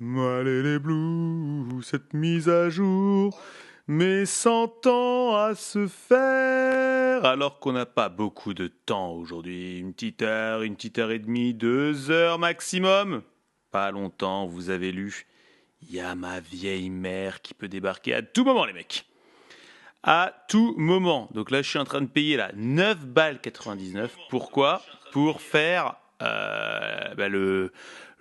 Allez les blues, cette mise à jour, mais 100 ans à se faire. Alors qu'on n'a pas beaucoup de temps aujourd'hui, une petite heure et demie, 2 heures maximum. Pas longtemps, vous avez lu. Il y a ma vieille mère qui peut débarquer à tout moment, les mecs. À tout moment. Donc là, je suis en train de payer là 9 balles 99. Pourquoi ? Pour faire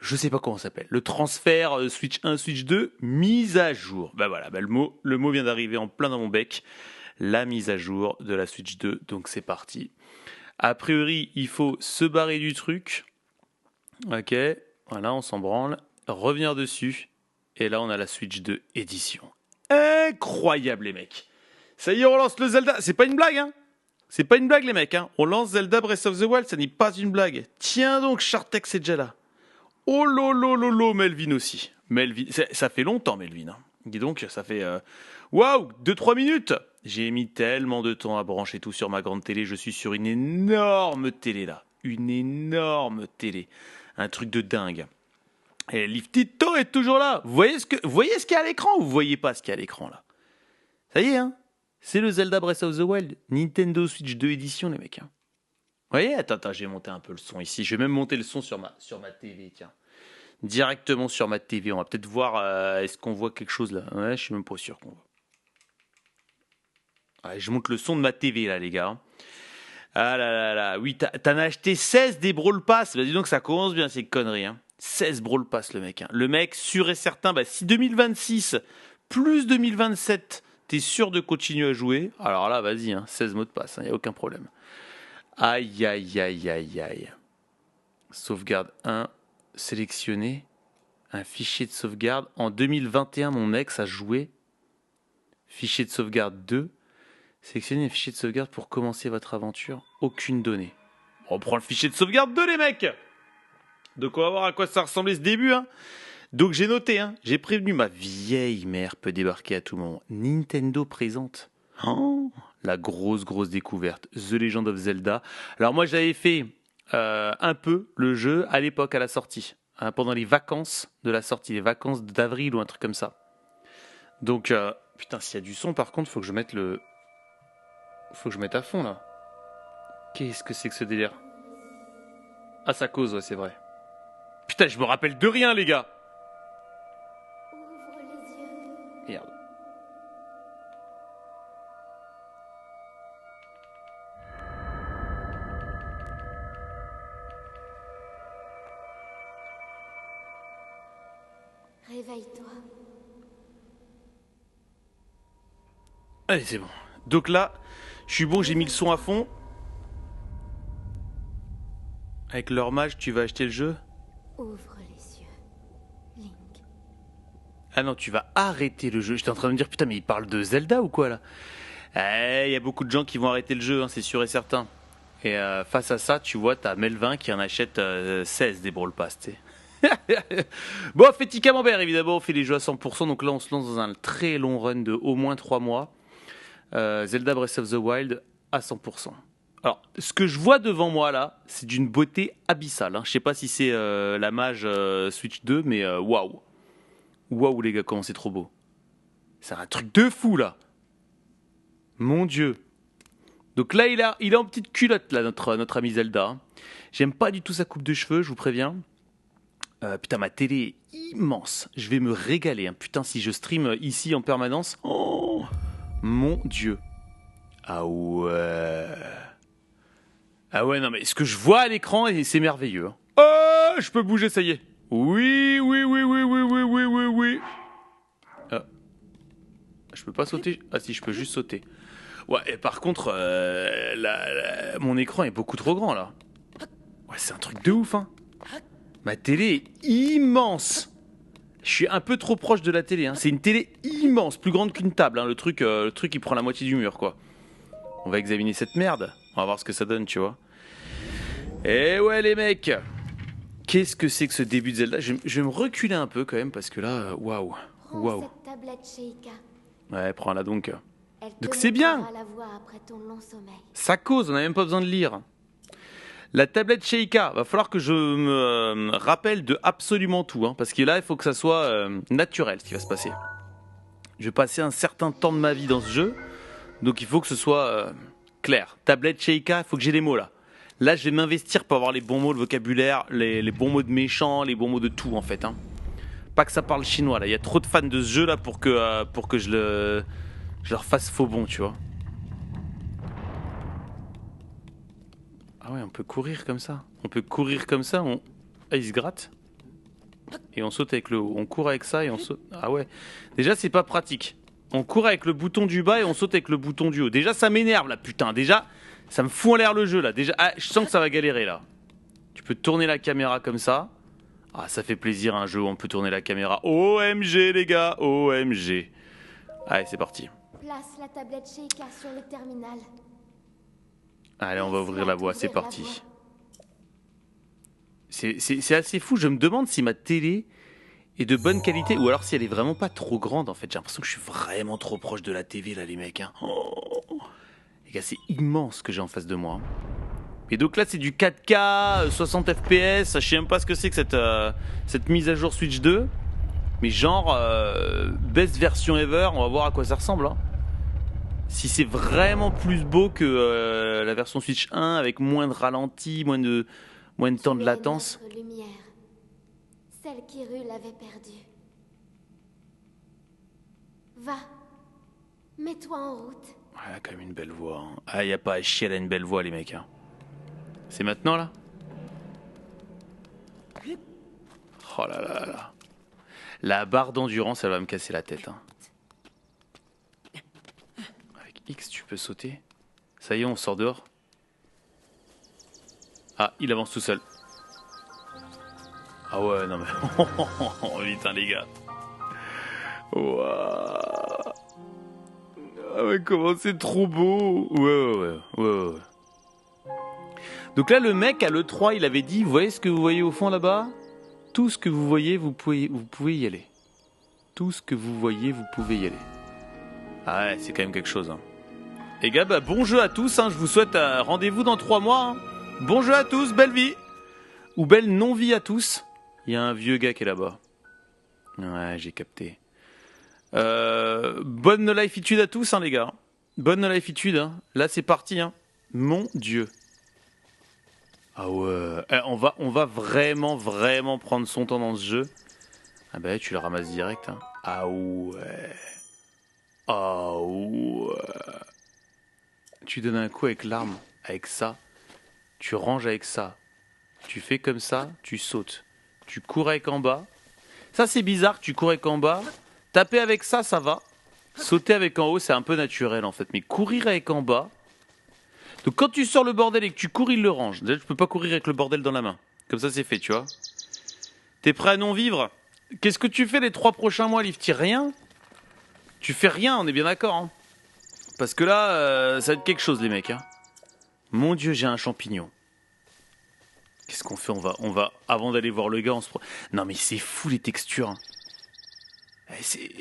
je sais pas comment ça s'appelle, le transfert Switch 1, Switch 2, mise à jour. Voilà, le mot vient d'arriver en plein dans mon bec. La mise à jour de la Switch 2, donc c'est parti. A priori, il faut se barrer du truc. Ok, voilà, on s'en branle. Revenir dessus. Et là, on a la Switch 2 édition. Incroyable, les mecs. Ça y est, on lance le Zelda. C'est pas une blague, hein. C'est pas une blague, les mecs, hein. On lance Zelda Breath of the Wild, ça n'est pas une blague. Tiens donc, Shartex est déjà là. Oh lolo, Melvin aussi. Melvin, ça fait longtemps, Melvin. Hein. Dis donc, ça fait... Waouh, 2-3 minutes. J'ai mis tellement de temps à brancher tout sur ma grande télé. Je suis sur une énorme télé, là. Une énorme télé. Un truc de dingue. Et Liftito est toujours là. Vous voyez ce qu'il y a à l'écran ou vous voyez pas ce qu'il y a à l'écran, là ? Ça y est, hein. C'est le Zelda Breath of the Wild. Nintendo Switch 2 édition, les mecs. Hein. Vous voyez ? Attends, j'ai monté un peu le son ici. Je vais même monter le son sur ma TV, tiens. Directement sur ma TV. On va peut-être voir, est-ce qu'on voit quelque chose là ? Ouais, je suis même pas sûr qu'on voit. Allez, je monte le son de ma TV là, les gars. Ah là. Oui, t'en as acheté 16 des Brawl Pass. Bah, dis donc, ça commence bien ces conneries. Hein. 16 Brawl Pass, le mec. Hein. Le mec, sûr et certain, si 2026 plus 2027, t'es sûr de continuer à jouer, alors là, vas-y, 16 mots de passe, y a aucun problème. Aïe. Sauvegarde 1, sélectionner un fichier de sauvegarde. En 2021, mon ex a joué. Fichier de sauvegarde 2. Sélectionnez un fichier de sauvegarde pour commencer votre aventure. Aucune donnée. On prend le fichier de sauvegarde 2, les mecs. Donc on va voir à quoi ça ressemblait ce début. Donc j'ai noté, j'ai prévenu, ma vieille mère peut débarquer à tout moment. Nintendo présente. Oh, la grosse découverte. The Legend of Zelda. Alors moi j'avais fait un peu le jeu à l'époque, à la sortie. Pendant les vacances de la sortie, les vacances d'avril ou un truc comme ça. Donc, putain, s'il y a du son par contre, faut que je mette à fond là. Qu'est-ce que c'est que ce délire ? Ah, ça cause, ouais, c'est vrai. Putain, je me rappelle de rien, les gars. Ouvre les yeux. Merde. Réveille-toi. Allez, c'est bon. Donc là, je suis bon, j'ai mis le son à fond. Avec leur mage, tu vas acheter le jeu ? Ouvre les yeux. Link. Ah non, tu vas arrêter le jeu. J'étais en train de me dire, putain, mais il parle de Zelda ou quoi là ? Il y a beaucoup de gens qui vont arrêter le jeu, c'est sûr et certain. Et face à ça, tu vois, t'as Melvin qui en achète 16 des Brawl Pass, tu sais. Bon, Féti Camembert, évidemment, on fait les jeux à 100%. Donc là, on se lance dans un très long run de au moins 3 mois. Zelda Breath of the Wild à 100%. Alors, ce que je vois devant moi là, c'est d'une beauté abyssale. Je sais pas si c'est la mage Switch 2, mais waouh. Waouh, les gars, comment c'est trop beau. C'est un truc de fou là. Mon Dieu. Donc là, il est en petite culotte, là, notre ami Zelda. J'aime pas du tout sa coupe de cheveux, je vous préviens. Putain, ma télé est immense. Je vais me régaler. Putain, si je stream ici en permanence. Oh, mon Dieu. Ah ouais. Ah ouais, non, mais ce que je vois à l'écran, c'est merveilleux. Oh, je peux bouger, ça y est. Oui. Je peux pas sauter. Ah si, je peux juste sauter. Ouais, et par contre, mon écran est beaucoup trop grand, là. Ouais, c'est un truc de ouf, Ma télé est immense. Je suis un peu trop proche de la télé, C'est une télé immense, plus grande qu'une table, Le truc, il prend la moitié du mur, quoi. On va examiner cette merde. On va voir ce que ça donne, tu vois. Eh ouais, les mecs. Qu'est-ce que c'est que ce début de Zelda ? Je vais me reculer un peu, quand même, parce que là, waouh. Prends cette tablette, Sheikah. Ouais, prends-la donc. Elle Donc te c'est bien. montrera la voie après ton long sommeil. Ça cause, on n'a même pas besoin de lire. La tablette Sheikah, va falloir que je me rappelle de absolument tout, hein, parce que là, il faut que ça soit naturel ce qui va se passer. Je vais passer un certain temps de ma vie dans ce jeu, donc il faut que ce soit clair. Tablette Sheikah, il faut que j'ai les mots là. Là, je vais m'investir pour avoir les bons mots de vocabulaire, les bons mots de méchant, les bons mots de tout en fait. Hein. Pas que ça parle chinois là, il y a trop de fans de ce jeu là pour que je leur fasse faux bon, tu vois. Ah ouais, on peut courir comme ça. On peut courir comme ça, ah, il se gratte. Et on saute avec le haut. On court avec ça et on saute. Ah ouais. Déjà, c'est pas pratique. On court avec le bouton du bas et on saute avec le bouton du haut. Déjà, ça m'énerve là, putain. Déjà, ça me fout en l'air le jeu là. Déjà, ah, je sens que ça va galérer là. Tu peux tourner la caméra comme ça. Ah, ça fait plaisir un jeu où on peut tourner la caméra. OMG les gars, OMG. Allez, c'est parti. Place la tablette Sheikah sur le terminal. Allez, on va ouvrir la voie, c'est parti. C'est assez fou, je me demande si ma télé est de bonne qualité ou alors si elle est vraiment pas trop grande en fait. J'ai l'impression que je suis vraiment trop proche de la TV là les mecs. Hein. Oh. Les gars, c'est immense ce que j'ai en face de moi. Hein. Et donc là c'est du 4K, 60 FPS, je sais même pas ce que c'est que cette mise à jour Switch 2. Mais genre, best version ever, on va voir à quoi ça ressemble. Hein. Si c'est vraiment plus beau que la version Switch 1 avec moins de ralenti, moins de temps de latence. Notre lumière, celle qu'Hyrule avait perdue. Va, mets-toi en route. Elle a quand même une belle voix. Hein. Ah, y a pas à chier, elle a une belle voix, les mecs. Hein. C'est maintenant, là? Oh là là là. La barre d'endurance, elle va me casser la tête. Hein. Avec X, tu peux sauter. Ça y est, on sort dehors. Ah, il avance tout seul. Ah ouais, non mais... Oh putain, les gars. Waouh. Ah mais comment c'est trop beau. Ouais. Donc là, le mec, à l'E3, il avait dit, vous voyez ce que vous voyez au fond là-bas? Tout ce que vous voyez, vous pouvez y aller. Tout ce que vous voyez, vous pouvez y aller. Ah ouais, c'est quand même quelque chose. Hein. Les gars, bah, bon jeu à tous. Hein. Je vous souhaite un rendez-vous dans 3 mois. Hein. Bon jeu à tous, belle vie. Ou belle non-vie à tous. Il y a un vieux gars qui est là-bas. Ouais, j'ai capté. Bonne life-itude à tous, hein, les gars. Bonne life-itude. Hein. Là, c'est parti. Hein. Mon Dieu. Ah ouais. On va vraiment prendre son temps dans ce jeu. Ah bah, tu le ramasses direct. Hein. Ah ouais. Ah ouais. Tu donnes un coup avec l'arme, avec ça. Tu ranges avec ça. Tu fais comme ça, tu sautes. Tu cours avec en bas. Ça, c'est bizarre, tu cours avec en bas. Taper avec ça, ça va. Sauter avec en haut, c'est un peu naturel en fait. Mais courir avec en bas... Donc quand tu sors le bordel et que tu cours, il le range. Déjà, tu peux pas courir avec le bordel dans la main. Comme ça, c'est fait, tu vois. T'es prêt à non vivre? Qu'est-ce que tu fais les 3 prochains mois, Lifty? Rien? Tu fais rien, on est bien d'accord. Hein. Parce que là, ça va être quelque chose, les mecs. Hein. Mon Dieu, j'ai un champignon. Qu'est-ce qu'on fait? On va, avant d'aller voir le gars, on se... Non mais c'est fou les textures. Hein.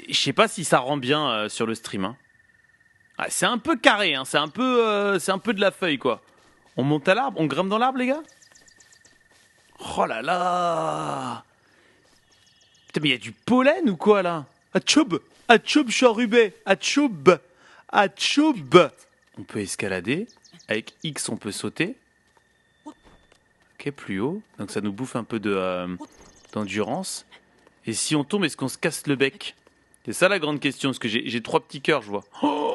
Je sais pas si ça rend bien sur le stream. Hein. Ah, c'est un peu carré, hein. C'est un peu de la feuille, quoi. On monte à l'arbre? On grimpe dans l'arbre, les gars? Oh là là! Putain, mais il y a du pollen ou quoi, là? Atchoub! Atchoub charubé! Atchoub! Atchoub! On peut escalader. Avec X, on peut sauter. Ok, plus haut. Donc ça nous bouffe un peu d'endurance. Et si on tombe, est-ce qu'on se casse le bec? C'est ça la grande question, parce que j'ai 3 petits cœurs, je vois. Oh,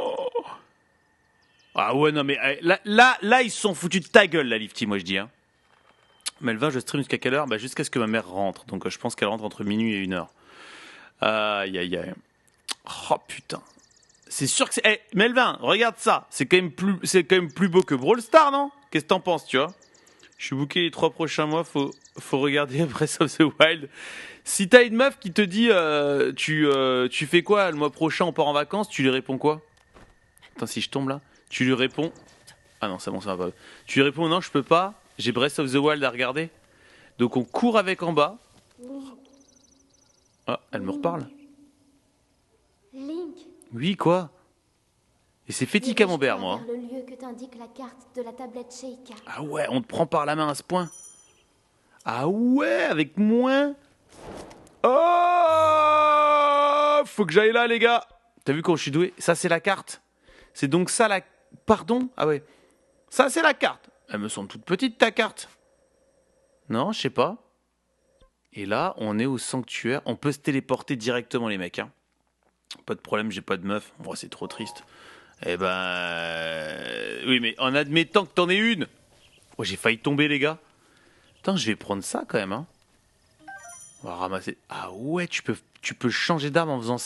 ah ouais, non mais là, ils se sont foutus de ta gueule, la Lifty, moi je dis. Hein. Melvin, je stream jusqu'à quelle heure? Bah, jusqu'à ce que ma mère rentre. Donc je pense qu'elle rentre entre minuit et 1h. Aïe, aïe, aïe. Oh putain. C'est sûr que c'est... Hey, Melvin, regarde ça. C'est quand même plus beau que Brawl Stars, non? Qu'est-ce que t'en penses, tu vois? Je suis booké les 3 prochains mois, faut regarder Breath of the Wild. Si t'as une meuf qui te dit tu fais quoi le mois prochain, on part en vacances, tu lui réponds quoi? Attends, si je tombe là, tu lui réponds... Ah non, c'est bon, ça va pas. Tu lui réponds non, je peux pas, j'ai Breath of the Wild à regarder. Donc on court avec en bas. Ah, elle me reparle. Link. Oui, quoi? Et c'est Féti Camembert, moi. Vers le lieu que t'indique la carte de la tablette Sheikah. Ah ouais, on te prend par la main à ce point. Ah ouais, avec moins. Oh, faut que j'aille là, les gars. T'as vu quand je suis doué? Ça, c'est la carte. C'est donc ça la... Pardon? Ah ouais. Ça, c'est la carte. Elle me semble toute petite, ta carte. Non, je sais pas. Et là, on est au sanctuaire. On peut se téléporter directement, les mecs. Hein. Pas de problème, j'ai pas de meuf. Oh, c'est trop triste. Eh ben... Oui, mais en admettant que t'en aies une. Oh, j'ai failli tomber, les gars. Attends, je vais prendre ça, quand même. Hein. On va ramasser... Ah ouais, tu peux changer d'arme en faisant...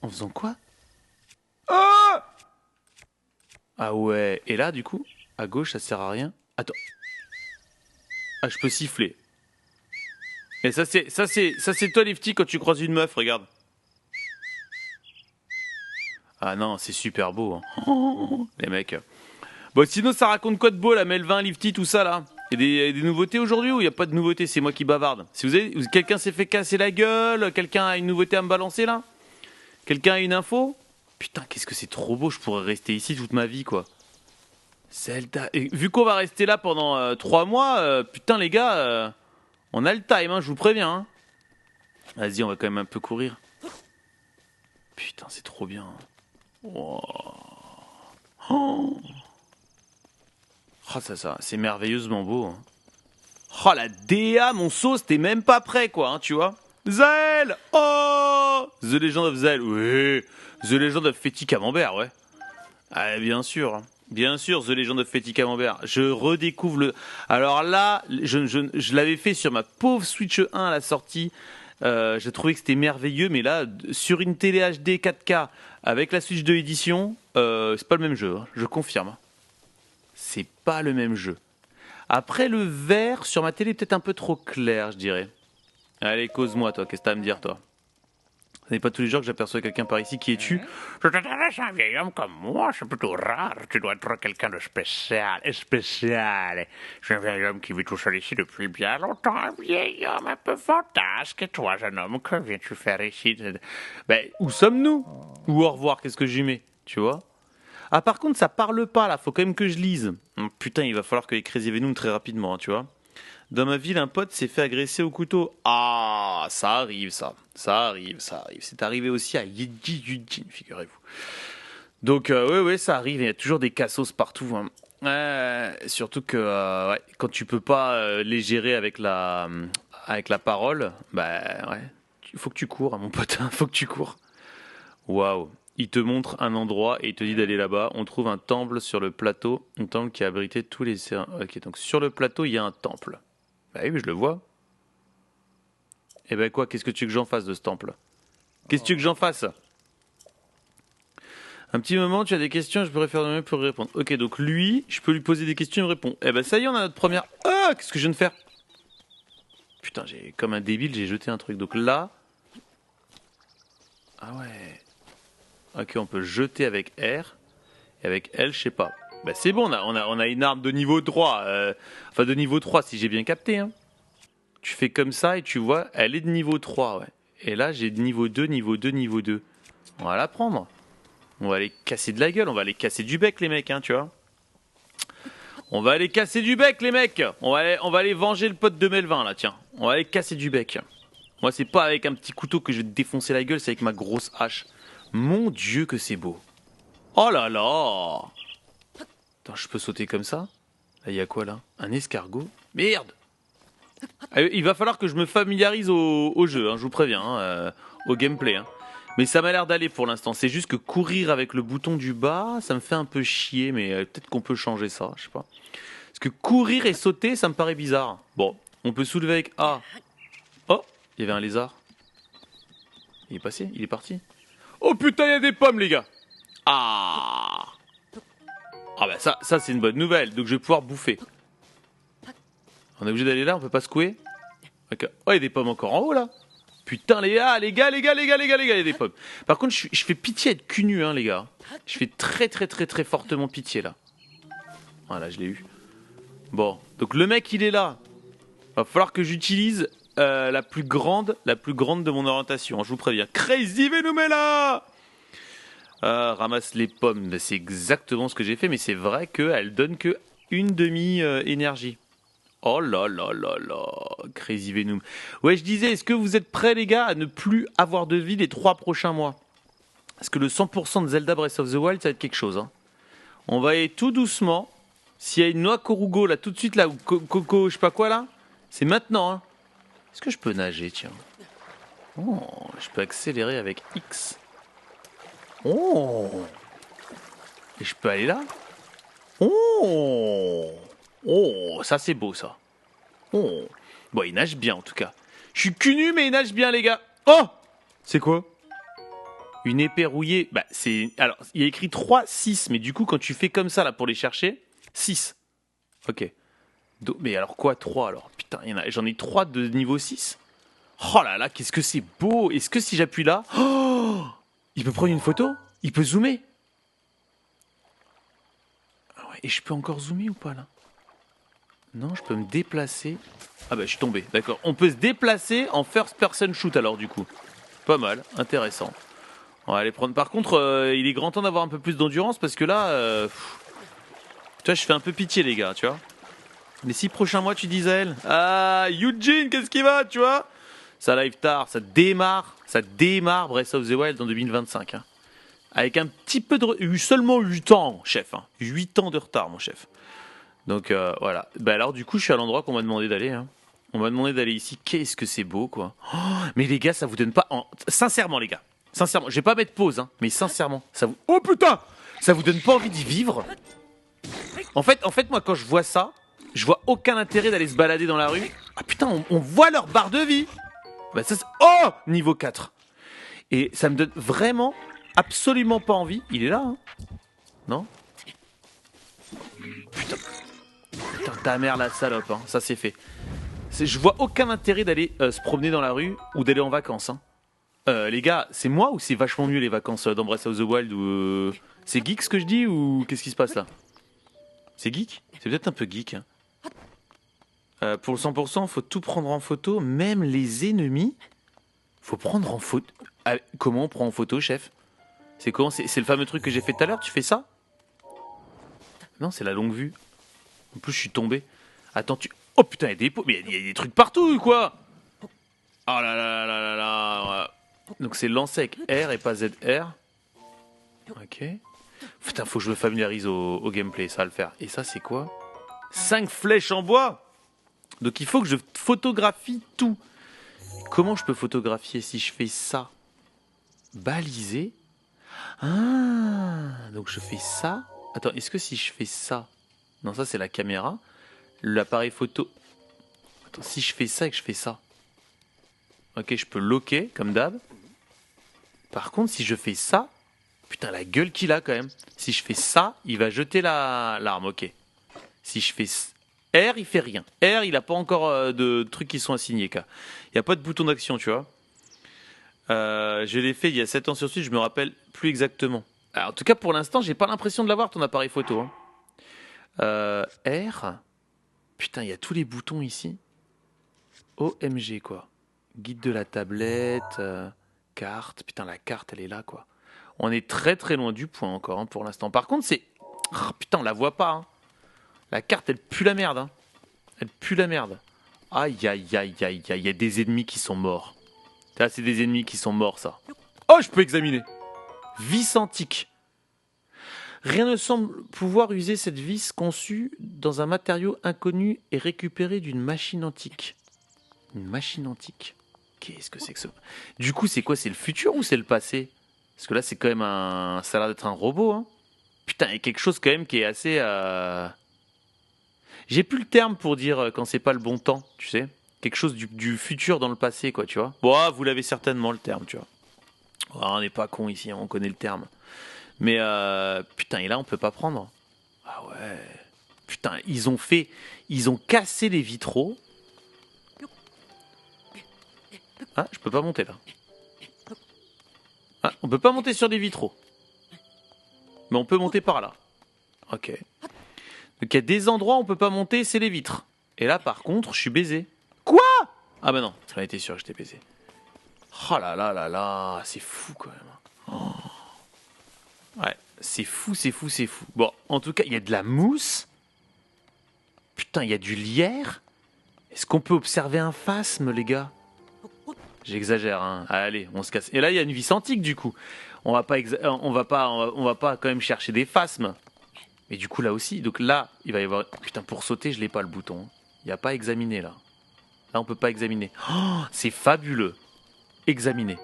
En faisant quoi? Ah ouais. Et là, du coup, à gauche, ça sert à rien. Attends. Ah, je peux siffler. Et ça c'est toi, Lifty, quand tu croises une meuf, regarde. Ah non, c'est super beau. Hein. Les mecs. Bon, sinon, ça raconte quoi de beau, la Melvin, Lifty, tout ça, là? Il y a des nouveautés aujourd'hui ou il n'y a pas de nouveautés? C'est moi qui bavarde. Si quelqu'un s'est fait casser la gueule, quelqu'un a une nouveauté à me balancer, là? Quelqu'un a une info? Putain, qu'est-ce que c'est trop beau, je pourrais rester ici toute ma vie, quoi. Zelda. Et vu qu'on va rester là pendant 3 mois, putain, les gars, on a le time, hein, je vous préviens. Hein. Vas-y, on va quand même un peu courir. Putain, c'est trop bien. Wow. Oh, ça, c'est merveilleusement beau. Hein. Oh, la DA, mon sauce, t'es même pas prêt, quoi, hein, tu vois. Zel! Oh! The Legend of Zel, oui. The Legend of Féti Camembert, ouais. Ah, bien sûr. Bien sûr, The Legend of Féti Camembert. Je redécouvre le... Alors là, je l'avais fait sur ma pauvre Switch 1 à la sortie. J'ai trouvé que c'était merveilleux, mais là, sur une télé HD 4K avec la Switch 2 édition, c'est pas le même jeu, hein, je confirme. C'est pas le même jeu. Après, le vert sur ma télé est peut-être un peu trop clair, je dirais. Allez, cause-moi, toi, qu'est-ce que t'as à me dire, toi? Ce n'est pas tous les jours que j'aperçois quelqu'un par ici qui est tu. Je t'intéresse à un vieil homme comme moi, c'est plutôt rare. Tu dois être quelqu'un de spécial, spécial. Je suis un vieil homme qui vit tout seul ici depuis bien longtemps, un vieil homme un peu fantasque. Et toi, jeune homme, que viens-tu faire ici? Ben, où sommes-nous? Ou au revoir, qu'est-ce que j'y mets? Tu vois? Ah, par contre, ça parle pas, là, faut quand même que je lise. Putain, il va falloir que les Crazy Venom très rapidement, hein, tu vois? Dans ma ville, un pote s'est fait agresser au couteau. Ah, ça arrive, ça. Ça arrive. C'est arrivé aussi à Yeji Yujin, figurez-vous. Donc, ouais, ça arrive. Il y a toujours des cassos partout. Hein. Surtout que ouais, quand tu peux pas les gérer avec la parole, bah ouais, il faut que tu cours, hein, mon pote. Faut que tu cours. Waouh. Il te montre un endroit et il te dit d'aller là-bas. On trouve un temple sur le plateau. Un temple qui a abrité tous les... Ok, donc sur le plateau, il y a un temple. Bah oui, je le vois. Eh ben quoi, qu'est-ce que tu veux que j'en fasse de ce temple? Qu'est-ce que tu veux que j'en fasse? Un petit moment, tu as des questions, je pourrais faire de même pour répondre. Ok, donc lui, je peux lui poser des questions, il me répond. Eh ben ça y est, on a notre première... Ah, qu'est-ce que je viens de faire? Putain, comme un débile, j'ai jeté un truc. Donc là... Ah ouais... Ok, on peut jeter avec R. Et avec L, je sais pas. Bah c'est bon, on a une arme de niveau 3. Enfin, de niveau 3, si j'ai bien capté. Hein. Tu fais comme ça et tu vois, elle est de niveau 3, ouais. Et là, j'ai de niveau 2, niveau 2, niveau 2. On va la prendre. On va aller casser de la gueule, on va aller casser du bec, les mecs, hein, tu vois. On va aller casser du bec, les mecs. On va aller venger le pote de Melvin, là, tiens. On va aller casser du bec. Moi, c'est pas avec un petit couteau que je vais te défoncer la gueule, c'est avec ma grosse hache. Mon Dieu, que c'est beau. Oh là là. Attends, je peux sauter comme ça? Là, il y a quoi, là? Un escargot? Merde. Il va falloir que je me familiarise au jeu, hein, je vous préviens, hein, au gameplay. Hein. Mais ça m'a l'air d'aller pour l'instant. C'est juste que courir avec le bouton du bas, ça me fait un peu chier, mais peut-être qu'on peut changer ça, je sais pas. Parce que courir et sauter, ça me paraît bizarre. Bon, on peut soulever avec A. Oh, il y avait un lézard. Il est passé, il est parti. Oh putain, il y a des pommes, les gars. Ah. Ah bah ça c'est une bonne nouvelle, donc je vais pouvoir bouffer. On est obligé d'aller là, on peut pas secouer. Okay. Oh, il y a des pommes encore en haut là. Putain les gars, il y a des pommes. Par contre, je fais pitié à être cul nu, hein, les gars. Je fais très fortement pitié là. Voilà, je l'ai eu. Bon, donc le mec il est là. Va falloir que j'utilise la plus grande de mon orientation. Je vous préviens. Crazy Venom est là. Ramasse les pommes, ben, c'est exactement ce que j'ai fait, mais c'est vrai qu'elle donne que une demi-énergie. Oh là là là là, Crazy Venom. Ouais, je disais, est-ce que vous êtes prêts les gars à ne plus avoir de vie les 3 prochains mois? Parce que le 100% de Zelda Breath of the Wild, ça va être quelque chose. Hein. On va aller tout doucement. S'il y a une noix Korugo là, tout de suite là, ou Coco, je sais pas quoi là, c'est maintenant. Hein. Est-ce que je peux nager, tiens? Oh, je peux accélérer avec X. Oh! Et je peux aller là? Oh! Oh, ça c'est beau ça. Oh! Bon, il nage bien en tout cas. Je suis cul nu, mais il nage bien, les gars. Oh! C'est quoi? Une épée rouillée. Bah, c'est. Alors, il y a écrit 3, 6, mais du coup, quand tu fais comme ça là pour les chercher, 6. Ok. Mais alors quoi, 3 alors? Putain, j'en ai 3 de niveau 6. Oh là là, qu'est-ce que c'est beau! Est-ce que si j'appuie là. Oh! Il peut prendre une photo? Il peut zoomer? Ah ouais, et je peux encore zoomer ou pas là? Non, je peux me déplacer. Ah bah je suis tombé, d'accord. On peut se déplacer en first person shoot alors du coup. Pas mal, intéressant. On va aller prendre. Par contre, il est grand temps d'avoir un peu plus d'endurance parce que là, tu vois, je fais un peu pitié les gars, tu vois. Les 6 prochains mois, tu dis à elle. Ah, Eugene, qu'est-ce qui va, tu vois? Ça live tard, ça démarre Breath of the Wild en 2025. Hein. Avec un petit peu de... Seulement 8 ans, chef. Hein. 8 ans de retard, mon chef. Donc voilà. Bah alors du coup, je suis à l'endroit qu'on m'a demandé d'aller. Hein. On m'a demandé d'aller ici. Qu'est-ce que c'est beau, quoi. Oh, mais les gars, ça vous donne pas... Sincèrement, les gars. Sincèrement, je vais pas mettre pause, hein, mais sincèrement, ça vous... Oh putain! Ça vous donne pas envie d'y vivre? En fait, moi, quand je vois ça, je vois aucun intérêt d'aller se balader dans la rue. Ah putain, on voit leur barre de vie! Bah ça, oh! Niveau 4. Et ça me donne vraiment absolument pas envie. Il est là, hein? Non? Putain, ta mère la salope, hein. Ça c'est fait. Je vois aucun intérêt d'aller se promener dans la rue ou d'aller en vacances. Hein. Les gars, c'est moi ou c'est vachement mieux les vacances dans Breath of the Wild ou c'est geek ce que je dis ou qu'est-ce qui se passe là? C'est geek? C'est peut-être un peu geek. Hein. Pour le 100%, faut tout prendre en photo, même les ennemis. Faut prendre en photo. Comment on prend en photo, chef? C'est comment? C'est le fameux truc que j'ai fait tout à l'heure. Tu fais ça? Non, c'est la longue vue. En plus, je suis tombé. Attends, tu... Oh putain, il y a des pots. Mais il y a des trucs partout, quoi. Oh là là là là là. Donc c'est lancer avec R et pas ZR. Ok. Putain, faut que je me familiarise au gameplay, ça va le faire. Et ça, c'est quoi? 5 flèches en bois. Donc il faut que je photographie tout. Comment je peux photographier si je fais ça? Baliser. Ah, donc je fais ça. Attends, est-ce que si je fais ça... Non, ça c'est la caméra. L'appareil photo... Attends, si je fais ça et que je fais ça... Ok, je peux loquer, comme d'hab. Par contre, si je fais ça... Putain, la gueule qu'il a quand même. Si je fais ça, il va jeter l'arme, ok. Si je fais... R, il fait rien. R, il a pas encore de trucs qui sont assignés, quoi. Il n'y a pas de bouton d'action, tu vois. Je l'ai fait il y a 7 ans sur Switch, je me rappelle plus exactement. Alors, en tout cas, pour l'instant, j'ai pas l'impression de l'avoir, ton appareil photo. Hein. R. Putain, il y a tous les boutons ici. OMG, quoi. Guide de la tablette, carte. Putain, la carte, elle est là, quoi. On est très très loin du point encore, hein, pour l'instant. Par contre, c'est... Oh, putain, on la voit pas, hein. La carte, elle pue la merde, hein. Elle pue la merde. Aïe, aïe, aïe, aïe, aïe. Il y a des ennemis qui sont morts. Là, c'est des ennemis qui sont morts, ça. Oh, je peux examiner. Vis antique. Rien ne semble pouvoir user cette vis conçue dans un matériau inconnu et récupérée d'une machine antique. Une machine antique. Qu'est-ce que c'est que ça? Du coup, c'est quoi? C'est le futur ou c'est le passé? Parce que là, c'est quand même un... Ça a l'air d'être un robot, hein. Putain, il y a quelque chose quand même qui est assez... J'ai plus le terme pour dire quand c'est pas le bon temps, tu sais. Quelque chose du futur dans le passé, quoi, tu vois. Bon, vous l'avez certainement le terme, tu vois. Oh, on n'est pas con ici, on connaît le terme. Mais putain, et là, on peut pas prendre. Ah ouais. Putain, ils ont cassé les vitraux. Ah, je peux pas monter là. Ah, on peut pas monter sur les vitraux. Mais on peut monter par là. Ok. Donc il y a des endroits où on peut pas monter, c'est les vitres. Et là, par contre, je suis baisé. Quoi? Ah bah non, j'en étais sûr que j'étais baisé. Oh là là là là, c'est fou quand même. Oh. Ouais, c'est fou, c'est fou, c'est fou. Bon, en tout cas, il y a de la mousse. Putain, il y a du lierre. Est-ce qu'on peut observer un phasme, les gars? J'exagère, hein. Allez, on se casse. Et là, il y a une vis antique, du coup. On va pas quand même chercher des phasmes. Mais du coup, là aussi. Donc là, il va y avoir... Putain, pour sauter, je l'ai pas, le bouton. Il n'y a pas examiner, là. Là, on peut pas examiner. Oh, c'est fabuleux. Examiner.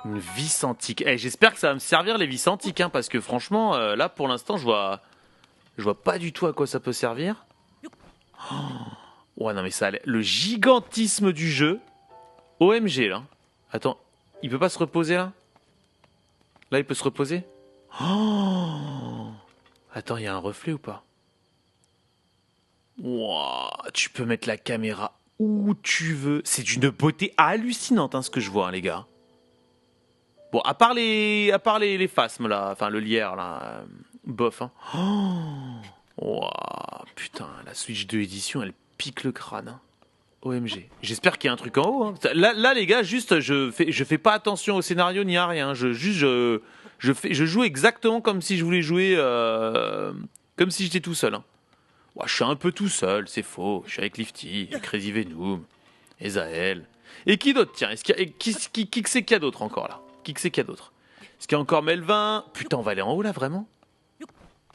Une vis antique. Eh, j'espère que ça va me servir, les vis antiques, hein, parce que franchement, là, pour l'instant, je vois pas du tout à quoi ça peut servir. Oh. Ouais, non, mais ça allait. Le gigantisme du jeu. OMG, là. Attends, il peut pas se reposer, là? Là, il peut se reposer? Oh. Attends, il y a un reflet ou pas? Wow, tu peux mettre la caméra où tu veux. C'est d'une beauté hallucinante, hein, ce que je vois, hein, les gars. Bon, à part les phasmes, là. Enfin, le lierre, là. Bof, hein. Oh. Wow, putain, la Switch 2 édition, elle pique le crâne, hein. OMG. J'espère qu'il y a un truc en haut, hein. Là, les gars, juste, je fais pas attention au scénario ni à rien. Je joue exactement comme si je voulais jouer, comme si j'étais tout seul, hein. Ouais, je suis un peu tout seul, c'est faux. Je suis avec Lifty, et Crazy Venom, et Zael. Et qui d'autre? Tiens, qui que c'est qu'il y a d'autre encore là? Qui que c'est qu'il y a d'autre? Est-ce qu'il y a encore Melvin? Putain, on va aller en haut là, vraiment?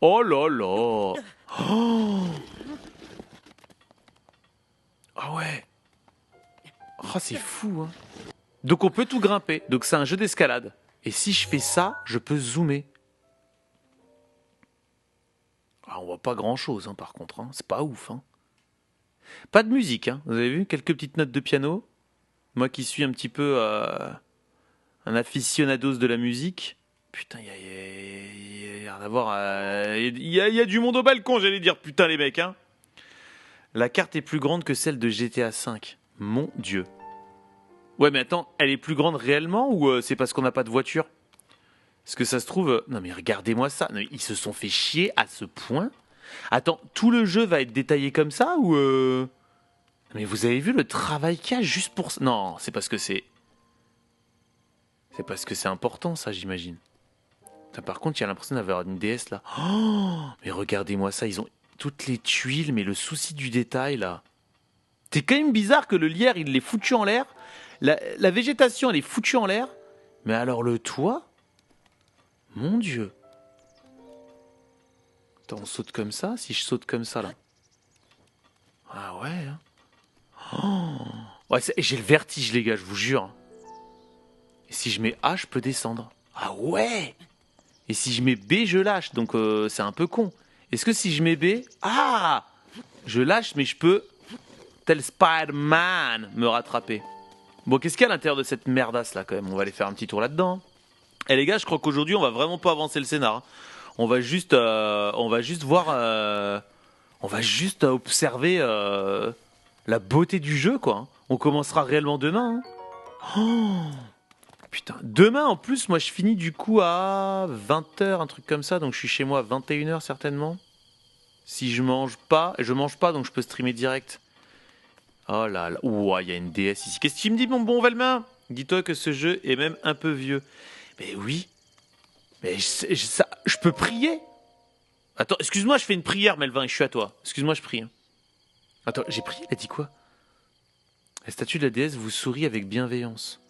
Oh là là! Oh, ah ouais! Oh, c'est fou, hein! Donc on peut tout grimper. Donc c'est un jeu d'escalade. Et si je fais ça, je peux zoomer. Ah, on voit pas grand chose, hein, par contre, hein. C'est pas ouf, hein. Pas de musique, hein. Vous avez vu? Quelques petites notes de piano. Moi qui suis un petit peu un aficionados de la musique. Putain, il y a rien à voir. Il y a du monde au balcon, j'allais dire. Putain, les mecs, hein. La carte est plus grande que celle de GTA V. Mon Dieu. Ouais, mais attends, elle est plus grande réellement ou c'est parce qu'on n'a pas de voiture? Parce que ça se trouve... Non mais regardez-moi ça. Non, mais ils se sont fait chier à ce point. Attends, tout le jeu va être détaillé comme ça ou... Mais vous avez vu le travail qu'il y a juste pour ça? Non, c'est parce que c'est... C'est parce que c'est important ça, j'imagine. Putain, par contre, il y a l'impression d'avoir une DS là. Oh, mais regardez-moi ça, ils ont toutes les tuiles, mais le souci du détail là. C'est quand même bizarre que le lierre, il l'ait foutu en l'air. La végétation, elle est foutue en l'air. Mais alors le toit... Mon Dieu. Attends, on saute comme ça? Si je saute comme ça, là. Ah ouais, hein. Oh. Ouais, j'ai le vertige, les gars, je vous jure. Et si je mets A, je peux descendre. Ah ouais. Et si je mets B, je lâche. Donc, c'est un peu con. Est-ce que si je mets B... Ah, je lâche, mais je peux, tel Spider-Man, me rattraper. Bon, qu'est-ce qu'il y a à l'intérieur de cette merdasse, là, quand même? On va aller faire un petit tour là-dedans. Et les gars, je crois qu'aujourd'hui, on va vraiment pas avancer le scénar. On va juste voir, on va juste observer la beauté du jeu, quoi. On commencera réellement demain. Hein. Oh, putain, demain en plus, moi je finis du coup à 20h, un truc comme ça, donc je suis chez moi à 21h certainement. Si je mange pas, donc je peux streamer direct. Oh là là, ouah, il y a une DS ici. Qu'est-ce que tu me dis, mon bon Velmin? Dis-toi que ce jeu est même un peu vieux. Mais oui. Mais je peux prier. Attends, excuse-moi, je fais une prière, Melvin, et je suis à toi. Excuse-moi, je prie. Hein. Attends, j'ai prié, elle a dit quoi? La statue de la déesse vous sourit avec bienveillance.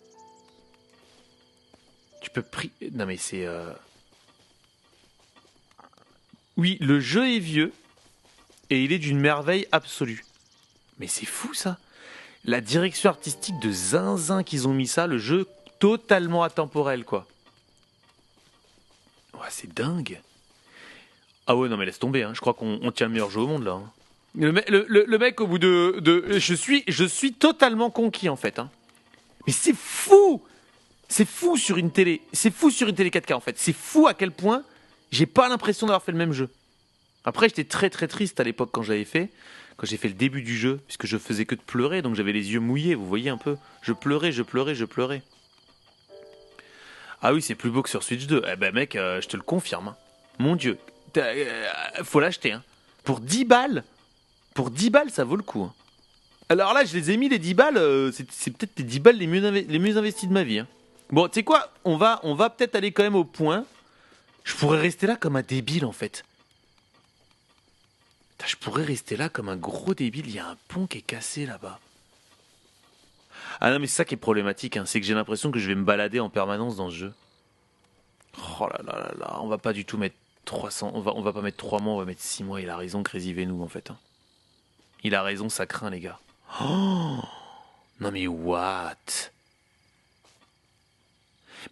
Tu peux prier... Non mais c'est... Oui, le jeu est vieux, et il est d'une merveille absolue. Mais c'est fou, ça. La direction artistique de zinzin qu'ils ont mis ça, le jeu totalement atemporel, quoi. Ouais, c'est dingue. Ah ouais, non mais laisse tomber, hein. Je crois qu'on tient le meilleur jeu au monde, là. Hein. Le mec, au bout de... Je suis totalement conquis, en fait. Hein. Mais c'est fou. C'est fou sur une télé. C'est fou sur une télé 4K, en fait. C'est fou à quel point j'ai pas l'impression d'avoir fait le même jeu. Après, j'étais très très triste à l'époque quand je l'avais fait. Quand j'ai fait le début du jeu, puisque je faisais que de pleurer, donc j'avais les yeux mouillés, vous voyez un peu. Je pleurais. Ah oui, c'est plus beau que sur Switch 2. Eh ben mec, je te le confirme. Hein. Mon Dieu. Faut l'acheter. Hein. Pour 10 balles, ça vaut le coup. Hein. Alors là, je les ai mis les 10 balles. C'est peut-être les 10 balles les mieux investies de ma vie. Hein. Bon, tu sais quoi? On va peut-être aller quand même au point. Je pourrais rester là comme un débile en fait. Putain, je pourrais rester là comme un gros débile. Il y a un pont qui est cassé là-bas. Ah non mais c'est ça qui est problématique, hein. C'est que j'ai l'impression que je vais me balader en permanence dans ce jeu. Oh là là là là, on va pas du tout mettre 300, on va pas mettre 3 mois, on va mettre 6 mois. Il a raison, Crazy Venom en fait. Hein. Il a raison, ça craint les gars. Oh non mais what?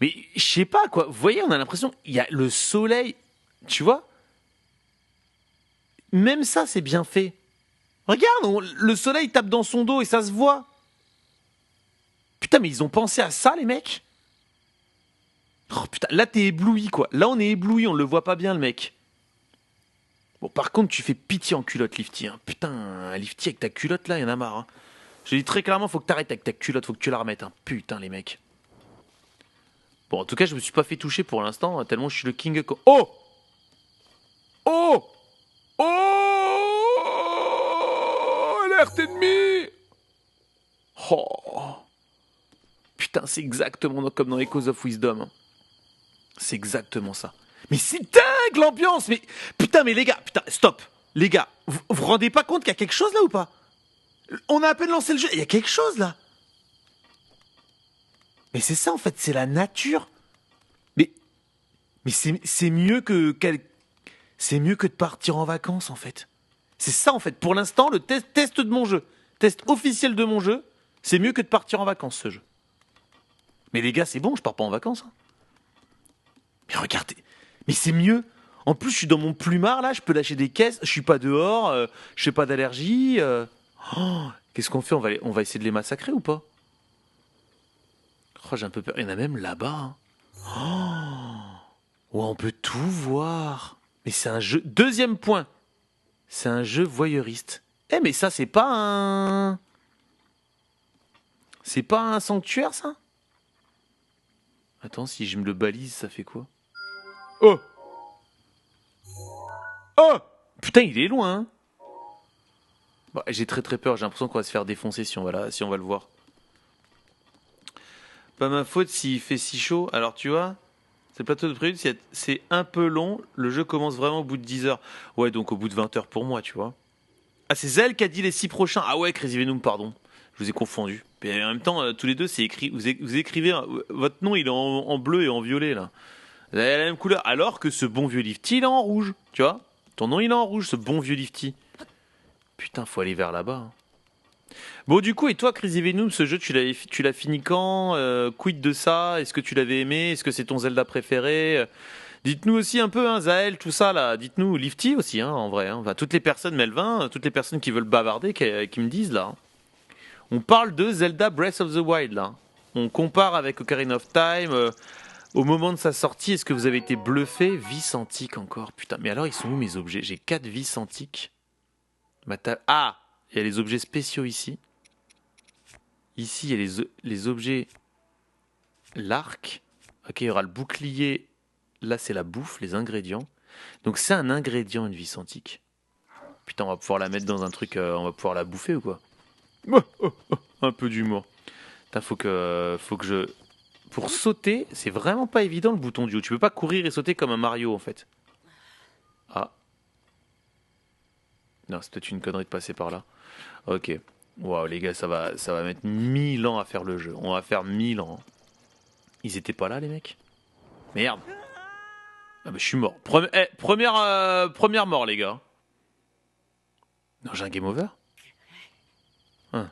Mais je sais pas quoi, vous voyez, on a l'impression, il y a le soleil, tu vois? Même ça c'est bien fait. Regarde, le soleil tape dans son dos et ça se voit. Putain mais ils ont pensé à ça les mecs? Oh putain, là t'es ébloui quoi. Là on est ébloui, on le voit pas bien le mec. Bon par contre tu fais pitié en culotte Lifty. Hein. Putain, Lifty avec ta culotte là, y'en a marre. Hein. Je dis très clairement, faut que t'arrêtes avec ta culotte, faut que tu la remettes. Hein. Putain les mecs. Bon en tout cas je me suis pas fait toucher pour l'instant, hein, tellement je suis le king... Oh! Oh! Oh! Alerte ennemie! Oh! Putain c'est exactement comme dans Echoes of Wisdom. Hein. C'est exactement ça. Mais c'est dingue l'ambiance. Mais putain, mais les gars, putain, stop. Les gars, vous vous rendez pas compte qu'il y a quelque chose là ou pas? On a à peine lancé le jeu, il y a quelque chose là. Mais c'est ça en fait, c'est la nature. Mais c'est mieux que c'est mieux que de partir en vacances en fait. C'est ça en fait. Pour l'instant, le test de mon jeu, test officiel de mon jeu, c'est mieux que de partir en vacances ce jeu. Mais les gars, c'est bon, je pars pas en vacances. Hein. Mais regardez, mais c'est mieux. En plus, je suis dans mon plumard là, je peux lâcher des caisses, je suis pas dehors, je fais pas d'allergie. Oh, qu'est-ce qu'on fait, on va essayer de les massacrer ou pas? Oh, j'ai un peu peur. Il y en a même là-bas. Hein. Oh, ouais, on peut tout voir. Mais c'est un jeu. Deuxième point. C'est un jeu voyeuriste. Eh, mais ça, c'est pas un. C'est pas un sanctuaire, ça? Attends, si je me le balise, ça fait quoi? Oh! Oh! Putain, il est loin, hein. Bon, j'ai très très peur, j'ai l'impression qu'on va se faire défoncer si on va le voir. Pas ma faute s'il fait si chaud. Alors tu vois, c'est le plateau de prélude, c'est un peu long. Le jeu commence vraiment au bout de 10 heures. Ouais, donc au bout de 20 heures pour moi, tu vois. Ah, c'est Zel qui a dit les 6 prochains. Ah ouais, Crazy Venom, pardon. Je vous ai confondu. Mais en même temps, tous les deux, c'est écrit. Vous écrivez. Votre nom, il est en bleu et en violet, là. Vous avez la même couleur. Alors que ce bon vieux Lifty, il est en rouge. Tu vois? Ton nom, il est en rouge, ce bon vieux Lifty. Putain, faut aller vers là-bas. Hein. Bon, du coup, et toi, Crazy Venom, ce jeu, tu l'as fini quand? Quid de ça? Est-ce que tu l'avais aimé? Est-ce que c'est ton Zelda préféré? Dites-nous aussi un peu, hein, Zael, tout ça, là. Dites-nous, Lifty aussi, hein, en vrai. Hein. Enfin, toutes les personnes, Melvin, toutes les personnes qui veulent bavarder, qui me disent, là. Hein. On parle de Zelda Breath of the Wild, là. On compare avec Ocarina of Time. Au moment de sa sortie, est-ce que vous avez été bluffé? Vis antique encore. Putain, mais alors, ils sont où mes objets? J'ai 4 vis antiques. Ah! Il y a les objets spéciaux ici. Ici, il y a les objets. L'arc. Ok, il y aura le bouclier. Là, c'est la bouffe, les ingrédients. Donc, c'est un ingrédient, une vis antique. Putain, on va pouvoir la mettre dans un truc. On va pouvoir la bouffer ou quoi? Un peu d'humour. Putain, faut que je. Pour sauter, c'est vraiment pas évident le bouton du haut. Tu peux pas courir et sauter comme un Mario en fait. Ah. Non, c'est peut-être une connerie de passer par là. Ok. Waouh, les gars, ça va mettre 1000 ans à faire le jeu. On va faire 1000 ans. Ils étaient pas là, les mecs? Merde. Ah bah, je suis mort. Première mort, les gars. Non, j'ai un game over. Hein.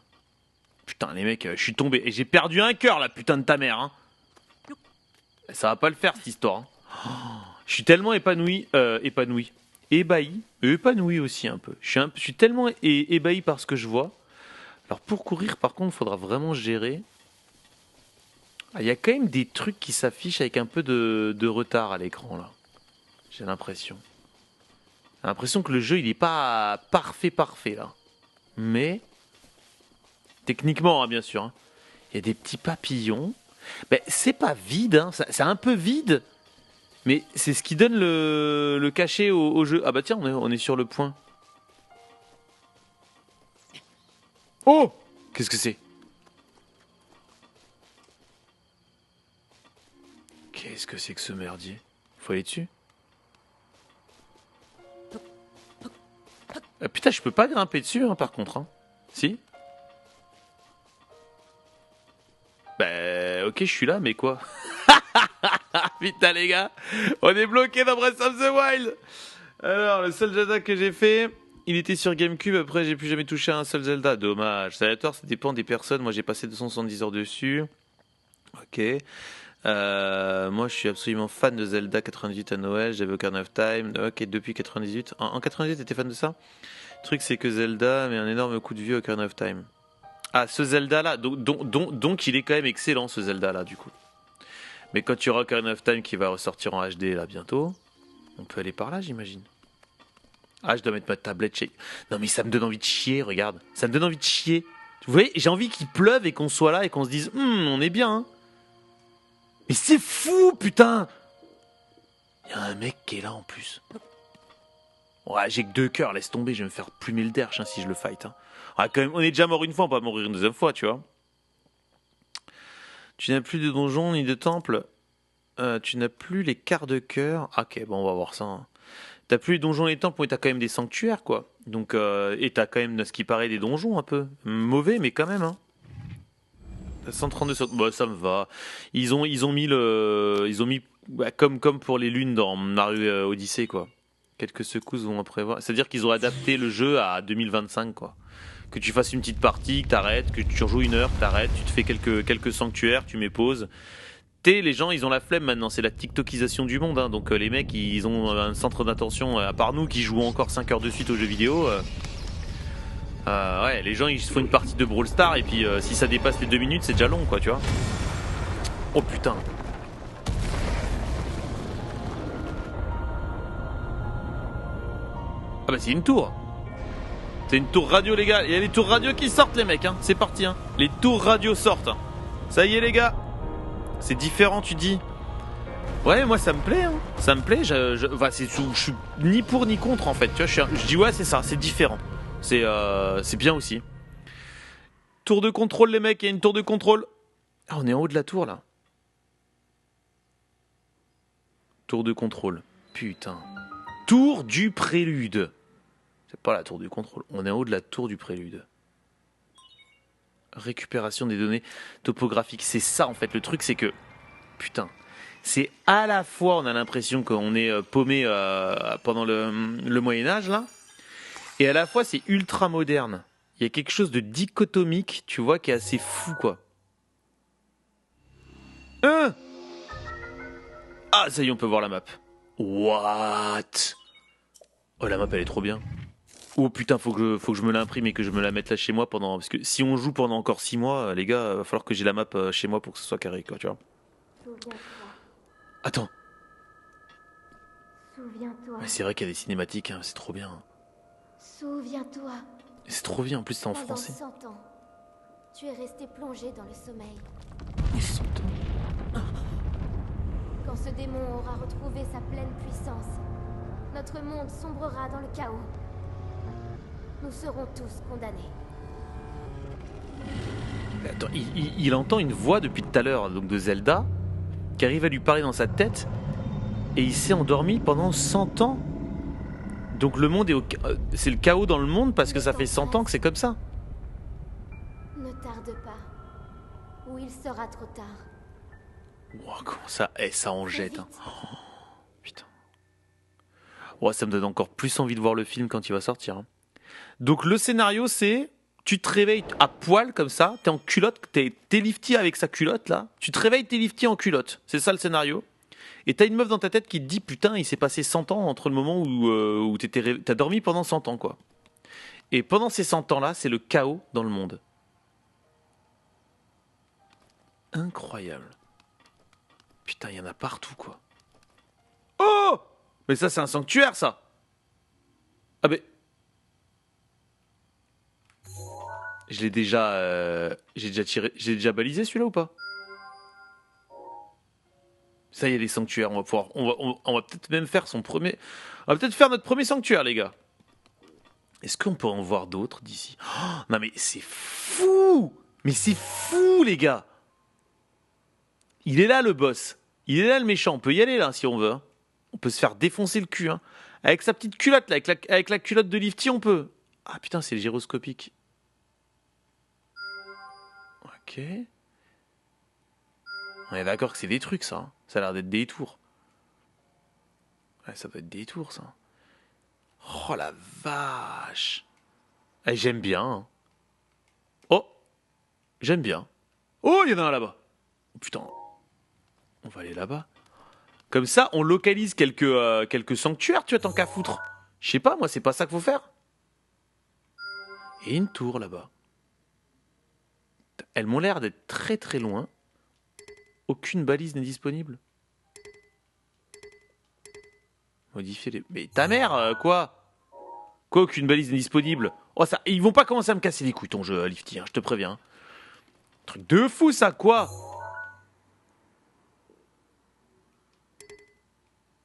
Putain, les mecs, je suis tombé. Et j'ai perdu un cœur, la putain de ta mère. Hein. Ça va pas le faire, cette histoire. Hein. Oh, je suis tellement épanoui. Épanoui aussi un peu. Je suis tellement ébahi par ce que je vois. Alors pour courir, par contre, il faudra vraiment gérer. Il y a quand même des trucs qui s'affichent avec un peu de retard à l'écran, là. J'ai l'impression. J'ai l'impression que le jeu, il n'est pas parfait, là. Mais, techniquement, hein, bien sûr. Hein, il y a des petits papillons. Ben, c'est pas vide, hein, c'est un peu vide. Mais c'est ce qui donne le cachet au jeu. Ah bah tiens, on est sur le point. Oh! Qu'est-ce que c'est? Qu'est-ce que c'est que ce merdier? Faut aller dessus? Ah, putain, je peux pas grimper dessus, hein, par contre. Hein. Si? Bah, ok, je suis là, mais quoi? Putain, les gars, on est bloqué dans Breath of the Wild. Alors, le seul Zelda que j'ai fait, il était sur GameCube. Après, j'ai plus jamais touché à un seul Zelda. Dommage. Ça dépend des personnes. Moi, j'ai passé 270 heures dessus. Ok. Moi, je suis absolument fan de Zelda 98 à Noël. J'avais Ocarina of Time. Ok, depuis 98. En 98, t'étais fan de ça? Le truc, c'est que Zelda met un énorme coup de vieux à Ocarina of Time. Ah, ce Zelda-là. Donc, il est quand même excellent, ce Zelda-là, du coup. Mais quand tu auras Ocarina of Time qui va ressortir en HD, là, bientôt, on peut aller par là, j'imagine. Ah, je dois mettre ma tablette chez... Non, mais ça me donne envie de chier, regarde. Ça me donne envie de chier. Vous voyez, j'ai envie qu'il pleuve et qu'on soit là et qu'on se dise, on est bien, hein. Mais c'est fou, putain! Il y a un mec qui est là en plus. Ouais, j'ai que 2 cœurs, laisse tomber, je vais me faire plumer le derche hein, si je le fight. Hein. Ah, quand même, on est déjà mort une fois, on va pas mourir une deuxième fois, tu vois. Tu n'as plus de donjons ni de temples. Tu n'as plus les quarts de cœur. Ok, bon, on va voir ça. Hein. T'as plus les donjons et les temples, mais t'as quand même des sanctuaires, quoi. Donc, et t'as quand même, ce qui paraît, des donjons un peu. Mauvais, mais quand même, hein. 132 sur... Bah, ça me va. Ils ont mis comme pour les lunes dans Mario Odyssey, quoi. Quelques secousses vont en prévoir. C'est-à-dire qu'ils ont adapté le jeu à 2025, quoi. Que tu fasses une petite partie, que t'arrêtes, que tu rejoues 1 heure, que t'arrêtes, tu te fais quelques sanctuaires, tu mets pause. Les gens, ils ont la flemme maintenant, c'est la TikTokisation du monde. Hein. Donc les mecs, ils ont un centre d'attention, à part nous qui jouons encore 5 heures de suite aux jeux vidéo. Ouais, les gens, ils se font une partie de Brawl Stars et puis si ça dépasse les 2 minutes, c'est déjà long, quoi, tu vois. Oh putain. Ah bah c'est une tour. C'est une tour radio, les gars. Il y a les tours radio qui sortent, les mecs. Hein. C'est parti. Hein. Les tours radio sortent. Ça y est, les gars. C'est différent, tu dis. Ouais, moi ça me plaît. Hein. Ça me plaît. Enfin, je suis ni pour ni contre en fait. Tu vois, je dis ouais, c'est ça. C'est différent. C'est bien aussi. Tour de contrôle, les mecs. Il y a une tour de contrôle. Ah, on est en haut de la tour là. Tour de contrôle. Putain. Tour du prélude. C'est pas la tour du contrôle. On est en haut de la tour du prélude. Récupération des données topographiques. C'est ça en fait. Le truc c'est que... Putain. C'est à la fois on a l'impression qu'on est paumé pendant le Moyen-Âge là. Et à la fois c'est ultra moderne. Il y a quelque chose de dichotomique, tu vois, qui est assez fou quoi. Ah, ça y est, on peut voir la map. What? Oh, la map elle est trop bien. Oh putain, faut que je me l'imprime et que je me la mette là chez moi pendant... Parce que si on joue pendant encore 6 mois, les gars, va falloir que j'ai la map chez moi pour que ce soit carré, quoi, tu vois. Attends. Souviens-toi. Mais c'est vrai qu'il y a des cinématiques, hein, c'est trop bien. Souviens-toi. C'est trop bien, en plus c'est en français. Pendant 100 ans, tu es resté plongé dans le sommeil. 100 ans. Quand ce démon aura retrouvé sa pleine puissance, notre monde sombrera dans le chaos. Nous serons tous condamnés. Attends, il entend une voix depuis tout à l'heure, donc de Zelda, qui arrive à lui parler dans sa tête, et il s'est endormi pendant 100 ans. Donc le monde c'est le chaos dans le monde parce que ça fait 100 ans que c'est comme ça. Ne tarde pas, ou il sera trop tard. Wow, comment ça... ça en jette. Hein. Oh, putain. Ouais, ça me donne encore plus envie de voir le film quand il va sortir. Hein. Donc le scénario c'est... Tu te réveilles à poil comme ça, t'es en culotte, t'es lifty avec sa culotte là. Tu te réveilles, t'es lifty en culotte. C'est ça le scénario. Et t'as une meuf dans ta tête qui te dit putain, il s'est passé 100 ans entre le moment où t'as dormi pendant 100 ans quoi. Et pendant ces 100 ans là, c'est le chaos dans le monde. Incroyable. Putain, il y en a partout quoi. Oh! Mais ça c'est un sanctuaire ça. Ah mais... J'ai déjà balisé celui-là ou pas? Ça y est, les sanctuaires, on va peut-être même faire on va peut-être faire notre premier sanctuaire, les gars. Est-ce qu'on peut en voir d'autres d'ici? Oh, non mais c'est fou! Mais c'est fou, les gars! Il est là le boss. Il est là le méchant. On peut y aller là si on veut. On peut se faire défoncer le cul. Hein. Avec sa petite culotte, là, avec la culotte de Lifty, on peut. Ah putain, c'est le gyroscopique. Ok. On est d'accord que c'est des trucs, ça. Hein. Ça a l'air d'être des tours. Ouais, ça doit être des tours, ça. Oh la vache. Eh, j'aime bien. Hein. Oh, j'aime bien. Oh, il y en a un là-bas. Oh, putain. On va aller là-bas. Comme ça, on localise quelques sanctuaires, tu vois, tant qu'à foutre. Je sais pas, moi, c'est pas ça qu'il faut faire. Et une tour là-bas. Elles m'ont l'air d'être très très loin. Aucune balise n'est disponible. Modifier les... Mais ta mère, quoi? Quoi, aucune balise n'est disponible? Oh, ça... Ils vont pas commencer à me casser les couilles, ton jeu, Lifty, hein, je te préviens. Truc de fou, ça, quoi?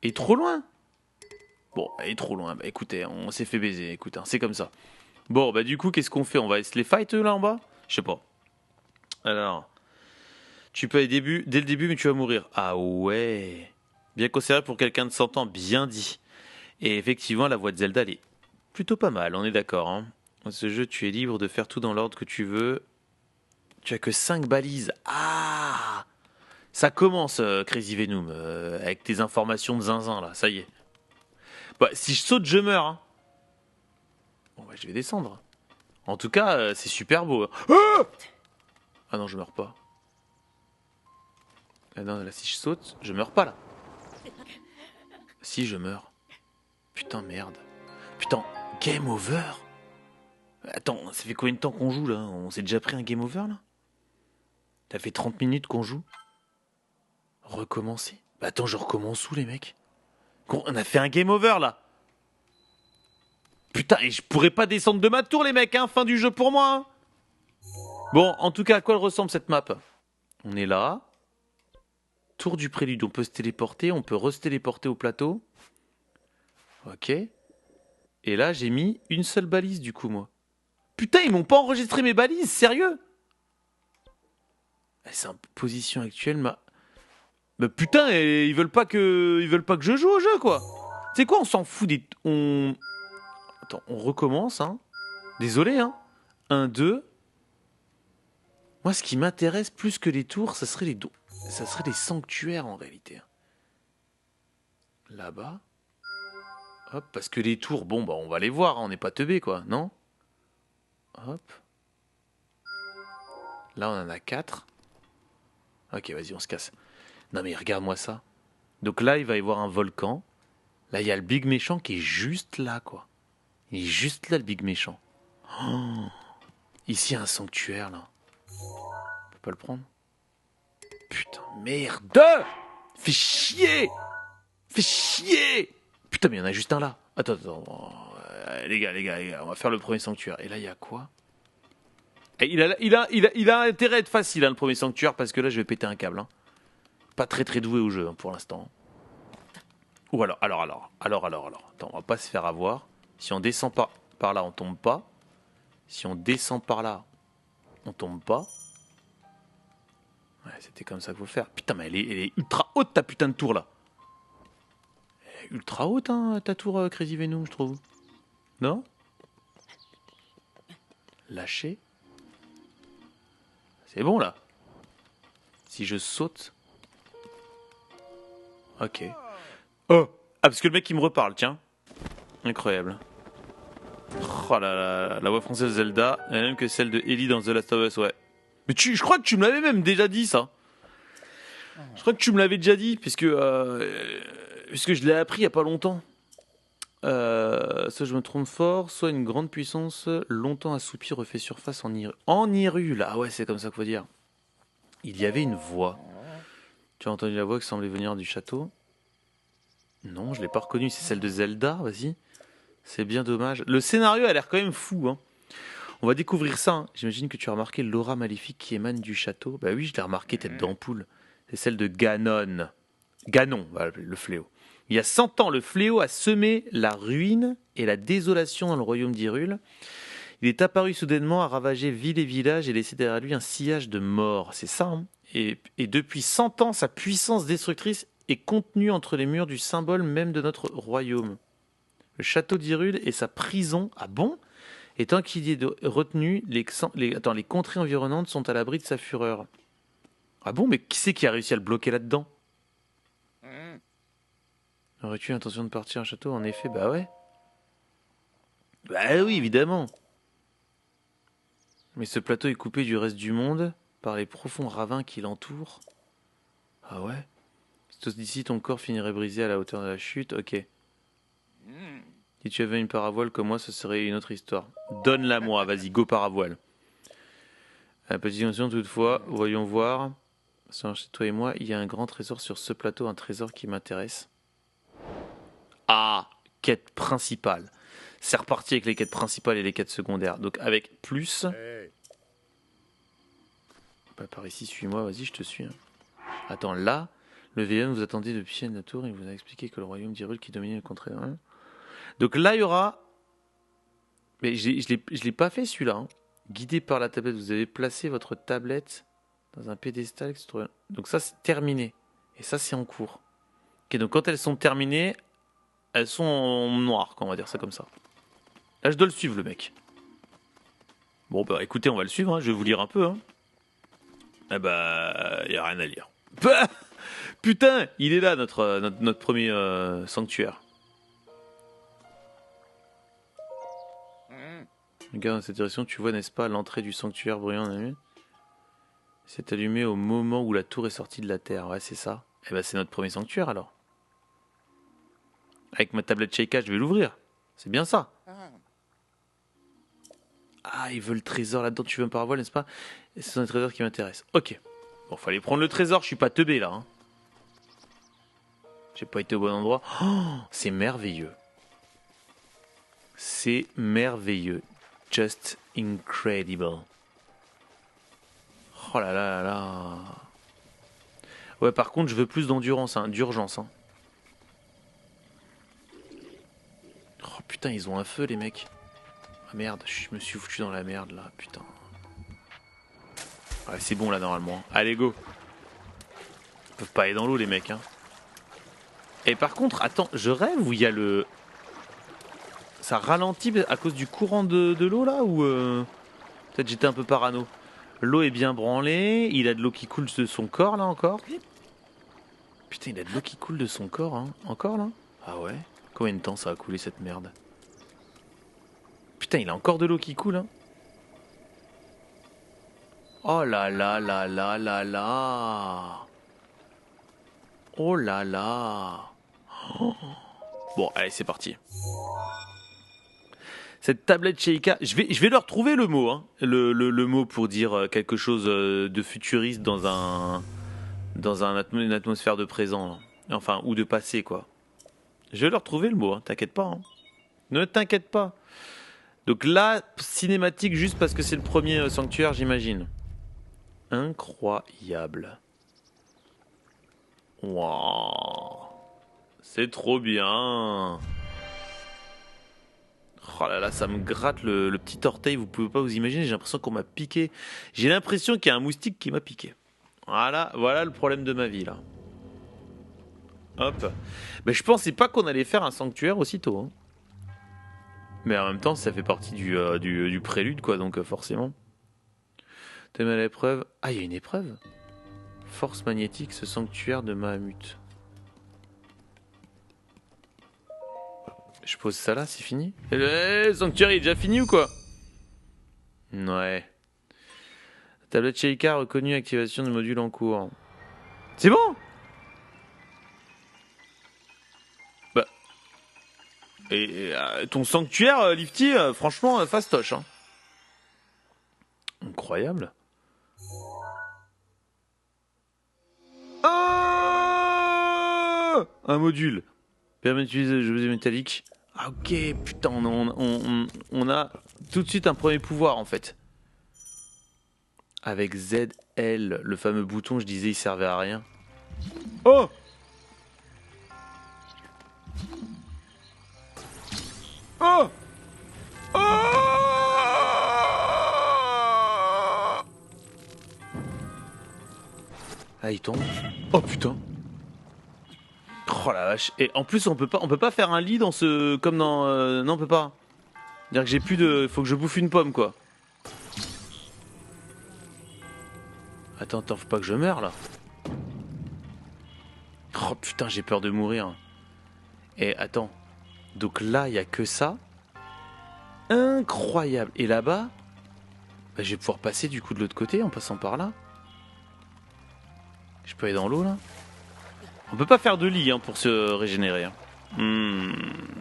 Et trop loin? Bon, elle est trop loin. Bah écoutez, on s'est fait baiser, écoute, hein, c'est comme ça. Bon, bah du coup, qu'est-ce qu'on fait? On va se les fight, là, en bas? Je sais pas. Alors... Tu peux aller dès le début, mais tu vas mourir. Ah ouais. Bien considéré pour quelqu'un de 100 ans, bien dit. Et effectivement, la voix de Zelda, elle est plutôt pas mal, on est d'accord. Hein. Dans ce jeu, tu es libre de faire tout dans l'ordre que tu veux. Tu as que 5 balises. Ah, ça commence, Crazy Venom, avec tes informations de zinzin, là, ça y est. Bah, si je saute, je meurs. Hein. Bon, bah, je vais descendre. En tout cas, c'est super beau. Ah non, je meurs pas. Ah non, là, si je saute, je meurs pas, là. Si, je meurs. Putain, merde. Putain, game over. Attends, ça fait combien de temps qu'on joue, là? On s'est déjà pris un game over, là? Ça fait 30 minutes qu'on joue. Recommencer? Bah attends, je recommence où, les mecs? On a fait un game over, là. Putain, et je pourrais pas descendre de ma tour, les mecs, hein? Fin du jeu pour moi, hein. Bon, en tout cas, à quoi elle ressemble, cette map? On est là. Tour du prélude, on peut se téléporter, on peut re-se-téléporter au plateau. Ok. Et là, j'ai mis une seule balise, du coup, moi. Putain, ils m'ont pas enregistré mes balises, sérieux? C'est en position actuelle, mais putain, ils veulent pas que je joue au jeu, quoi. Tu sais quoi, on s'en fout des... Attends, on recommence, hein. Désolé, hein. 1, 2... Moi, ce qui m'intéresse plus que les tours, ça serait les sanctuaires, en réalité. Là-bas. Hop, parce que les tours, bon, bah, on va les voir, hein, on n'est pas teubés, quoi, non? Hop. Là, on en a 4. Ok, vas-y, on se casse. Non, mais regarde-moi ça. Donc là, il va y avoir un volcan. Là, il y a le big méchant qui est juste là, quoi. Il est juste là, le big méchant. Oh, ici, il y a un sanctuaire, là. On peut pas le prendre? Putain, merde! Fais chier! Fais chier! Putain, mais il y en a juste un là. Attends. Les gars, on va faire le premier sanctuaire. Et là, il y a quoi? Il a intérêt à être facile, hein, le premier sanctuaire, parce que là, je vais péter un câble. Hein. Pas très très doué au jeu, hein, pour l'instant. Ou alors. Attends, on va pas se faire avoir. Si on descend par là, on tombe pas. Si on descend par là, on tombe pas. Ouais, c'était comme ça qu'il faut faire. Putain, mais elle est ultra haute, ta putain de tour, là. Elle est ultra haute, hein, ta tour, Crazy Venom, je trouve. Non? Lâcher. C'est bon, là. Si je saute... Ok. Oh! Ah, parce que le mec, il me reparle, tiens. Incroyable. Oh là là, la voix française de Zelda, la même que celle de Ellie dans The Last of Us, ouais. Mais je crois que tu me l'avais même déjà dit, ça. Je crois que tu me l'avais déjà dit, puisque je l'ai appris il y a pas longtemps. Soit je me trompe fort, soit une grande puissance longtemps assoupie refait surface en Hyrule. Ah ouais, c'est comme ça qu'il faut dire. Il y avait une voix. Tu as entendu la voix qui semblait venir du château? Non, je l'ai pas reconnue, c'est celle de Zelda, vas-y. C'est bien dommage. Le scénario a l'air quand même fou, hein. On va découvrir ça, hein. J'imagine que tu as remarqué l'aura maléfique qui émane du château. Bah oui, je l'ai remarqué, tête d'ampoule. C'est celle de Ganon. Ganon, voilà, le fléau. Il y a 100 ans, le fléau a semé la ruine et la désolation dans le royaume d'Hyrule. Il est apparu soudainement, a ravagé ville et village et laissé derrière lui un sillage de mort. C'est ça, hein. Et depuis 100 ans, sa puissance destructrice est contenu entre les murs du symbole même de notre royaume. Le château d'Hyrule est sa prison. Ah bon? Et tant qu'il y est retenu, les contrées environnantes sont à l'abri de sa fureur. Ah bon, mais qui c'est qui a réussi à le bloquer là-dedans? Aurais-tu l'intention de partir à un château? En effet, bah ouais. Bah oui, évidemment. Mais ce plateau est coupé du reste du monde par les profonds ravins qui l'entourent. Ah ouais? D'ici, ton corps finirait brisé à la hauteur de la chute. Ok. Si tu avais une paravoile comme moi, ce serait une autre histoire. Donne-la moi, vas-y, go paravoile. Petite notion toutefois, voyons voir. Chez toi et moi, il y a un grand trésor sur ce plateau, un trésor qui m'intéresse. Ah, quête principale. C'est reparti avec les quêtes principales et les quêtes secondaires. Donc avec plus. Bah, par ici, suis-moi, vas-y, je te suis. Hein. Attends, là, le vieil homme vous attendait depuis la tour et il vous a expliqué que le royaume d'Hyrule qui dominait le contrée. Hein. Donc là, il y aura. Mais je l'ai pas fait celui-là. Hein. Guidé par la tablette, vous avez placé votre tablette dans un pédestal. Donc ça, c'est terminé. Et ça, c'est en cours. Ok, donc quand elles sont terminées, elles sont en noir, on va dire ça comme ça. Là, je dois le suivre, le mec. Bon, bah écoutez, on va le suivre. Hein. Je vais vous lire un peu. Hein. Ah bah, il n'y a rien à lire. Bah, putain, il est là, notre premier sanctuaire. Regarde dans cette direction, tu vois, n'est-ce pas, l'entrée du sanctuaire bruyant en nuit. C'est allumé au moment où la tour est sortie de la terre. Ouais, c'est ça. Et bah, c'est notre premier sanctuaire, alors. Avec ma tablette Sheikah, je vais l'ouvrir. C'est bien ça. Ah, il veut le trésor là-dedans, tu veux un paravoile, n'est-ce pas? C'est un trésor qui m'intéresse. Ok. Bon, fallait prendre le trésor, je suis pas teubé là. Hein. J'ai pas été au bon endroit. Oh, c'est merveilleux. C'est merveilleux. Just incredible. Oh là là là là. Ouais, par contre, je veux plus d'endurance, hein, d'urgence. Hein. Oh putain, ils ont un feu, les mecs. Ah merde, je me suis foutu dans la merde là, putain. Ouais, c'est bon là normalement. Allez, go. Ils peuvent pas aller dans l'eau, les mecs. Hein. Et par contre, attends, je rêve où il y a le. Ça ralentit à cause du courant de l'eau là ou peut-être j'étais un peu parano. L'eau est bien branlée, il a de l'eau qui coule de son corps là encore. Putain, il a de l'eau qui coule de son corps, hein. Encore là? Ah ouais? Combien de temps ça a coulé cette merde? Putain, il a encore de l'eau qui coule, hein. Oh là là là là là là. Oh là là. Oh. Bon, allez, c'est parti. Cette tablette Sheikah, je vais leur trouver le mot, hein, le mot pour dire quelque chose de futuriste dans une atmosphère de présent, là. Enfin, ou de passé, quoi. Je vais leur trouver le mot, hein, t'inquiète pas. Hein. Ne t'inquiète pas. Donc là, cinématique juste parce que c'est le premier sanctuaire, j'imagine. Incroyable. Waouh. C'est trop bien. Oh là là, ça me gratte le petit orteil, vous pouvez pas vous imaginer, j'ai l'impression qu'on m'a piqué. J'ai l'impression qu'il y a un moustique qui m'a piqué. Voilà le problème de ma vie là. Hop. Mais je pensais pas qu'on allait faire un sanctuaire aussitôt. Hein. Mais en même temps, ça fait partie du prélude, quoi, donc forcément. T'aimes à l'épreuve? Ah, il y a une épreuve. Force magnétique, ce sanctuaire de Mahamut. Je pose ça là, c'est fini? Le sanctuaire il est déjà fini ou quoi? Ouais. Tablette Sheikah reconnue, activation du module en cours. C'est bon? Bah. Et ton sanctuaire, Lifty, franchement, fastoche. Hein. Incroyable. Oh, un module. Permet d'utiliser le jeu métallique. Ah ok, putain, on a tout de suite un premier pouvoir en fait. Avec ZL, le fameux bouton, je disais, il servait à rien. Oh! Oh! Oh! Ah, il tombe. Oh putain! Oh la vache. Et en plus, on peut pas faire un lit dans ce... Comme dans... Non, on peut pas. C'est-à-dire que j'ai plus de... Faut que je bouffe une pomme, quoi. Attends, faut pas que je meure, là. Oh putain, j'ai peur de mourir. Et attends. Donc là, il y a que ça. Incroyable. Et là-bas, bah, je vais pouvoir passer du coup de l'autre côté en passant par là. Je peux aller dans l'eau, là. On peut pas faire de lit hein, pour se régénérer. Hein.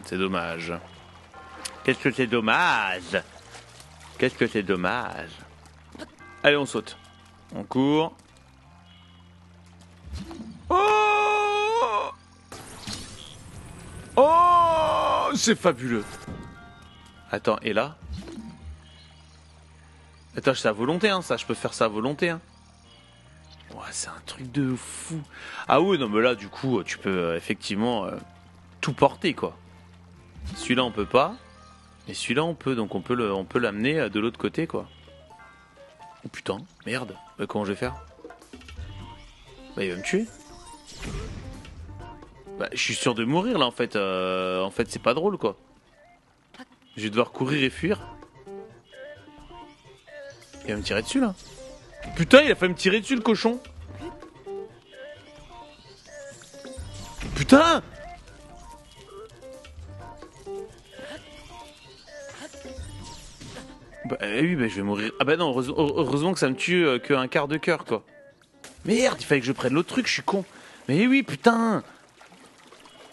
C'est dommage. Qu'est-ce que c'est dommage. Qu'est-ce que c'est dommage. Allez, on saute. On court. Oh, oh, c'est fabuleux. Attends, et là? Attends, c'est à volonté, hein, ça. Je peux faire ça à volonté, hein. Ouais, c'est un truc de fou. Ah oui, non, mais là, du coup, tu peux effectivement tout porter, quoi. Celui-là, on peut pas. Mais celui-là, on peut. Donc, on peut l'amener de l'autre côté, quoi. Oh putain, merde. Comment je vais faire? Bah, il va me tuer. Bah, je suis sûr de mourir, là, en fait. En fait, c'est pas drôle, quoi. Je vais devoir courir et fuir. Il va me tirer dessus, là. Putain, il a fait me tirer dessus, le cochon. Putain! Bah oui, bah je vais mourir. Ah bah non, heureusement que ça me tue qu'un quart de cœur, quoi. Merde, il fallait que je prenne l'autre truc, je suis con. Mais oui, putain!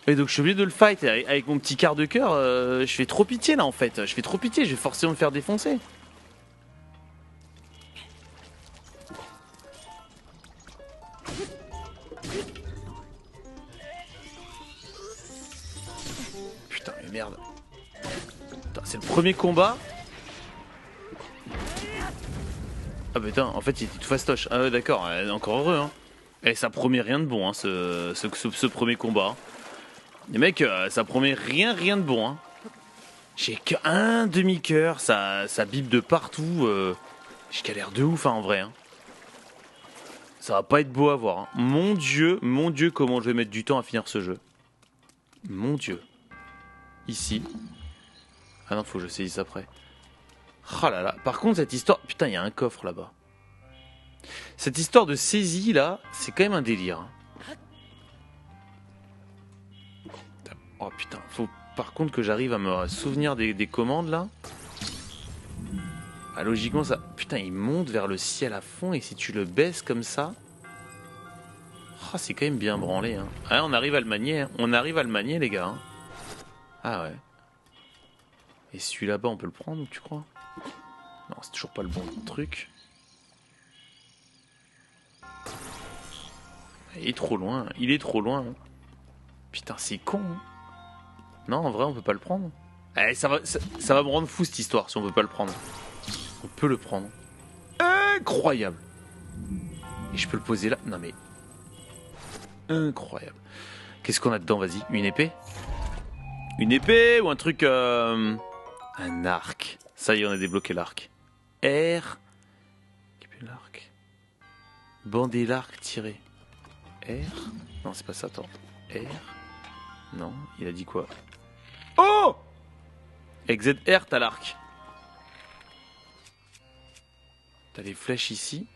Et donc je suis obligé de le fight avec mon petit quart de cœur. Je fais trop pitié, là, en fait. Je fais trop pitié, je vais forcément me faire défoncer. Putain, mais merde. C'est le premier combat. Ah bah putain, en fait il était tout fastoche. Ah ouais d'accord, encore heureux hein. Et ça promet rien de bon hein, ce premier combat. Les mecs, ça promet rien de bon hein. J'ai qu'un demi-cœur, ça bip de partout. J'ai galère de ouf hein, en vrai hein. Ça va pas être beau à voir hein. Mon dieu, comment je vais mettre du temps à finir ce jeu. Mon dieu. Ici. Ah non, faut que je saisisse après. Oh là là, par contre cette histoire... Putain, il y a un coffre là-bas. Cette histoire de saisie là, c'est quand même un délire. Oh putain, faut par contre que j'arrive à me souvenir des commandes là. Ah, logiquement ça... Putain, il monte vers le ciel à fond et si tu le baisses comme ça... Oh, c'est quand même bien branlé. Hein. Ah, on arrive à le manier, hein. On arrive à le manier les gars. Hein. Ah ouais. Et celui là-bas, on peut le prendre, tu crois? Non, c'est toujours pas le bon truc. Il est trop loin, il est trop loin. Putain, c'est con. Hein. Non, en vrai, on peut pas le prendre. Eh, ça va me rendre fou cette histoire si on peut pas le prendre. On peut le prendre. Incroyable. Et je peux le poser là. Non mais... Incroyable. Qu'est-ce qu'on a dedans, vas-y? Une épée? Une épée ou un truc... Un arc. Ça y est, on a débloqué l'arc. R. L'arc. Bander l'arc, tirer. R. Non, c'est pas ça, attends. R. Non, il a dit quoi? Oh! Avec ZR, t'as l'arc. T'as les flèches ici.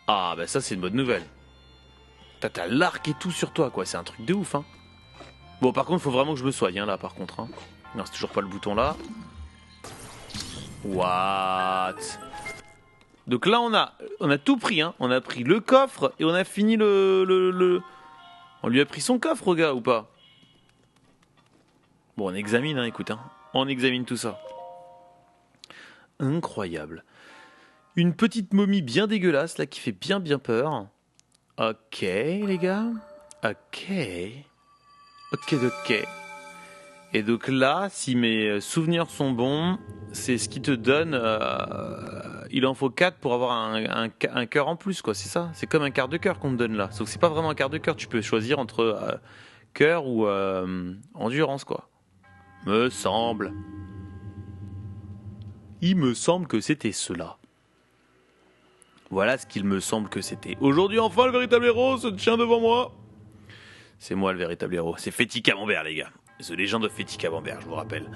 Ah, bah ça, c'est une bonne nouvelle. T'as l'arc et tout sur toi, quoi. C'est un truc de ouf, hein. Bon, par contre, faut vraiment que je me soigne, hein, là, par contre. Hein. Non, c'est toujours pas le bouton, là. What? Donc là, on a tout pris, hein. On a pris le coffre et on a fini le... On lui a pris son coffre, au gars, ou pas? Bon, on examine, hein, écoute, hein. On examine tout ça. Incroyable. Une petite momie bien dégueulasse, là, qui fait bien peur. Ok, les gars. Ok. Ok. Et donc là, si mes souvenirs sont bons, c'est ce qui te donne... il en faut 4 pour avoir un cœur en plus, quoi. C'est ça? C'est comme un quart de cœur qu'on te donne là. Sauf que c'est pas vraiment un quart de cœur. Tu peux choisir entre cœur ou endurance, quoi. Me semble. Il me semble que c'était cela. Voilà ce qu'il me semble que c'était. Aujourd'hui, enfin, le véritable héros se tient devant moi. C'est moi le véritable héros. C'est Féti Camembert, les gars. The Legend of Féti Camembert, je vous rappelle.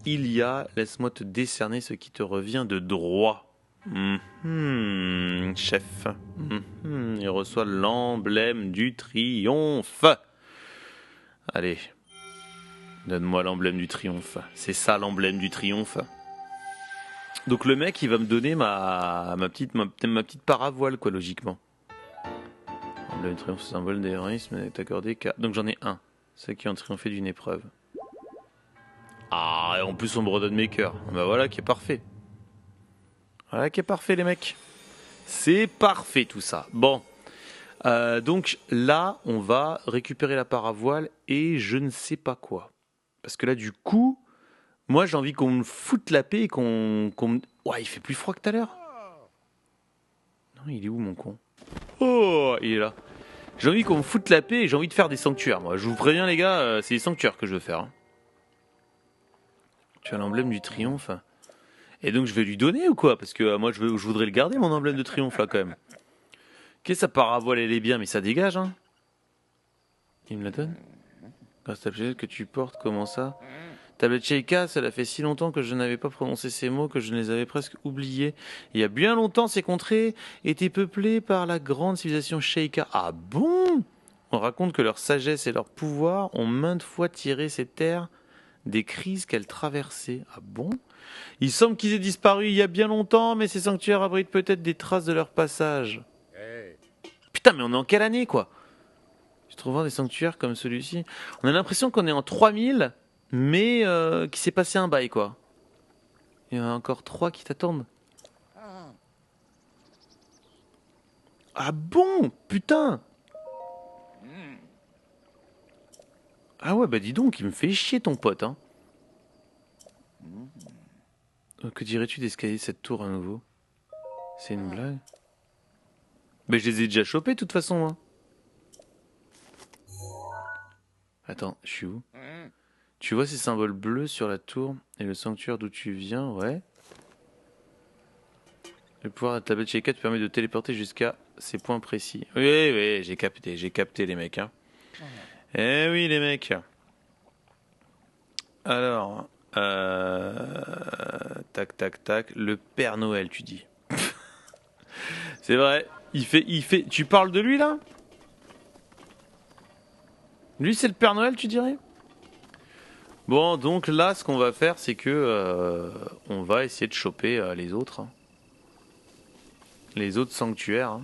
Il y a, laisse-moi te décerner ce qui te revient de droit. Chef. Il reçoit l'emblème du triomphe. Allez. Donne-moi l'emblème du triomphe. C'est ça l'emblème du triomphe. Donc le mec, il va me donner ma petite paravoile, quoi, logiquement. L'emblème du triomphe, symbole d'héroïsme, n'est accordé qu'à... Donc j'en ai un. Ceux qui ont triomphé d'une épreuve. Ah, et en plus on me redonne mes cœurs. Bah voilà qui est parfait. Voilà qui est parfait, les mecs. C'est parfait tout ça. Bon. Donc là, on va récupérer la paravoile et je ne sais pas quoi. Parce que là, du coup, moi j'ai envie qu'on me foute la paix et qu'on me... Ouais, il fait plus froid que tout à l'heure. Non, il est où mon con? Oh, il est là. J'ai envie qu'on me foute la paix et j'ai envie de faire des sanctuaires. Moi, je vous préviens les gars, c'est des sanctuaires que je veux faire. Hein. Tu as l'emblème du triomphe. Et donc je vais lui donner ou quoi? Parce que moi je voudrais le garder mon emblème de triomphe là quand même. Ok, sa paravoile elle est bien mais ça dégage hein. Il me la donne? Grâce à la tablette que tu portes, comment ça? Tablette Sheikah, cela fait si longtemps que je n'avais pas prononcé ces mots que je les avais presque oubliés. Il y a bien longtemps ces contrées étaient peuplées par la grande civilisation Sheikah. Ah bon? On raconte que leur sagesse et leur pouvoir ont maintes fois tiré ces terres des crises qu'elles traversaient. Ah bon? Il semble qu'ils aient disparu il y a bien longtemps, mais ces sanctuaires abritent peut-être des traces de leur passage. Putain, mais on est en quelle année, quoi? Je trouve des sanctuaires comme celui-ci. On a l'impression qu'on est en 3000, mais qu'il s'est passé un bail, quoi. Il y en a encore 3 qui t'attendent. Ah bon? Putain! Ah ouais, bah dis donc, il me fait chier ton pote, hein. Que dirais-tu d'escalader cette tour à nouveau? C'est une blague? Mais je les ai déjà chopés de toute façon, moi. Attends, je suis où? Tu vois ces symboles bleus sur la tour et le sanctuaire d'où tu viens, ouais. Le pouvoir de la tablette Sheikah te permet de téléporter jusqu'à ces points précis. Oui, j'ai capté les mecs. Hein. Eh oui, les mecs. Alors, tac, le Père Noël, tu dis. C'est vrai, il fait. Tu parles de lui là? Lui, c'est le Père Noël, tu dirais? Bon, donc là, ce qu'on va faire, c'est que on va essayer de choper les autres. Hein. Les autres sanctuaires. Hein.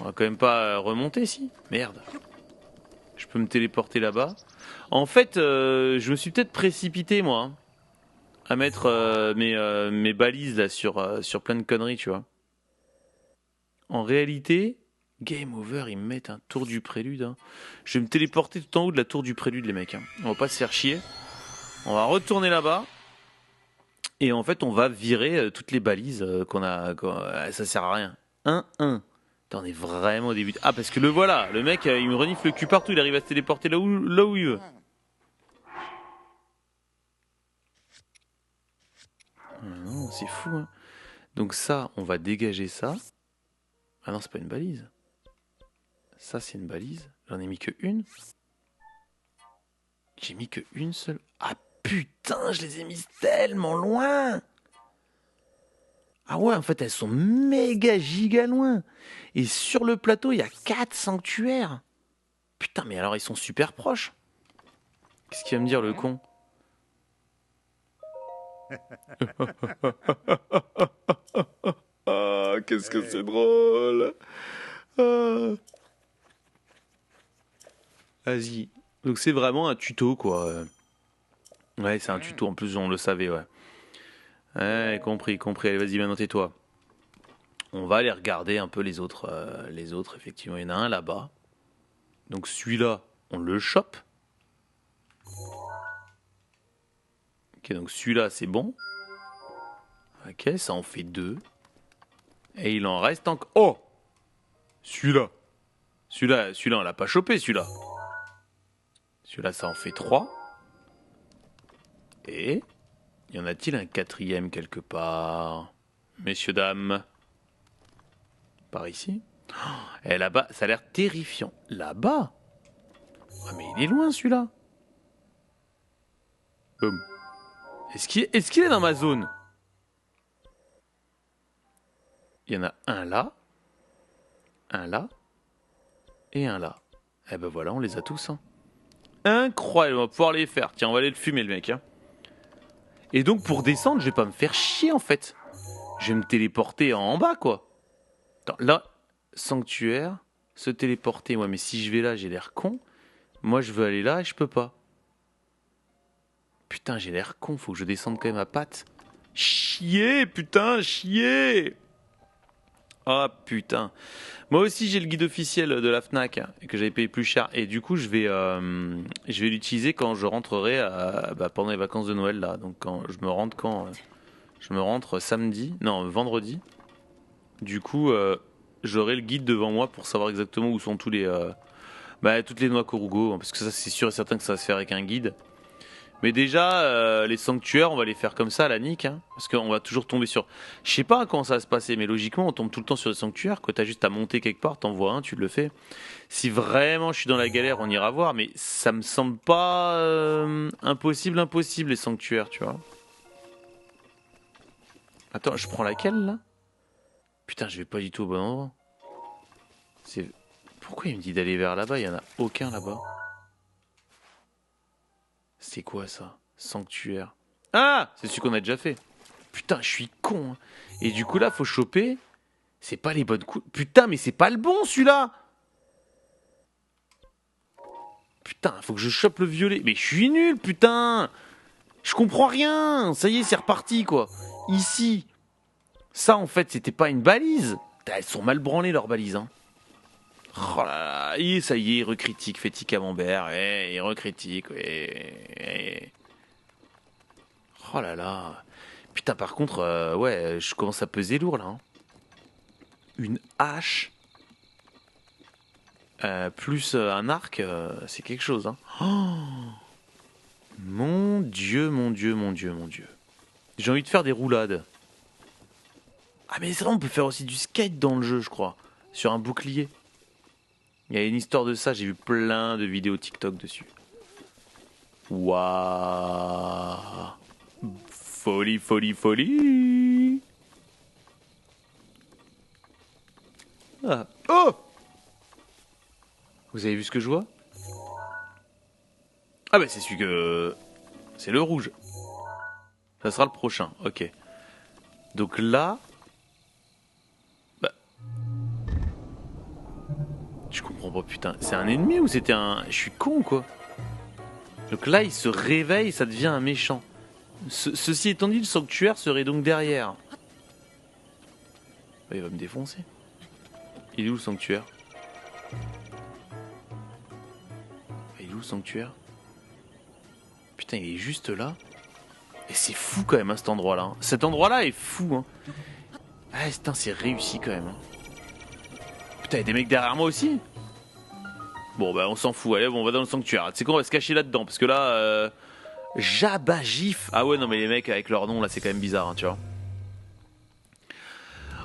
On va quand même pas remonter, si? Merde. Je peux me téléporter là-bas. En fait, je me suis peut-être précipité, moi, hein, à mettre mes balises là sur plein de conneries, tu vois. En réalité, game over, ils me mettent un tour du prélude. Hein. Je vais me téléporter tout en haut de la tour du prélude, les mecs. Hein. On va pas se faire chier. On va retourner là-bas. Et en fait, on va virer toutes les balises qu'on a. Ça sert à rien. 1-1. On est vraiment au début. Ah, parce que le voilà, le mec, il me renifle le cul partout, il arrive à se téléporter là où il veut. Non, c'est fou. Hein. Donc ça, on va dégager ça. Ah non, c'est pas une balise. Ça, c'est une balise. J'en ai mis que une. J'ai mis que une seule. Ah putain, je les ai mises tellement loin. Ah ouais, en fait, elles sont méga giga loin. Et sur le plateau, il y a 4 sanctuaires. Putain, mais alors ils sont super proches. Qu'est-ce qu'il va me dire, le con? Ah, qu'est-ce que c'est drôle. Ah. Vas-y. Donc c'est vraiment un tuto, quoi. Ouais, c'est un tuto, en plus on le savait, ouais. Ouais, compris. Allez, vas-y, maintenant tais-toi. On va aller regarder un peu les autres, effectivement. Il y en a un là-bas. Donc celui-là, on le chope. Ok, donc celui-là, c'est bon. Ok, ça en fait 2. Et il en reste encore... Oh! Celui-là, on l'a pas chopé, celui-là. Celui-là, ça en fait 3. Et... y en a-t-il un 4e quelque part? Messieurs, dames. Par ici. Et là-bas, ça a l'air terrifiant. Là-bas? Ah, mais il est loin celui-là. Boum. Est-ce qu'il est dans ma zone? Il y en a un là, et un là. Eh ben voilà, on les a tous. Hein. Incroyable, on va pouvoir les faire. Tiens, on va aller le fumer le mec. Hein. Et donc pour descendre, je vais pas me faire chier en fait. Je vais me téléporter en bas quoi. Attends, là, sanctuaire, se téléporter. Ouais, mais si je vais là, j'ai l'air con. Moi, je veux aller là et je peux pas. Putain, j'ai l'air con, faut que je descende quand même à pattes. Chier, putain, chier. Ah putain. Moi aussi j'ai le guide officiel de la Fnac que j'avais payé plus cher et du coup je vais l'utiliser quand je rentrerai pendant les vacances de Noël là. Donc quand je me rentre samedi, non vendredi. Du coup j'aurai le guide devant moi pour savoir exactement où sont toutes les noix Korugo parce que ça c'est sûr et certain que ça va se faire avec un guide. Mais déjà, les sanctuaires, on va les faire comme ça à la nique, hein, parce qu'on va toujours tomber sur... Je sais pas comment ça va se passer, mais logiquement, on tombe tout le temps sur des sanctuaires, que t'as juste à monter quelque part, t'en vois un, tu le fais. Si vraiment je suis dans la galère, on ira voir, mais ça me semble pas impossible, les sanctuaires, tu vois. Attends, je prends laquelle, là? Putain, je vais pas du tout au bon endroit. Pourquoi il me dit d'aller vers là-bas? Il y en a aucun là-bas. C'est quoi ça? Sanctuaire. Ah! C'est celui qu'on a déjà fait. Putain, je suis con. Hein. Et du coup là, faut choper. C'est pas les bonnes coups. Putain, mais c'est pas le bon celui-là! Putain, faut que je chope le violet. Mais je suis nul, putain! Je comprends rien! Ça y est, c'est reparti quoi. Ici. Ça en fait, c'était pas une balise. Putain, elles sont mal branlées leurs balises. Hein. Oh là là, et ça y est, il recritique, fait Camembert, il recritique, Oh là là. Putain, par contre, ouais, je commence à peser lourd là. Hein. Une hache, plus un arc, c'est quelque chose. Hein. Oh mon Dieu, mon Dieu, mon Dieu, mon Dieu. J'ai envie de faire des roulades. Ah mais c'est vrai, on peut faire aussi du skate dans le jeu, je crois. Sur un bouclier. Il y a une histoire de ça, j'ai vu plein de vidéos TikTok dessus. Waouh! Folie, folie, folie! Ah. Oh! Vous avez vu ce que je vois? Ah bah c'est celui que... C'est le rouge. Ça sera le prochain, ok. Donc là... Je comprends pas, putain. C'est un ennemi ou c'était un... Je suis con, quoi. Donc là, il se réveille, ça devient un méchant. Ceci étant dit, le sanctuaire serait donc derrière. Il va me défoncer. Il est où le sanctuaire? Il est où le sanctuaire? Putain, il est juste là. Et c'est fou quand même, hein, cet endroit-là. Hein. Cet endroit-là est fou. Hein. Ah, putain, c'est réussi quand même. Hein. Putain, il y a des mecs derrière moi aussi. Bon, bah, on s'en fout. Allez, bon, on va dans le sanctuaire. Tu sais quoi, on va se cacher là-dedans. Parce que là, Jabba-Gif. Ah ouais, non, mais les mecs avec leur nom, là, c'est quand même bizarre, hein, tu vois.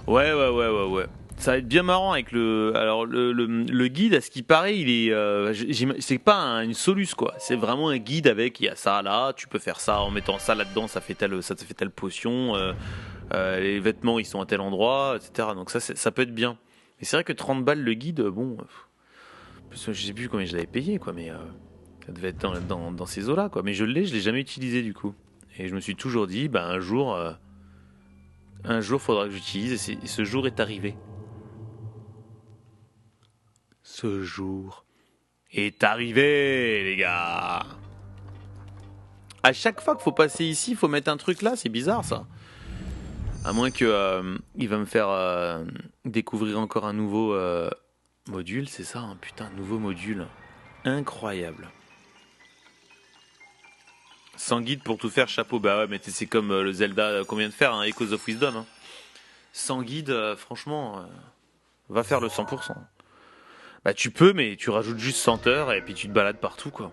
Ouais. Ça va être bien marrant avec le. Alors, le guide, à ce qui paraît, il est. C'est pas une soluce, quoi. C'est vraiment un guide avec. Il y a ça là, tu peux faire ça en mettant ça là-dedans, ça te fait telle potion. Les vêtements, ils sont à tel endroit, etc. Donc, ça peut être bien. Mais c'est vrai que 30 balles le guide, bon. Je sais plus combien je l'avais payé, quoi, mais. Ça devait être dans ces eaux-là, quoi. Mais je l'ai jamais utilisé, du coup. Et je me suis toujours dit, bah, un jour, faudra que j'utilise. Et ce jour est arrivé. Ce jour est arrivé, les gars. À chaque fois qu'il faut passer ici, il faut mettre un truc là. C'est bizarre, ça. À moins que il va me faire découvrir encore un nouveau module, c'est ça, hein, putain, nouveau module. Incroyable. Sans guide pour tout faire, chapeau. Bah ouais, mais c'est comme le Zelda qu'on vient de faire, hein, Echoes of Wisdom. Hein. Sans guide, franchement, va faire le 100%. Bah tu peux, mais tu rajoutes juste senteur et puis tu te balades partout, quoi.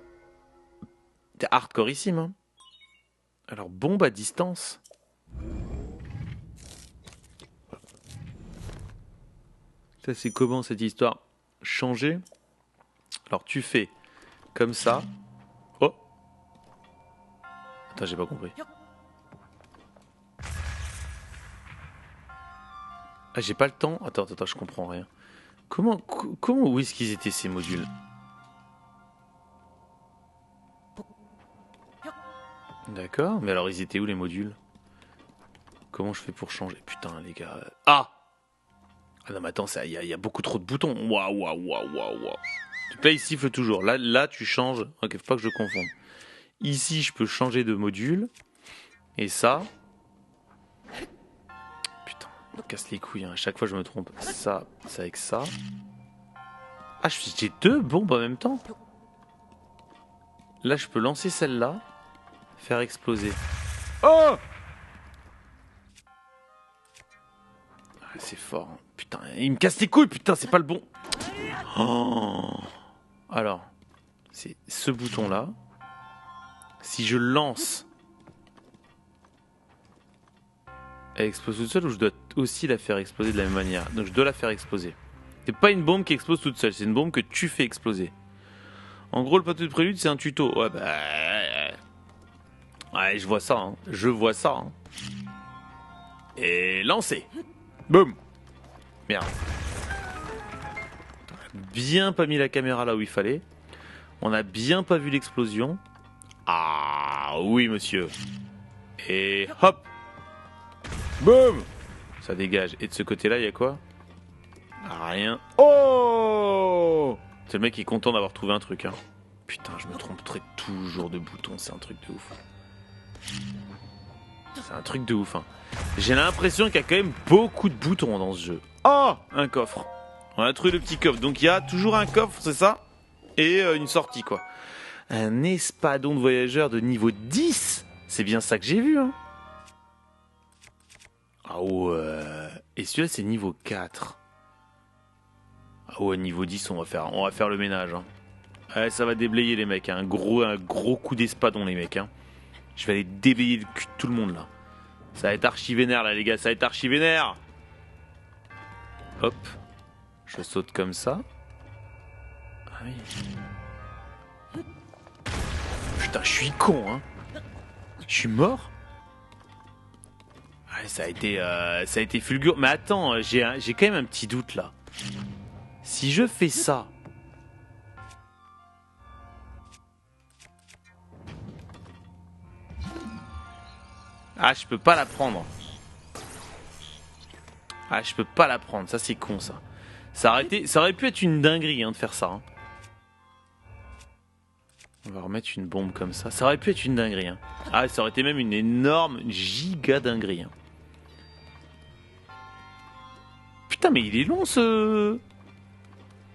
T'es hardcoreissime, hein. Alors, bombe à distance. Ça, c'est comment cette histoire? Changer. Alors, tu fais comme ça. Oh! Attends, j'ai pas compris. Ah, j'ai pas le temps. Attends, je comprends rien. Comment où est-ce qu'ils étaient ces modules? D'accord, mais alors ils étaient où les modules? Comment je fais pour changer? Putain, les gars. Ah! Ah non, mais attends, il y a beaucoup trop de boutons. Waouh. Donc là, il siffle toujours. Là, tu changes. Ok, faut pas que je confonde. Ici, je peux changer de module. Et ça. Putain, me casse les couilles. Hein. À chaque fois, je me trompe. Ça avec ça. Ah, j'ai deux bombes en même temps. Là, je peux lancer celle-là. Faire exploser. Oh! C'est fort. Hein. Putain, il me casse les couilles, putain, c'est pas le bon. Oh. Alors, c'est ce bouton-là. Si je lance, elle explose toute seule ou je dois aussi la faire exploser de la même manière? Donc je dois la faire exploser. C'est pas une bombe qui explose toute seule, c'est une bombe que tu fais exploser. En gros, le plateau de prélude, c'est un tuto. Ouais, bah... Ouais, je vois ça, hein. Je vois ça. Hein. Et lancer. Boum. Merde. On a bien pas mis la caméra là où il fallait. On a bien pas vu l'explosion. Ah oui, monsieur. Et hop. Boum. Ça dégage. Et de ce côté-là, il y a quoi? Rien. Oh! C'est le mec qui est content d'avoir trouvé un truc. Hein. Putain, je me tromperai toujours de bouton. C'est un truc de ouf. C'est un truc de ouf. Hein. J'ai l'impression qu'il y a quand même beaucoup de boutons dans ce jeu. Oh! Un coffre. On a trouvé le petit coffre. Donc il y a toujours un coffre, c'est ça? Et une sortie, quoi. Un espadon de voyageur de niveau 10. C'est bien ça que j'ai vu. Hein. Ah ouais. Et celui-là, c'est niveau 4. Ah ouais, niveau 10, on va faire le ménage. Hein. Ouais, ça va déblayer les mecs. Hein. Un gros coup d'espadon, les mecs. Hein. Je vais aller déblayer le cul de tout le monde, là. Ça va être archi vénère, là, les gars. Ça va être archi vénère. Hop. Je saute comme ça. Ah oui. Putain, je suis con, hein. Je suis mort. Ouais, ça a été fulgurant. Mais attends, j'ai quand même un petit doute, là. Si je fais ça... Ah, je peux pas la prendre. Ah, je peux pas la prendre. Ça, c'est con, ça. Ça aurait pu être une dinguerie hein, de faire ça. Hein. On va remettre une bombe comme ça. Ça aurait pu être une dinguerie. Hein. Ah, ça aurait été même une énorme giga dinguerie. Hein. Putain, mais il est long, ce...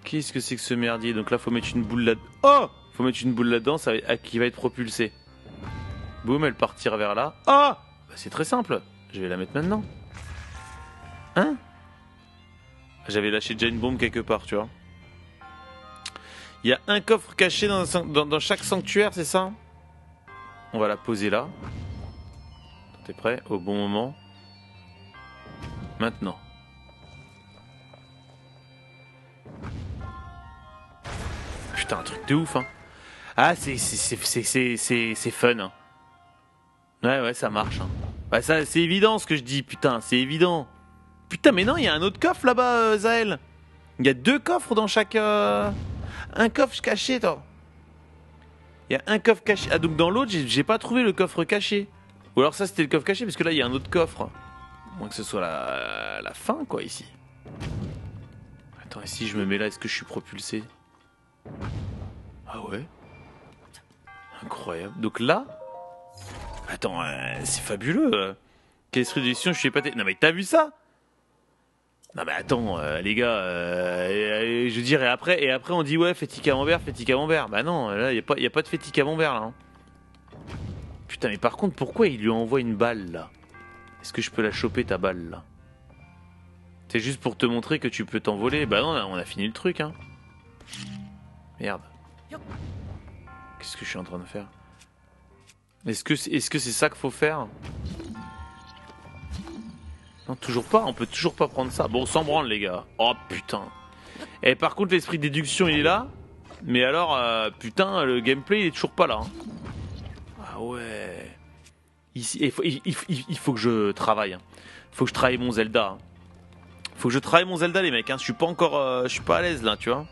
Qu'est-ce que c'est que ce merdier? Donc là, faut mettre une boule là-dedans. Oh! Faut mettre une boule là-dedans qui va être propulsée. Boum, elle partira vers là. Ah! Bah, c'est très simple. Je vais la mettre maintenant. Hein? J'avais lâché déjà une bombe quelque part, tu vois. Il y a un coffre caché dans chaque sanctuaire, c'est ça? On va la poser là. T'es prêt? Au bon moment. Maintenant. Putain, un truc de ouf, hein. Ah, c'est fun, hein. Ouais, ça marche, hein. Bah, ça, c'est évident ce que je dis, putain, c'est évident. Putain, mais non, il y a un autre coffre là-bas, Zaël. Il y a deux coffres dans chaque... Un coffre caché, toi. Il y a un coffre caché. Ah, donc dans l'autre, j'ai pas trouvé le coffre caché. Ou alors ça, c'était le coffre caché, parce que là, il y a un autre coffre. À moins que ce soit la fin, quoi, ici. Attends, et si je me mets là, est-ce que je suis propulsé? Ah ouais? Incroyable. Donc là... Attends, c'est fabuleux. Quelle résolution, je suis épaté. Non mais t'as vu ça? Non mais attends, les gars, je veux dire, et après on dit ouais, fêtis camembert. Bah non, là, y a pas de fêtis camembert, là. Hein. Putain, mais par contre, pourquoi il lui envoie une balle, là? Est-ce que je peux la choper, ta balle, là? C'est juste pour te montrer que tu peux t'envoler. Bah non, là, on a fini le truc, hein. Merde. Qu'est-ce que je suis en train de faire? Est-ce que c'est ça qu'il faut faire? Non, toujours pas, on peut toujours pas prendre ça. Bon, on s'en branle les gars. Oh putain. Et par contre l'esprit de déduction il est là. Mais alors, putain, le gameplay il est toujours pas là. Hein. Ah ouais. Ici, il faut que je travaille. Hein. Faut que je travaille mon Zelda. Hein. Faut que je travaille mon Zelda les mecs. Hein. Je suis pas encore, je suis pas à l'aise là, tu vois.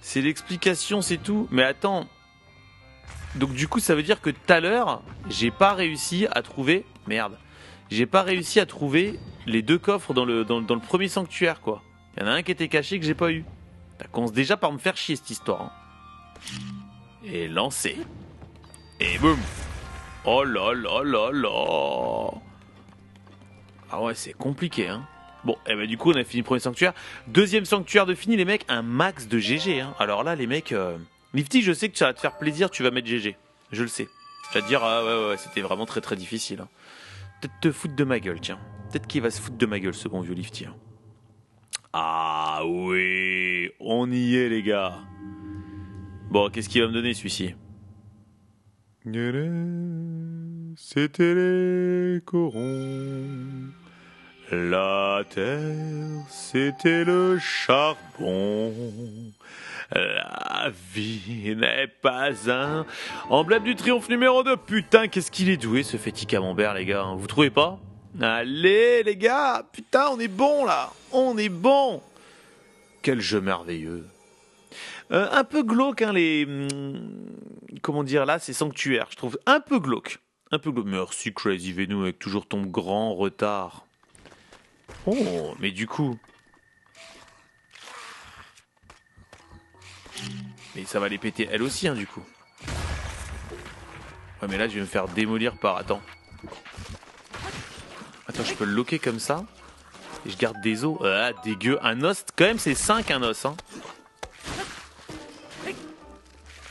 C'est l'explication, c'est tout. Mais attends. Donc du coup, ça veut dire que tout à l'heure, j'ai pas réussi à trouver... Merde. J'ai pas réussi à trouver les 2 coffres dans le premier sanctuaire, quoi. Il y en a un qui était caché que j'ai pas eu. Ça commence déjà par me faire chier, cette histoire. Hein. Et lancer. Et boum. Oh là là là là. Ah ouais, c'est compliqué, hein. Bon, et bah du coup, on a fini le premier sanctuaire. Deuxième sanctuaire de fini, les mecs. Un max de GG, hein. Alors là, les mecs... Lifty, je sais que ça va te faire plaisir, tu vas mettre GG. Je le sais. Tu vas te dire, ah ouais, c'était vraiment très très difficile. Hein. Peut-être te foutre de ma gueule, tiens. Peut-être qu'il va se foutre de ma gueule, ce bon vieux Lifty. Hein. Ah oui, on y est, les gars. Bon, qu'est-ce qu'il va me donner, celui-ci? C'était les corons. La terre, c'était le charbon. La vie n'est pas un emblème du triomphe numéro 2. Putain, qu'est-ce qu'il est doué ce Féti Camembert, les gars. Vous trouvez pas? Allez, les gars. Putain, on est bon, là. On est bon. Quel jeu merveilleux. Un peu glauque, hein, les... Comment dire, là, ces sanctuaires. Je trouve un peu glauque. Un peu glauque. Merci, Crazy Venom, avec toujours ton grand retard. Oh, mais du coup... Mais ça va les péter elle aussi, hein, du coup. Ouais, mais là, je vais me faire démolir par... Attends, je peux le loquer comme ça. Et je garde des os. Ah, dégueu. Un os, quand même, c'est 5 un os, hein.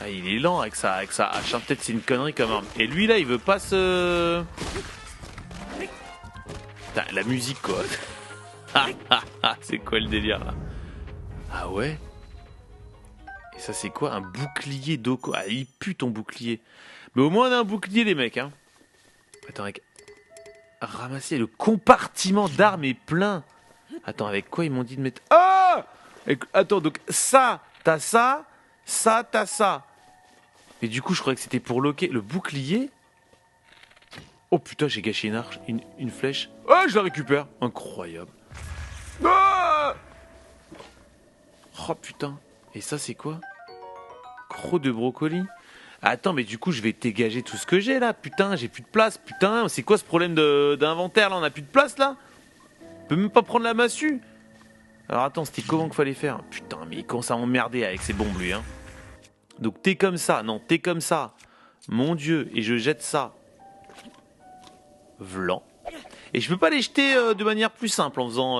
Ah, il est lent avec sa hache. Peut-être c'est une connerie comme arme. Et lui, là, il veut pas se... Putain, la musique, quoi. C'est quoi le délire, là? Ah ouais? Et ça, c'est quoi? Un bouclier d'Oko. Ah, il pue ton bouclier. Mais au moins, on a un bouclier, les mecs, hein. Attends, avec... Ramasser le compartiment d'armes est plein. Attends, avec quoi ils m'ont dit de mettre... Ah! Attends, donc ça, t'as ça, ça, t'as ça. Et du coup, je croyais que c'était pour loquer le bouclier. Oh putain, j'ai gâché une arche, une flèche. Ah, je la récupère. Incroyable. Ah! Oh putain. Et ça, c'est quoi? Croc de brocoli. Attends, mais du coup, je vais dégager tout ce que j'ai là. Putain, j'ai plus de place. Putain, c'est quoi ce problème d'inventaire là? On a plus de place là? On peut même pas prendre la massue. Alors attends, c'était comment qu'il fallait faire? Putain, mais il commence à m'emmerder avec ses bombes lui, hein. Donc t'es comme ça. Non, t'es comme ça. Mon Dieu. Et je jette ça. Vlan. Et je peux pas les jeter de manière plus simple en faisant...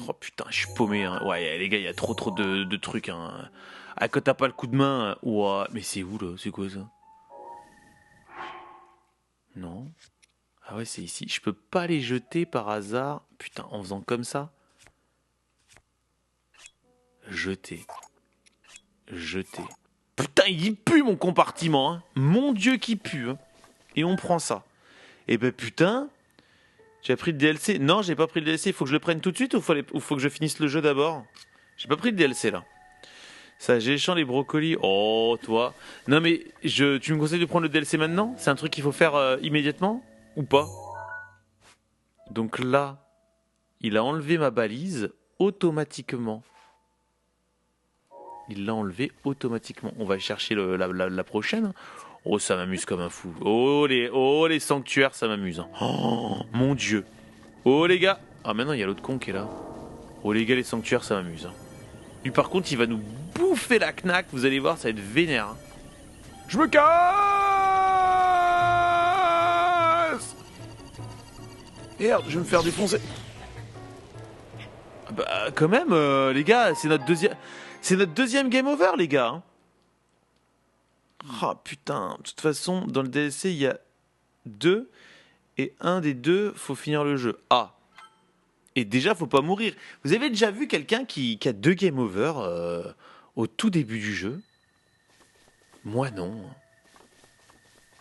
Oh putain, je suis paumé. Hein. Ouais, les gars, il y a trop de trucs. Hein. Ah, quand t'as pas le coup de main... Ouah, mais c'est où là? C'est quoi ça? Non. Ah ouais, c'est ici. Je peux pas les jeter par hasard. Putain, en faisant comme ça. Jeter. Jeter. Putain, il pue mon compartiment. Hein. Mon Dieu, qui pue. Hein. Et on prend ça. Et ben putain... J'ai pris le DLC. Non, j'ai pas pris le DLC. Il faut que je le prenne tout de suite ou faut que je finisse le jeu d'abord? J'ai pas pris le DLC là. Ça, j'ai les les brocolis. Oh, toi. Non, mais tu me conseilles de prendre le DLC maintenant? C'est un truc qu'il faut faire immédiatement? Ou pas? Donc là, il a enlevé ma balise automatiquement. Il l'a enlevé automatiquement. On va chercher la prochaine. Oh, ça m'amuse comme un fou. Oh, les sanctuaires, ça m'amuse. Hein. Oh, mon Dieu. Oh, les gars. Ah, maintenant, il y a l'autre con qui est là. Oh, les gars, les sanctuaires, ça m'amuse. Hein. Lui, par contre, il va nous bouffer la knack. Vous allez voir, ça va être vénère. Hein. Je me casse! Merde, je vais me faire défoncer. Bah, quand même, les gars, c'est notre deuxième game over, les gars. Hein. Ah putain, de toute façon, dans le DLC, il y a 2, et un des 2, faut finir le jeu. Ah, et déjà, faut pas mourir. Vous avez déjà vu quelqu'un qui a 2 game over au tout début du jeu? Moi, non.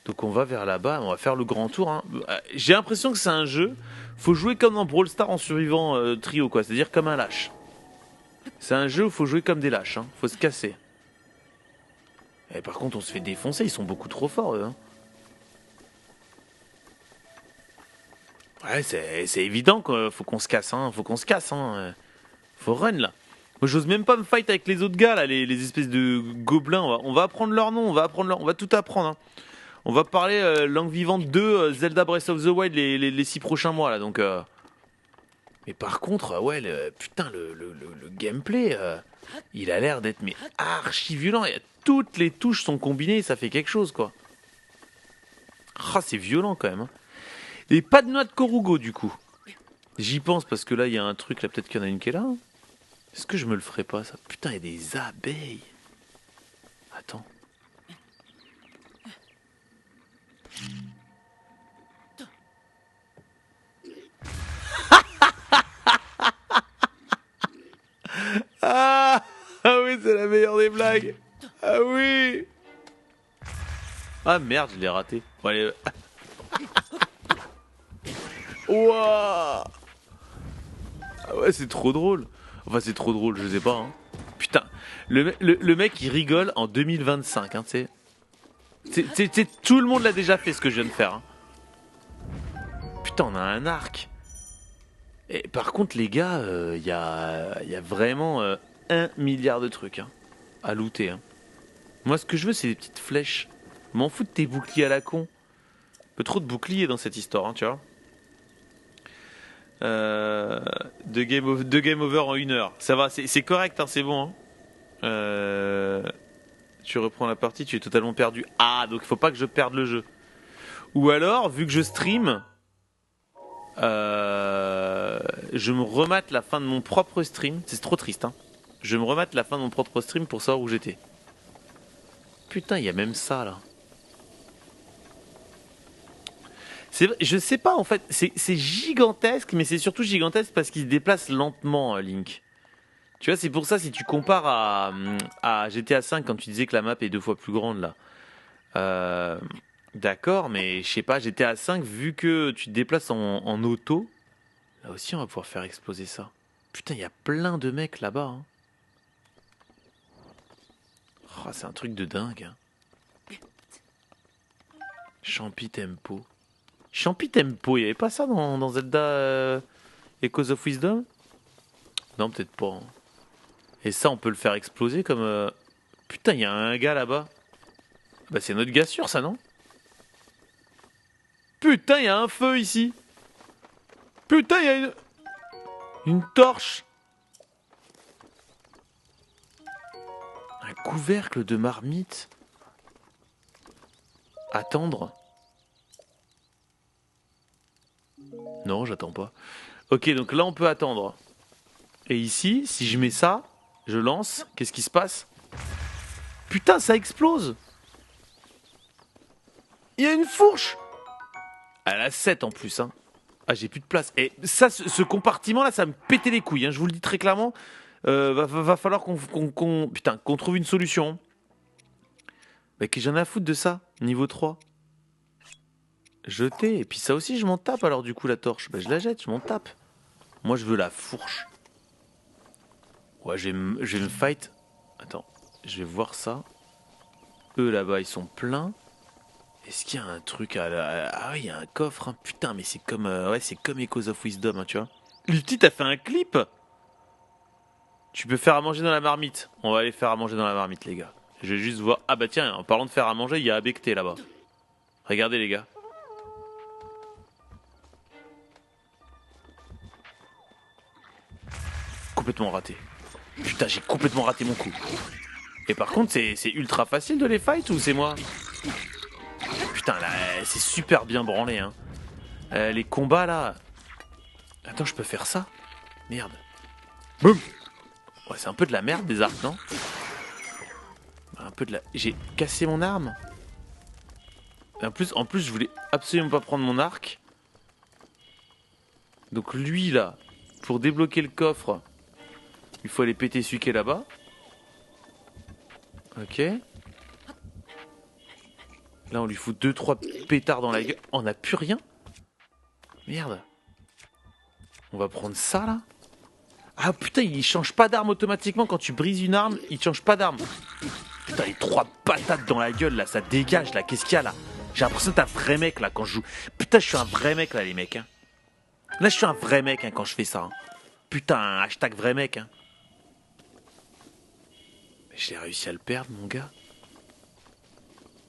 Donc on va vers là-bas, on va faire le grand tour. Hein. J'ai l'impression que c'est un jeu, faut jouer comme dans Brawl Stars en survivant trio, quoi. C'est-à-dire comme un lâche. C'est un jeu où faut jouer comme des lâches, hein. Faut se casser. Et par contre on se fait défoncer, ils sont beaucoup trop forts eux. Hein. Ouais, c'est évident qu'il faut qu'on se casse, hein. Faut qu'on se casse, hein. Faut run là. Moi j'ose même pas me fight avec les autres gars là, les espèces de gobelins. On va apprendre leur nom, on va tout apprendre. Hein. On va parler langue vivante de Zelda Breath of the Wild les 6 prochains mois là donc. Mais par contre, ouais, putain, le gameplay, il a l'air d'être mais archi violent. Toutes les touches sont combinées, ça fait quelque chose quoi. Ah, c'est violent quand même. Hein. Et pas de noix de Korugo du coup. J'y pense parce que là il y a un truc là, peut-être qu'il y en a une qui est là. Hein. Est-ce que je me le ferais pas ça? Putain, il y a des abeilles. Attends. Ah, ah oui, c'est la meilleure des blagues. Ah oui. Ah merde, je l'ai raté. Bon, allez. Ouah. Ah ouais, c'est trop drôle. Enfin, c'est trop drôle, je sais pas. Hein. Putain, le mec il rigole en 2025, hein, tu sais. Tout le monde l'a déjà fait ce que je viens de faire. Hein. Putain, on a un arc. Et par contre, les gars, il y a vraiment 1 milliard de trucs hein, à looter. Hein. Moi, ce que je veux, c'est des petites flèches. M'en fous de tes boucliers à la con. Un peu trop de boucliers dans cette histoire, hein, tu vois. Deux game over en 1 heure. Ça va, c'est correct, hein, c'est bon. Hein. Tu reprends la partie, tu es totalement perdu. Ah, donc il faut pas que je perde le jeu. Ou alors, vu que je stream, je me remate la fin de mon propre stream. C'est trop triste, hein. Je me remate la fin de mon propre stream pour savoir où j'étais. Putain, il y a même ça là. Je sais pas en fait, c'est gigantesque, mais c'est surtout gigantesque parce qu'il se déplace lentement, Link. Tu vois, c'est pour ça, si tu compares à GTA V, quand tu disais que la map est 2 fois plus grande là. D'accord, mais je sais pas, GTA V, vu que tu te déplaces en auto, là aussi on va pouvoir faire exploser ça. Putain, il y a plein de mecs là-bas. Hein. Oh, c'est un truc de dingue. Hein. Champi Tempo. Champi Tempo, il n'y avait pas ça dans Zelda Echoes of Wisdom? Non, peut-être pas. Hein. Et ça, on peut le faire exploser comme... Putain, il y a un gars là-bas. Bah, c'est notre gars sûr, ça, non? Putain, il y a un feu ici. Putain, il y a une torche. Un couvercle de marmite. Attendre. Non, j'attends pas. Ok, donc là, on peut attendre. Et ici, si je mets ça, je lance, qu'est-ce qui se passe? Putain, ça explose. Il y a une fourche. Elle a 7 en plus, hein. Ah, j'ai plus de place. Et ça, ce compartiment-là, ça me pétait les couilles, hein. Je vous le dis très clairement. Va falloir qu'on trouve une solution. Mais que j'en ai à foutre de ça, niveau 3. Jeter, et puis ça aussi, je m'en tape alors du coup, la torche. Bah, je la jette, je m'en tape. Moi, je veux la fourche. Ouais, je vais me fight. Attends, je vais voir ça. Eux, là-bas, ils sont pleins. Est-ce qu'il y a un truc Ah oui, il y a un coffre. Hein. Putain, mais c'est comme c'est comme Echoes of Wisdom, hein, tu vois. L'ulti, t'as fait un clip. Tu peux faire à manger dans la marmite. On va aller faire à manger dans la marmite, les gars. Je vais juste voir... Ah bah tiens, en parlant de faire à manger, il y a Abekté, là-bas. Regardez, les gars. Complètement raté. Putain, j'ai complètement raté mon coup. Et par contre, c'est ultra facile de les fight ou c'est moi? Putain, là, c'est super bien branlé, hein. Les combats, là... Attends, je peux faire ça? Merde. Boum. Ouais, c'est un peu de la merde, des arcs, non? Un peu de la... J'ai cassé mon arme. Et en plus, je voulais absolument pas prendre mon arc. Donc lui, là, pour débloquer le coffre... Il faut aller péter celui qui est là-bas. Ok. Là, on lui fout 2-3 pétards dans la gueule. Oh, on n'a plus rien. Merde. On va prendre ça, là. Ah, putain, il change pas d'arme automatiquement. Quand tu brises une arme, il change pas d'arme. Putain, les 3 patates dans la gueule, là, ça dégage, là. Qu'est-ce qu'il y a, là? J'ai l'impression d'être un vrai mec, là, quand je joue. Putain, je suis un vrai mec, là, les mecs. Hein. Là, je suis un vrai mec, hein, quand je fais ça. Hein. Putain, hashtag vrai mec. Hein. J'ai réussi à le perdre, mon gars.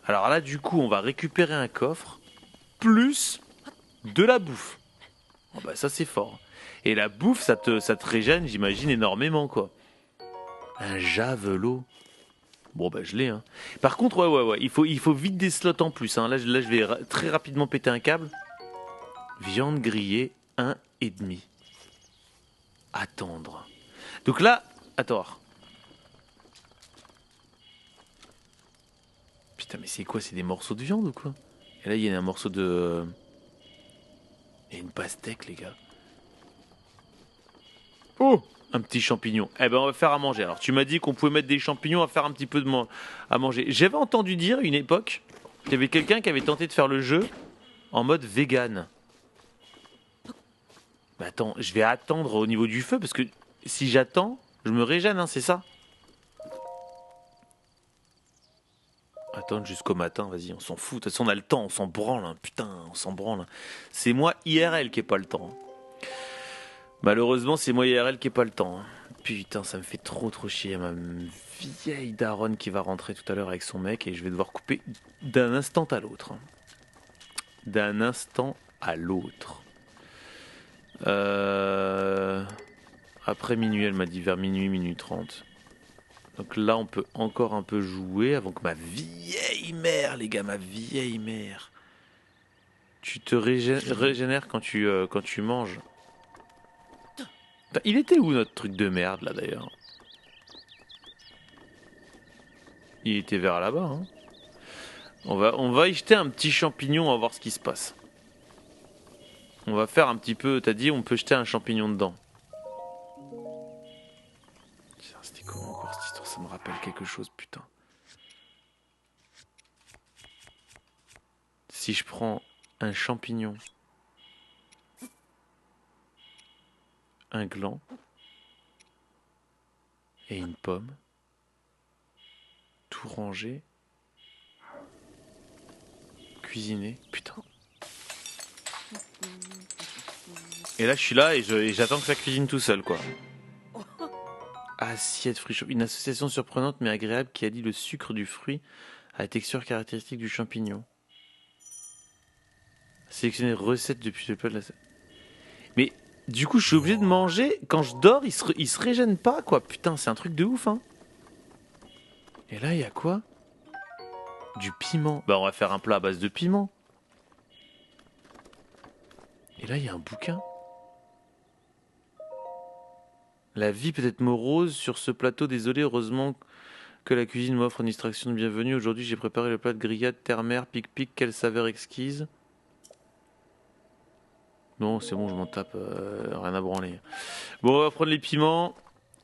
Alors là, du coup, on va récupérer un coffre, plus de la bouffe. Oh bah ça, c'est fort. Et la bouffe, ça te régène, j'imagine, énormément, quoi. Un javelot. Bon, bah je l'ai, hein. Par contre, ouais. Il faut vite des slots en plus, hein. Là, je vais très rapidement péter un câble. Viande grillée, 1,5. Attendre. Donc là, attends. Putain, mais c'est quoi? C'est des morceaux de viande ou quoi? Et là, il y a un morceau de... Il y a une pastèque, les gars. Oh! Un petit champignon. Eh ben, on va faire à manger. Alors, tu m'as dit qu'on pouvait mettre des champignons à faire un petit peu à manger. J'avais entendu dire, une époque, qu'il y avait quelqu'un qui avait tenté de faire le jeu en mode vegan. Mais attends, je vais attendre au niveau du feu, parce que si j'attends, je me régène, hein, c'est ça? Attendre jusqu'au matin, vas-y, on s'en fout. De toute façon, on a le temps, on s'en branle. Hein. Putain, on s'en branle. C'est moi IRL qui n'ai pas le temps. Malheureusement, c'est moi IRL qui n'ai pas le temps. Hein. Putain, ça me fait trop chier. Ma vieille daronne qui va rentrer tout à l'heure avec son mec et je vais devoir couper d'un instant à l'autre. Hein. D'un instant à l'autre. Après minuit, elle m'a dit vers minuit 30. Donc là, on peut encore un peu jouer avant que ma vieille mère, les gars, ma vieille mère. Tu te régénères quand tu manges. Il était où notre truc de merde, là, d'ailleurs? Il était vers là-bas, hein. On va y jeter un petit champignon, on va voir ce qui se passe. On va faire un petit peu... T'as dit, on peut jeter un champignon dedans. C'était comment encore cette histoire? Ça me rappelle quelque chose, putain. Si je prends un champignon, un gland et une pomme, tout rangé, cuisiné, putain. Et là, je suis là et j'attends que ça cuisine tout seul, quoi. Assiette fruits champignon. Une association surprenante mais agréable qui allie le sucre du fruit à la texture caractéristique du champignon. Sélectionner recette depuis le plat de la... Mais du coup, je suis obligé de manger. Quand je dors, il se régène pas, quoi. Putain, c'est un truc de ouf, hein. Et là, il y a quoi? Du piment. Bah, on va faire un plat à base de piment. Et là, il y a un bouquin. La vie peut être morose sur ce plateau, désolé, heureusement que la cuisine m'offre une distraction de bienvenue. Aujourd'hui, j'ai préparé le plat de grillade terre-mer, pic-pic, quelle saveur exquise. Non, c'est bon, je m'en tape, rien à branler. Bon, on va prendre les piments.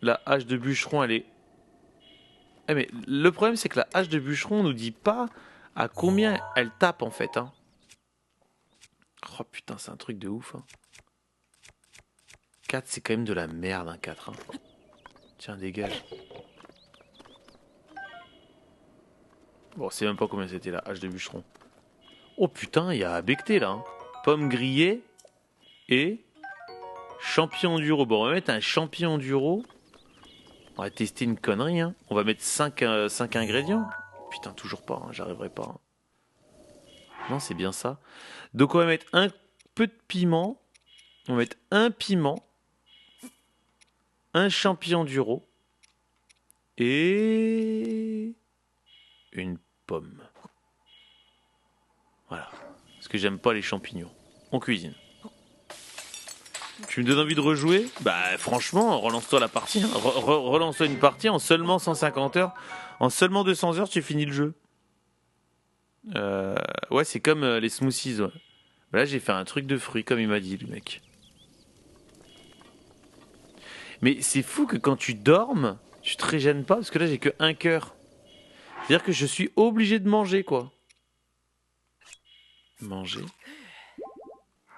La hache de bûcheron, elle est... Eh mais le problème, c'est que la hache de bûcheron nous dit pas à combien elle tape, en fait. Hein. Oh putain, c'est un truc de ouf. Hein. 4, c'est quand même de la merde, un 4. Hein. Tiens, dégage. Bon, c'est même pas combien c'était la hache de bûcheron. Oh putain, il y a à becter là. Hein. Pomme grillée et champignon d'uro. Bon, on va mettre un champignon d'uro. On va tester une connerie. Hein. On va mettre 5 ingrédients. Putain, toujours pas, hein, j'arriverai pas. Hein. Non, c'est bien ça. Donc on va mettre un peu de piment. On va mettre un piment. Un champignon d'uro et une pomme. Voilà. Parce que j'aime pas les champignons. On cuisine. Tu me donnes envie de rejouer? Bah franchement, relance-toi la partie. Hein. Relance-toi une partie en seulement 150 heures. En seulement 200 heures, tu finis le jeu. Ouais, c'est comme les smoothies. Ouais. Là, j'ai fait un truc de fruits, comme il m'a dit, le mec. Mais c'est fou que quand tu dormes, tu te régènes pas, parce que là j'ai que un cœur. C'est-à-dire que je suis obligé de manger, quoi. Manger.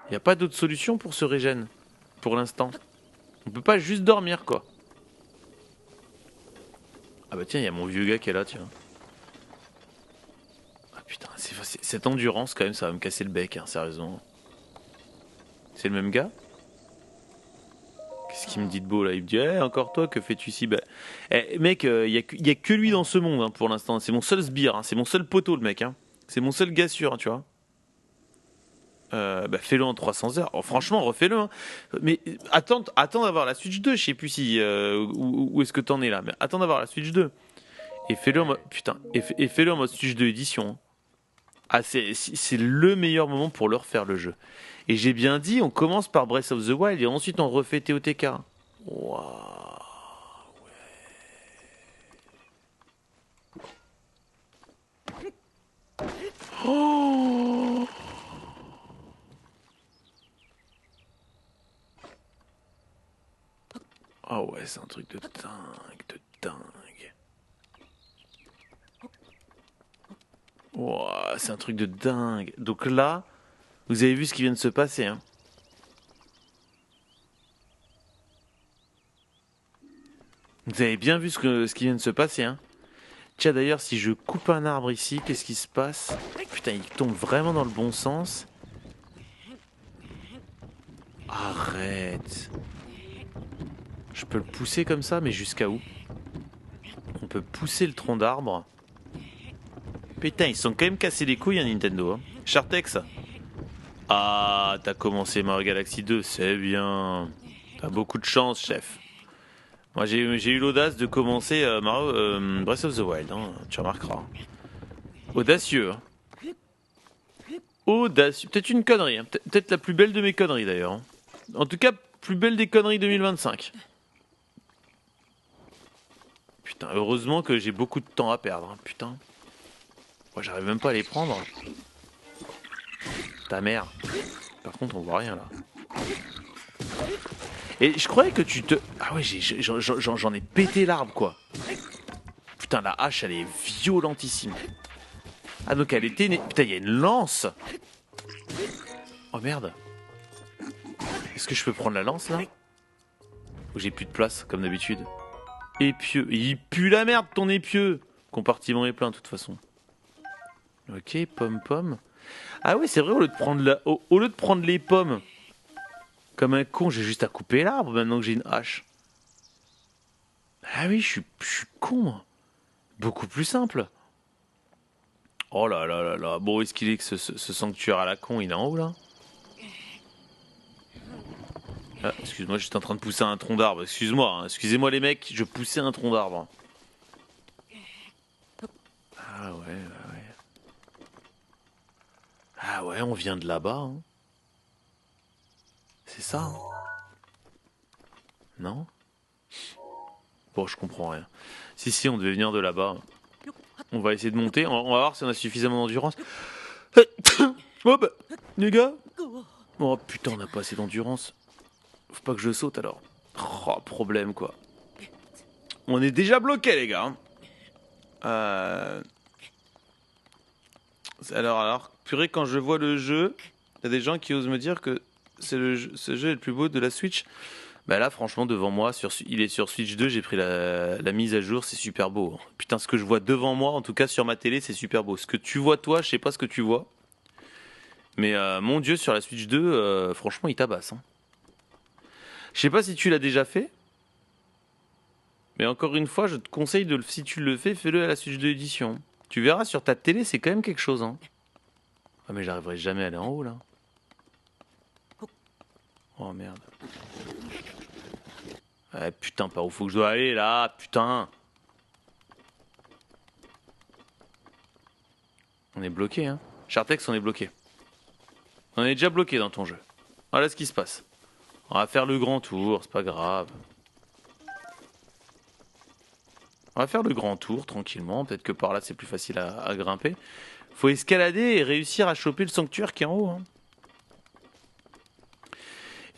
Il n'y a pas d'autre solution pour se régène. Pour l'instant. On peut pas juste dormir, quoi. Ah bah tiens, il y a mon vieux gars qui est là, tiens. Ah putain, cette endurance, quand même, ça va me casser le bec, hein, sérieusement. C'est le même gars? Qu'est-ce qu'il me dit de beau là? Il me dit encore toi, que fais-tu ici? Bah, mec, il y a que lui dans ce monde, hein, pour l'instant. C'est mon seul sbire, hein, c'est mon seul poteau, le mec. Hein. C'est mon seul gars sûr, hein, tu vois. Bah, fais-le en 300 heures. Oh, franchement, refais-le. Hein. Mais attends d'avoir la Switch 2. Je sais plus si où est-ce que t'en es là. Mais attends d'avoir la Switch 2. Et fais-le en mode putain. Et fais-le en mode Switch 2 édition. Hein. Ah, c'est le meilleur moment pour leur faire le jeu. Et j'ai bien dit, on commence par Breath of the Wild et ensuite on refait TOTK. Waouh. Oh. Ah ouais, c'est un truc de dingue, de dingue. Wow, c'est un truc de dingue. Donc là, vous avez vu ce qui vient de se passer, hein. Vous avez bien vu ce qui vient de se passer, hein. Tiens, d'ailleurs, si je coupe un arbre ici, qu'est-ce qui se passe? Putain, il tombe vraiment dans le bon sens. Arrête. Je peux le pousser comme ça, mais jusqu'à où? On peut pousser le tronc d'arbre. Putain, ils sont quand même cassés les couilles, hein, Nintendo. Hein. Chartex. Ah, t'as commencé Mario Galaxy 2, c'est bien. T'as beaucoup de chance, chef. Moi, j'ai eu l'audace de commencer Breath of the Wild, hein, tu remarqueras. Audacieux. Hein. Audacieux. Peut-être une connerie. Hein. Peut-être la plus belle de mes conneries, d'ailleurs. Hein. En tout cas, plus belle des conneries 2025. Putain, heureusement que j'ai beaucoup de temps à perdre. Hein. Putain. Moi, j'arrive même pas à les prendre. Ta mère. Par contre, on voit rien, là. Et je croyais que tu te... Ah ouais, j'en ai pété l'arbre, quoi. Putain, la hache, elle est violentissime. Ah, donc elle était... Putain, il y a une lance. Oh, merde. Est-ce que je peux prendre la lance, là? Ou j'ai plus de place, comme d'habitude. Épieu. Il pue la merde, ton épieu. Compartiment est plein, de toute façon. Ok, pomme. Ah oui, c'est vrai, au lieu de prendre les pommes... Comme un con, j'ai juste à couper l'arbre maintenant que j'ai une hache. Ah oui, je suis con. Beaucoup plus simple. Oh là là là là. Bon, est-ce qu'il est que ce sanctuaire à la con, il est en haut là? Ah, excuse-moi, j'étais en train de pousser un tronc d'arbre. Excuse-moi, hein. Excusez-moi les mecs, je poussais un tronc d'arbre. Ah ouais. Ah ouais, on vient de là-bas. Hein. C'est ça, hein. Non? Bon, je comprends rien. Si, on devait venir de là-bas. On va essayer de monter. On va voir si on a suffisamment d'endurance. Oh bah, les gars. Oh putain, on n'a pas assez d'endurance. Faut pas que je saute alors. Oh, problème quoi. On est déjà bloqué les gars. Alors, purée, quand je vois le jeu, il y a des gens qui osent me dire que ce jeu est le plus beau de la Switch. Bah là, franchement, devant moi, il est sur Switch 2, j'ai pris la mise à jour, c'est super beau. Putain, ce que je vois devant moi, en tout cas sur ma télé, c'est super beau. Ce que tu vois, toi, je sais pas ce que tu vois. Mais mon Dieu, sur la Switch 2, franchement, il tabasse. Hein. Je sais pas si tu l'as déjà fait. Mais encore une fois, je te conseille, si tu le fais, fais-le à la Switch 2 édition. Tu verras, sur ta télé, c'est quand même quelque chose. Hein. Ah, mais j'arriverai jamais à aller en haut, là. Oh merde. Putain, par où faut que je dois aller là? Putain. On est bloqué, hein. Chartex, on est bloqué. On est déjà bloqué dans ton jeu. Voilà ce qui se passe. On va faire le grand tour, c'est pas grave. On va faire le grand tour tranquillement. Peut-être que par là c'est plus facile à grimper. Faut escalader et réussir à choper le sanctuaire qui est en haut, hein.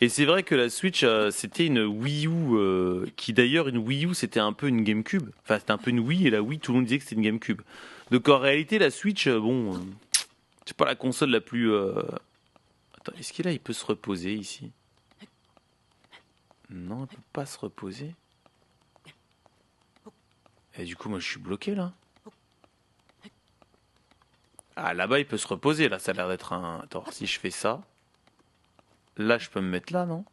Et c'est vrai que la Switch, c'était une Wii U, qui d'ailleurs, une Wii U, c'était un peu une GameCube. Enfin, c'était un peu une Wii, et la Wii, tout le monde disait que c'était une GameCube. Donc en réalité, la Switch, bon, C'est pas la console la plus... Attends, est-ce qu'il il peut se reposer ici? Non, il peut pas se reposer. Et du coup, moi, je suis bloqué, là. Ah, là-bas, il peut se reposer, là. Ça a l'air d'être un... Attends, si je fais ça... Là, je peux me mettre là, non?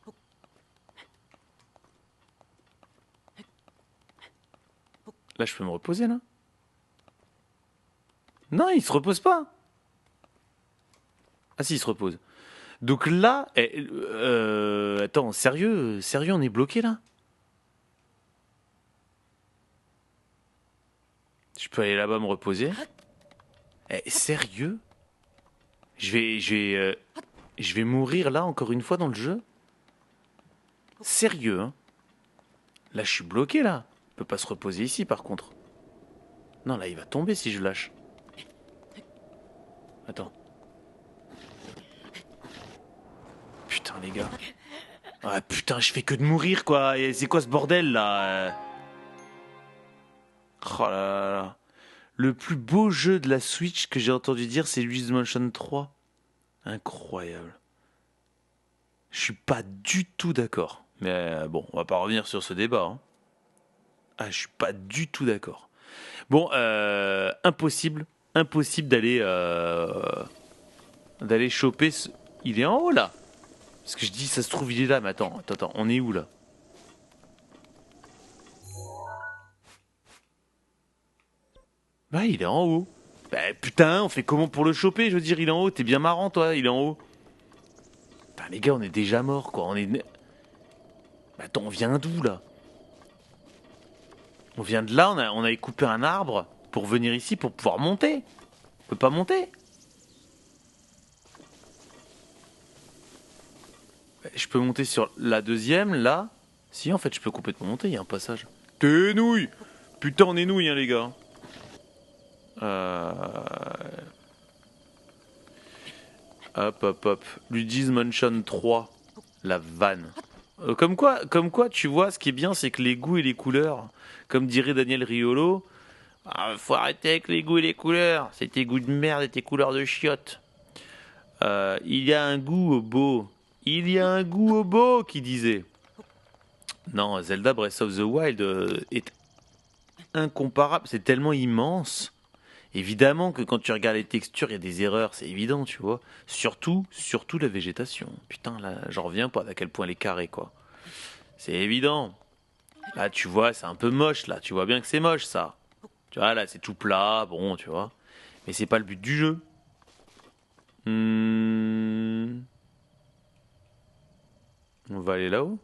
Là, je peux me reposer, là? Non, il se repose pas. Ah si, il se repose. Donc là... attends, sérieux, on est bloqué, là? Je peux aller là-bas me reposer. Sérieux? Je vais mourir là encore une fois dans le jeu? Sérieux, hein? Là, je suis bloqué là. Il peut pas se reposer ici par contre. Non, là, il va tomber si je lâche. Attends. Putain, les gars. Ah putain, je fais que de mourir quoi. Et c'est quoi ce bordel là? Oh là là là. Le plus beau jeu de la Switch que j'ai entendu dire, c'est Luigi's Mansion 3. Incroyable. Je suis pas du tout d'accord. Mais bon, on va pas revenir sur ce débat. Hein. Ah, je suis pas du tout d'accord. Bon, impossible d'aller choper. Il est en haut là. Parce que je dis, ça se trouve, il est là. Mais attends, on est où là? Bah, il est en haut. Bah, putain, on fait comment pour le choper? Je veux dire, il est en haut. T'es bien marrant, toi. Il est en haut. Putain, les gars, on est déjà morts, quoi. Bah, attends, on vient d'où là? On vient de là. On avait coupé un arbre pour venir ici pour pouvoir monter. On peut pas monter. Je peux monter sur la deuxième, là. Si, en fait, je peux complètement monter. Il y a un passage. T'es nouilles. Putain, on est nouilles, hein, les gars. Hop. Luigi's Mansion 3. La vanne. Comme quoi, tu vois, ce qui est bien, c'est que les goûts et les couleurs, comme dirait Daniel Riolo, faut arrêter avec les goûts et les couleurs. C'est tes goûts de merde et tes couleurs de chiottes. Il y a un goût au beau. Il y a un goût au beau, qui disait. Non, Zelda Breath of the Wild est incomparable. C'est tellement immense. Évidemment que quand tu regardes les textures, il y a des erreurs, c'est évident, tu vois. Surtout la végétation. Putain, là, j'en reviens pas à quel point elle est carrée, quoi. C'est évident. Là, tu vois, c'est un peu moche, là. Tu vois bien que c'est moche, ça. Tu vois, là, c'est tout plat, bon, tu vois. Mais c'est pas le but du jeu. On va aller là-haut.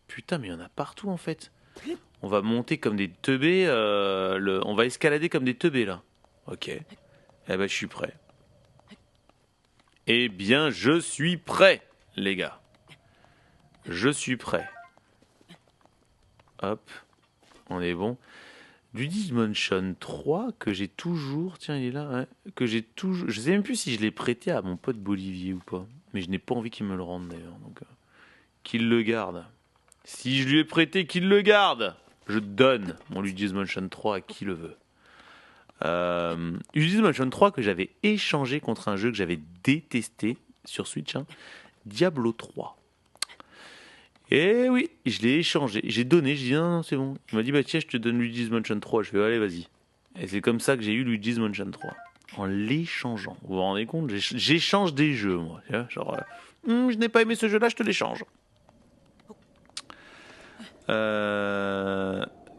Putain, mais il y en a partout, en fait. On va monter comme des teubés. On va escalader comme des teubés, là. Ok. Eh ben, je suis prêt. Eh bien, je suis prêt, les gars. Je suis prêt. Hop. On est bon. Luigi's Mansion 3 que j'ai toujours... Tiens, il est là. Ouais, que j'ai toujours... Je sais même plus si je l'ai prêté à mon pote Bolivier ou pas. Mais je n'ai pas envie qu'il me le rende, d'ailleurs. Donc, qu'il le garde. Si je lui ai prêté, qu'il le garde. Je donne mon Luigi's Mansion 3 à qui le veut. Luigi's Mansion 3 que j'avais échangé contre un jeu que j'avais détesté sur Switch, hein, Diablo 3. Et oui, je l'ai échangé. J'ai donné, j'ai dit non, c'est bon. Il m'a dit bah tiens, je te donne Luigi's Mansion 3. Je fais allez, vas-y. Et c'est comme ça que j'ai eu Luigi's Mansion 3. En l'échangeant. Vous vous rendez compte? J'échange des jeux, moi. Genre, je n'ai pas aimé ce jeu-là, je te l'échange.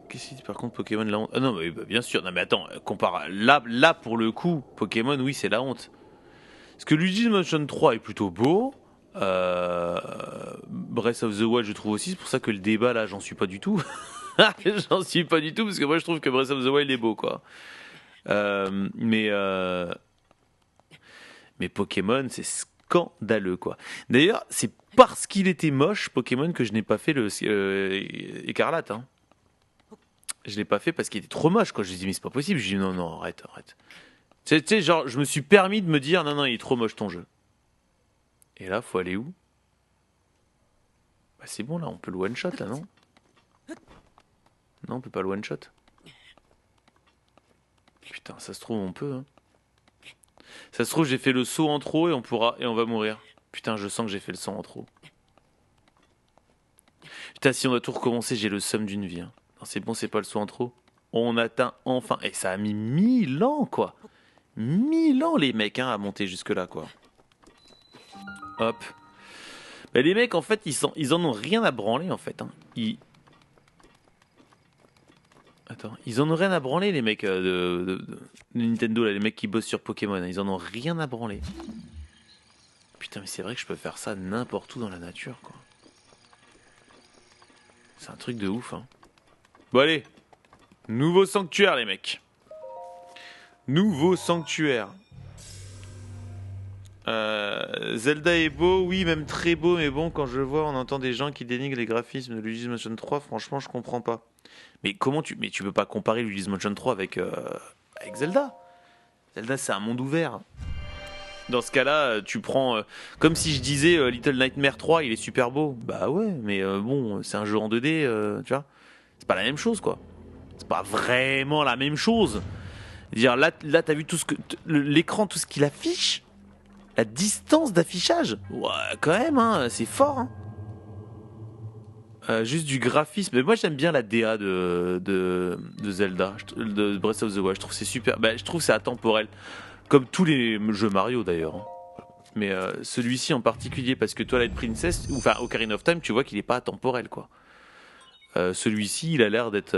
Qu'est-ce qu'il dit par contre Pokémon la honte? Ah non mais bah, bien sûr, non mais attends, compare là pour le coup, Pokémon oui c'est la honte. Parce que Luigi's Mansion 3 est plutôt beau. Breath of the Wild je trouve aussi, c'est pour ça que le débat là j'en suis pas du tout. J'en suis pas du tout parce que moi je trouve que Breath of the Wild est beau quoi. Mais Pokémon c'est scandaleux quoi. D'ailleurs c'est parce qu'il était moche Pokémon que je n'ai pas fait le Écarlate. Hein. Je l'ai pas fait parce qu'il était trop moche quoi. Je me suis dit mais c'est pas possible. Je dis non arrête. Tu sais genre je me suis permis de me dire non il est trop moche ton jeu. Et là faut aller où? Bah c'est bon là on peut le one shot là non? Non on peut pas le one shot. Putain ça se trouve on peut hein. Ça se trouve, j'ai fait le saut en trop et on va mourir. Putain, je sens que j'ai fait le saut en trop. Putain, si on doit tout recommencer, j'ai le seum d'une vie. Hein. Non, c'est bon, c'est pas le saut en trop. On atteint enfin. Et ça a mis 1000 ans, quoi. 1000 ans, les mecs, hein, à monter jusque-là, quoi. Hop. Bah, les mecs, en fait, ils en ont rien à branler, en fait. Hein. Attends, ils en ont rien à branler, les mecs de Nintendo, là, les mecs qui bossent sur Pokémon. Hein. Ils en ont rien à branler. Putain, mais c'est vrai que je peux faire ça n'importe où dans la nature, quoi. C'est un truc de ouf, hein. Bon, allez. Nouveau sanctuaire, les mecs. Nouveau sanctuaire. Zelda est beau, oui, même très beau, mais bon, quand je vois, on entend des gens qui dénigrent les graphismes de Luigi's Mansion 3, franchement, je comprends pas. Mais mais tu peux pas comparer Luigi's Mansion 3 avec Zelda. Zelda, c'est un monde ouvert. Dans ce cas-là, tu prends... comme si je disais Little Nightmare 3, il est super beau. Bah ouais, mais bon, c'est un jeu en 2D, tu vois. C'est pas la même chose, quoi. C'est pas vraiment la même chose. Dire là t'as vu tout ce que... l'écran, tout ce qu'il affiche. La distance d'affichage. Ouais, quand même, hein, c'est fort, hein. Juste du graphisme. Mais moi, j'aime bien la DA de Zelda, de Breath of the Wild. Je trouve que c'est super. Bah, je trouve que c'est atemporel. Comme tous les jeux Mario, d'ailleurs. Hein. Mais celui-ci en particulier, parce que Twilight Princess, ou enfin Ocarina of Time, tu vois qu'il est pas atemporel, quoi. Celui-ci, il a l'air d'être...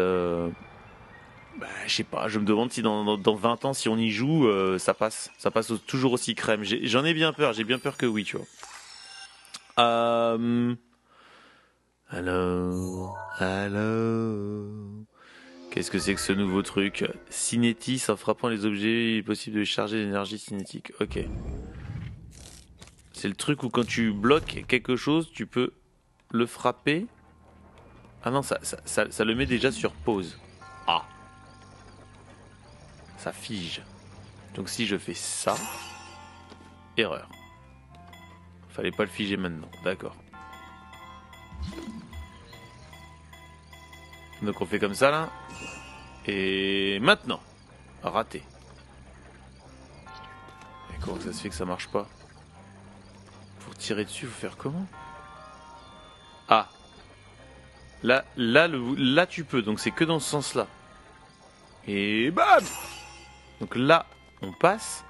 bah, je sais pas, je me demande si dans 20 ans, si on y joue, ça passe. Ça passe toujours aussi crème. J'en ai bien peur, j'ai bien peur que oui, tu vois. Alors... Qu'est-ce que c'est que ce nouveau truc? Cinétis, en frappant les objets, il est possible de charger l'énergie cinétique. Ok. C'est le truc où quand tu bloques quelque chose, tu peux le frapper. Ah non, ça le met déjà sur pause. Ah. Ça fige. Donc si je fais ça... Erreur. Fallait pas le figer maintenant, d'accord. Donc on fait comme ça là. Et maintenant. Raté. Et comment ça se fait que ça marche pas? Pour tirer dessus, faut faire comment? Ah. Là tu peux, donc c'est que dans ce sens là. Et bam! Donc là, on passe.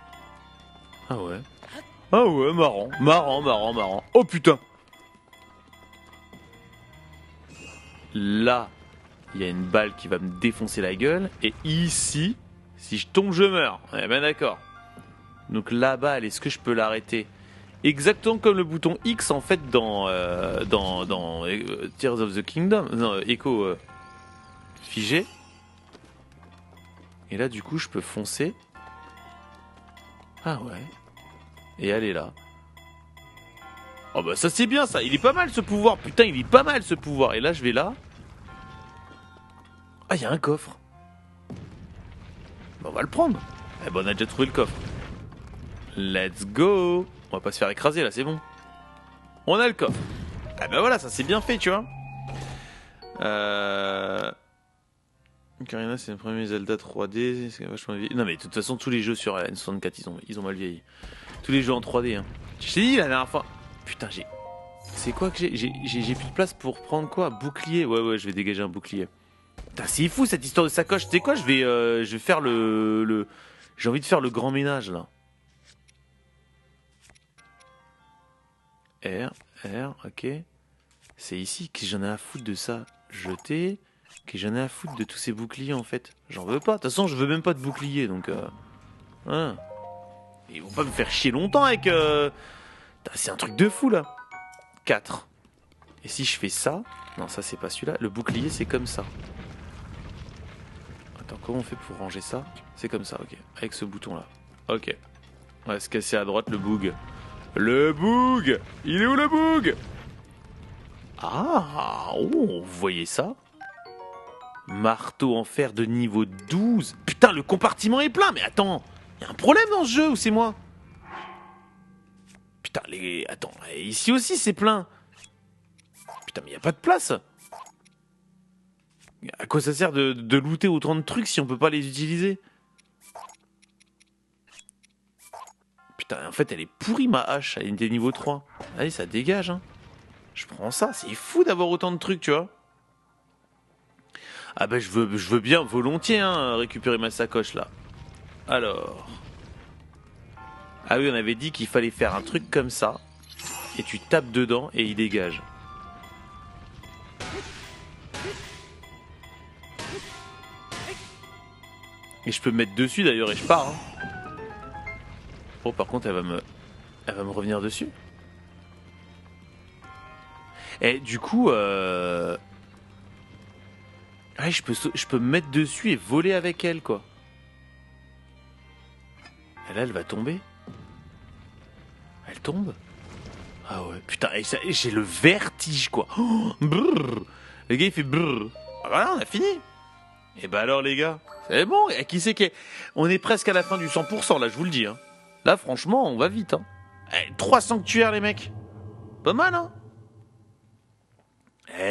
Ah ouais. Ah ouais, marrant. Oh putain! Là, il y a une balle qui va me défoncer la gueule. Et ici, si je tombe, je meurs. Eh ben d'accord. Donc la balle, est-ce que je peux l'arrêter? Exactement comme le bouton X en fait dans Tears of the Kingdom. Non, Echo figé. Et là, du coup, je peux foncer. Ah ouais. Et aller là. Oh bah ça c'est bien ça. Il est pas mal ce pouvoir. Putain, il est pas mal ce pouvoir. Et là, je vais là. Ah, il y a un coffre. Bah, on va le prendre. Eh ben, on a déjà trouvé le coffre. Let's go. On va pas se faire écraser là, c'est bon. On a le coffre. Ah bah voilà, ça c'est bien fait, tu vois. Ocarina, c'est le premier Zelda 3D. C'est vachement vieilli. Non mais de toute façon, tous les jeux sur la N64, ils ont mal vieilli. Tous les jeux en 3D. Hein. Je t'ai dit la dernière fois. Putain, c'est quoi que j'ai plus de place pour prendre quoi? Bouclier. Ouais, je vais dégager un bouclier. Putain, c'est fou cette histoire de sacoche. Tu sais quoi, je vais faire le... J'ai envie de faire le grand ménage là. R, ok. C'est ici que j'en ai à foutre de ça. Jeter. Que j'en ai à foutre de tous ces boucliers en fait. J'en veux pas. De toute façon, je veux même pas de bouclier donc. Hein. Ils vont pas me faire chier longtemps avec. C'est un truc de fou là. 4. Et si je fais ça. Non, ça c'est pas celui-là. Le bouclier c'est comme ça. Attends, comment on fait pour ranger ça? C'est comme ça, ok. Avec ce bouton là. Ok. On va se casser à droite le boug. Le boug! Il est où le boug? Ah! Oh, vous voyez ça? Marteau en fer de niveau 12. Putain, le compartiment est plein. Mais attends, il y a un problème dans ce jeu ou c'est moi? Putain, attends, ici aussi c'est plein. Putain, mais il n'y a pas de place. À quoi ça sert de looter autant de trucs si on peut pas les utiliser? Putain, en fait, elle est pourrie ma hache, elle était niveau 3. Allez, ça dégage, hein. Je prends ça, c'est fou d'avoir autant de trucs, tu vois. Ah bah je veux bien volontiers hein, récupérer ma sacoche là. Alors. Ah oui, on avait dit qu'il fallait faire un truc comme ça. Et tu tapes dedans et il dégage. Et je peux me mettre dessus d'ailleurs et je pars. Hein. Oh par contre elle va me revenir dessus. Et du coup ouais, je peux me mettre dessus et voler avec elle quoi. Et là elle va tomber. Elle tombe. Ah ouais putain et j'ai le vertige quoi. Oh, brrr. Le gars il fait brrr. Ah voilà on a fini. Et bah alors les gars, c'est bon, et qui c'est qui est... On est presque à la fin du 100% là, je vous le dis. Hein. Là franchement, on va vite. Hein. 3 sanctuaires les mecs. Pas mal hein.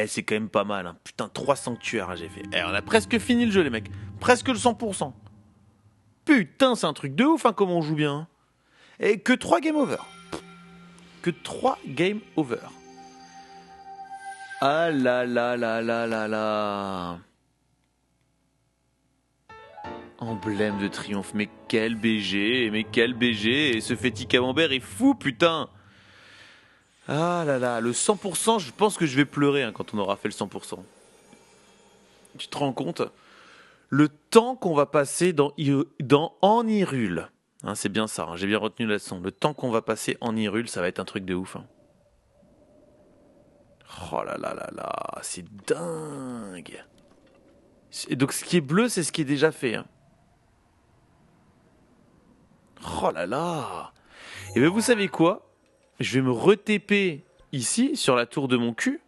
C'est quand même pas mal. Hein. Putain, 3 sanctuaires hein, j'ai fait. On a presque fini le jeu les mecs. Presque le 100%. Putain, c'est un truc de ouf hein, comment on joue bien. Hein. Et que 3 game over. Que 3 game over. Ah là là là là là là. Emblème de triomphe, mais quel BG, et ce fétis camembert est fou, putain. Ah là là, le 100%, je pense que je vais pleurer hein, quand on aura fait le 100%. Tu te rends compte? Le temps qu'on va passer en Hyrule, hein, c'est bien ça, hein, j'ai bien retenu la leçon. Le temps qu'on va passer en Hyrule, ça va être un truc de ouf. Hein. Oh là là là là, c'est dingue. Et donc ce qui est bleu, c'est ce qui est déjà fait. Hein. Oh là là. Et bien vous savez quoi? Je vais me re-TP ici, sur la tour de mon cul,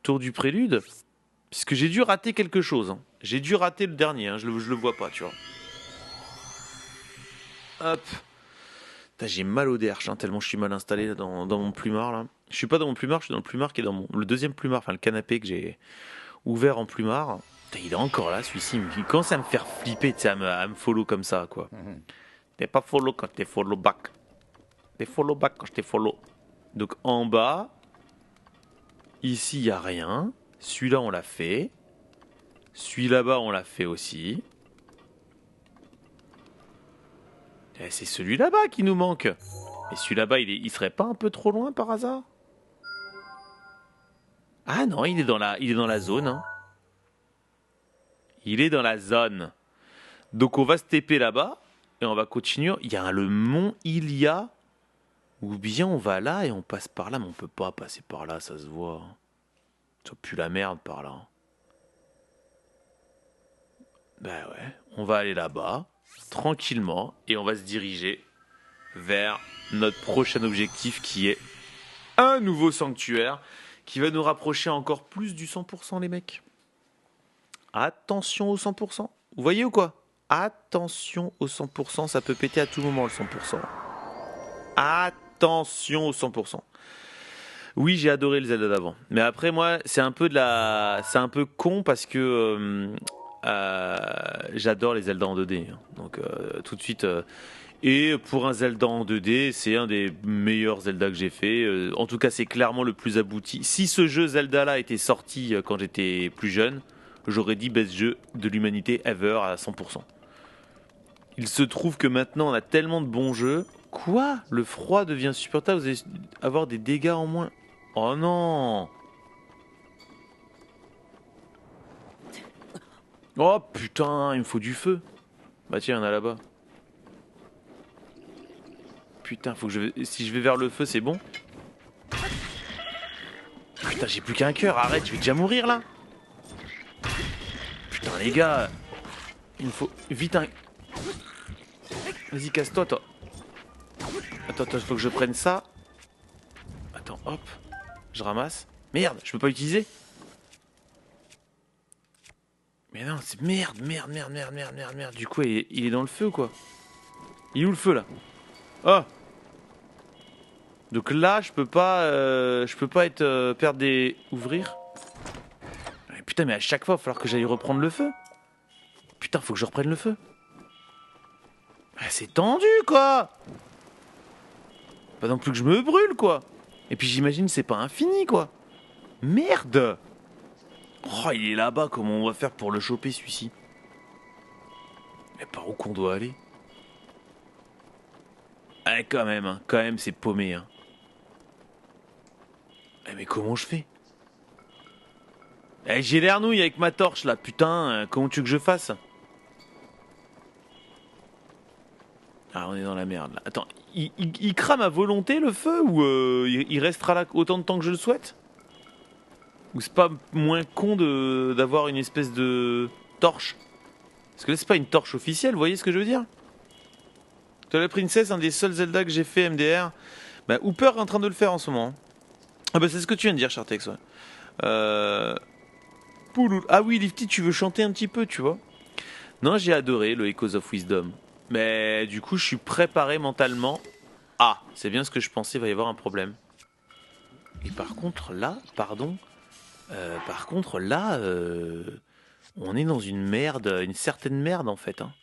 tour du prélude, puisque j'ai dû rater quelque chose. Hein. J'ai dû rater le dernier, hein. Je le vois pas, tu vois. Hop. Putain, j'ai mal au derche, hein, tellement je suis mal installé là, dans mon plumard. Là. Je suis pas dans mon plumard, je suis dans le plumard qui est dans le deuxième plumard, enfin le canapé que j'ai ouvert en plumard. Putain, il est encore là, celui-ci. Il commence à me faire flipper, tu sais, à me follow comme ça, quoi. T'es pas follow quand t'es follow back. T'es follow back quand je t'ai follow. Donc en bas, ici il n'y a rien. Celui-là on l'a fait. Celui là-bas on l'a fait aussi. Et c'est celui là-bas qui nous manque. Et celui là-bas il serait pas un peu trop loin par hasard? Ah non, il est dans la zone. Hein. Il est dans la zone. Donc on va se TP là-bas. Et on va continuer. Il y a le mont Ilia. Ou bien on va là et on passe par là. Mais on peut pas passer par là, ça se voit. Ça pue la merde par là. Ben ouais. On va aller là-bas. Tranquillement. Et on va se diriger vers notre prochain objectif qui est un nouveau sanctuaire. Qui va nous rapprocher encore plus du 100% les mecs. Attention au 100%. Vous voyez ou quoi? Attention au 100%, ça peut péter à tout moment le 100%. Attention au 100%. Oui, j'ai adoré le Zelda d'avant. Mais après, moi, c'est un peu con parce que j'adore les Zelda en 2D. Hein. Donc, tout de suite. Et pour un Zelda en 2D, c'est un des meilleurs Zelda que j'ai fait. En tout cas, c'est clairement le plus abouti. Si ce jeu Zelda-là était sorti quand j'étais plus jeune, j'aurais dit best jeu de l'humanité ever à 100%. Il se trouve que maintenant on a tellement de bons jeux. Quoi? Le froid devient supportable, vous allez avoir des dégâts en moins. Oh non! Oh putain, il me faut du feu. Bah tiens, il y en a là-bas. Putain, faut que si je vais vers le feu, c'est bon? Putain, j'ai plus qu'un cœur, arrête, je vais déjà mourir là. Putain les gars, il me faut vite un... Vas-y, casse-toi, toi. Attends, il faut que je prenne ça. Attends, hop. Je ramasse. Merde, je peux pas utiliser. Mais non, c'est merde. Du coup, il est dans le feu, quoi. Il est où le feu, là? Oh! Donc là, je peux pas être... perdre des... Ouvrir. Putain, mais à chaque fois, il va falloir que j'aille reprendre le feu. Putain, faut que je reprenne le feu. Ah, c'est tendu, quoi. Pas non plus que je me brûle, quoi. Et puis j'imagine c'est pas infini, quoi. Merde. Oh, il est là-bas, comment on va faire pour le choper, celui-ci? Mais par où qu'on doit aller? Ah, quand même, c'est paumé, hein. Eh, mais comment je fais? Eh, j'ai l'air nouille avec ma torche, là, putain, comment tu veux que je fasse? Ah, on est dans la merde, là. Attends, il crame à volonté, le feu, ou il restera là autant de temps que je le souhaite? Ou c'est pas moins con d'avoir une espèce de torche? Parce que là, c'est pas une torche officielle, vous voyez ce que je veux dire? Twilight Princess, un des seuls Zelda que j'ai fait MDR. Bah, Hooper est en train de le faire en ce moment. Ah bah c'est ce que tu viens de dire, Chartex, ouais. Ah oui, Lifty, tu veux chanter un petit peu, tu vois? Non, j'ai adoré le Echoes of Wisdom. Mais du coup, je suis préparé mentalement. Ah, c'est bien ce que je pensais, il va y avoir un problème. Et par contre, là, pardon. On est dans une merde, une certaine merde en fait. Hein.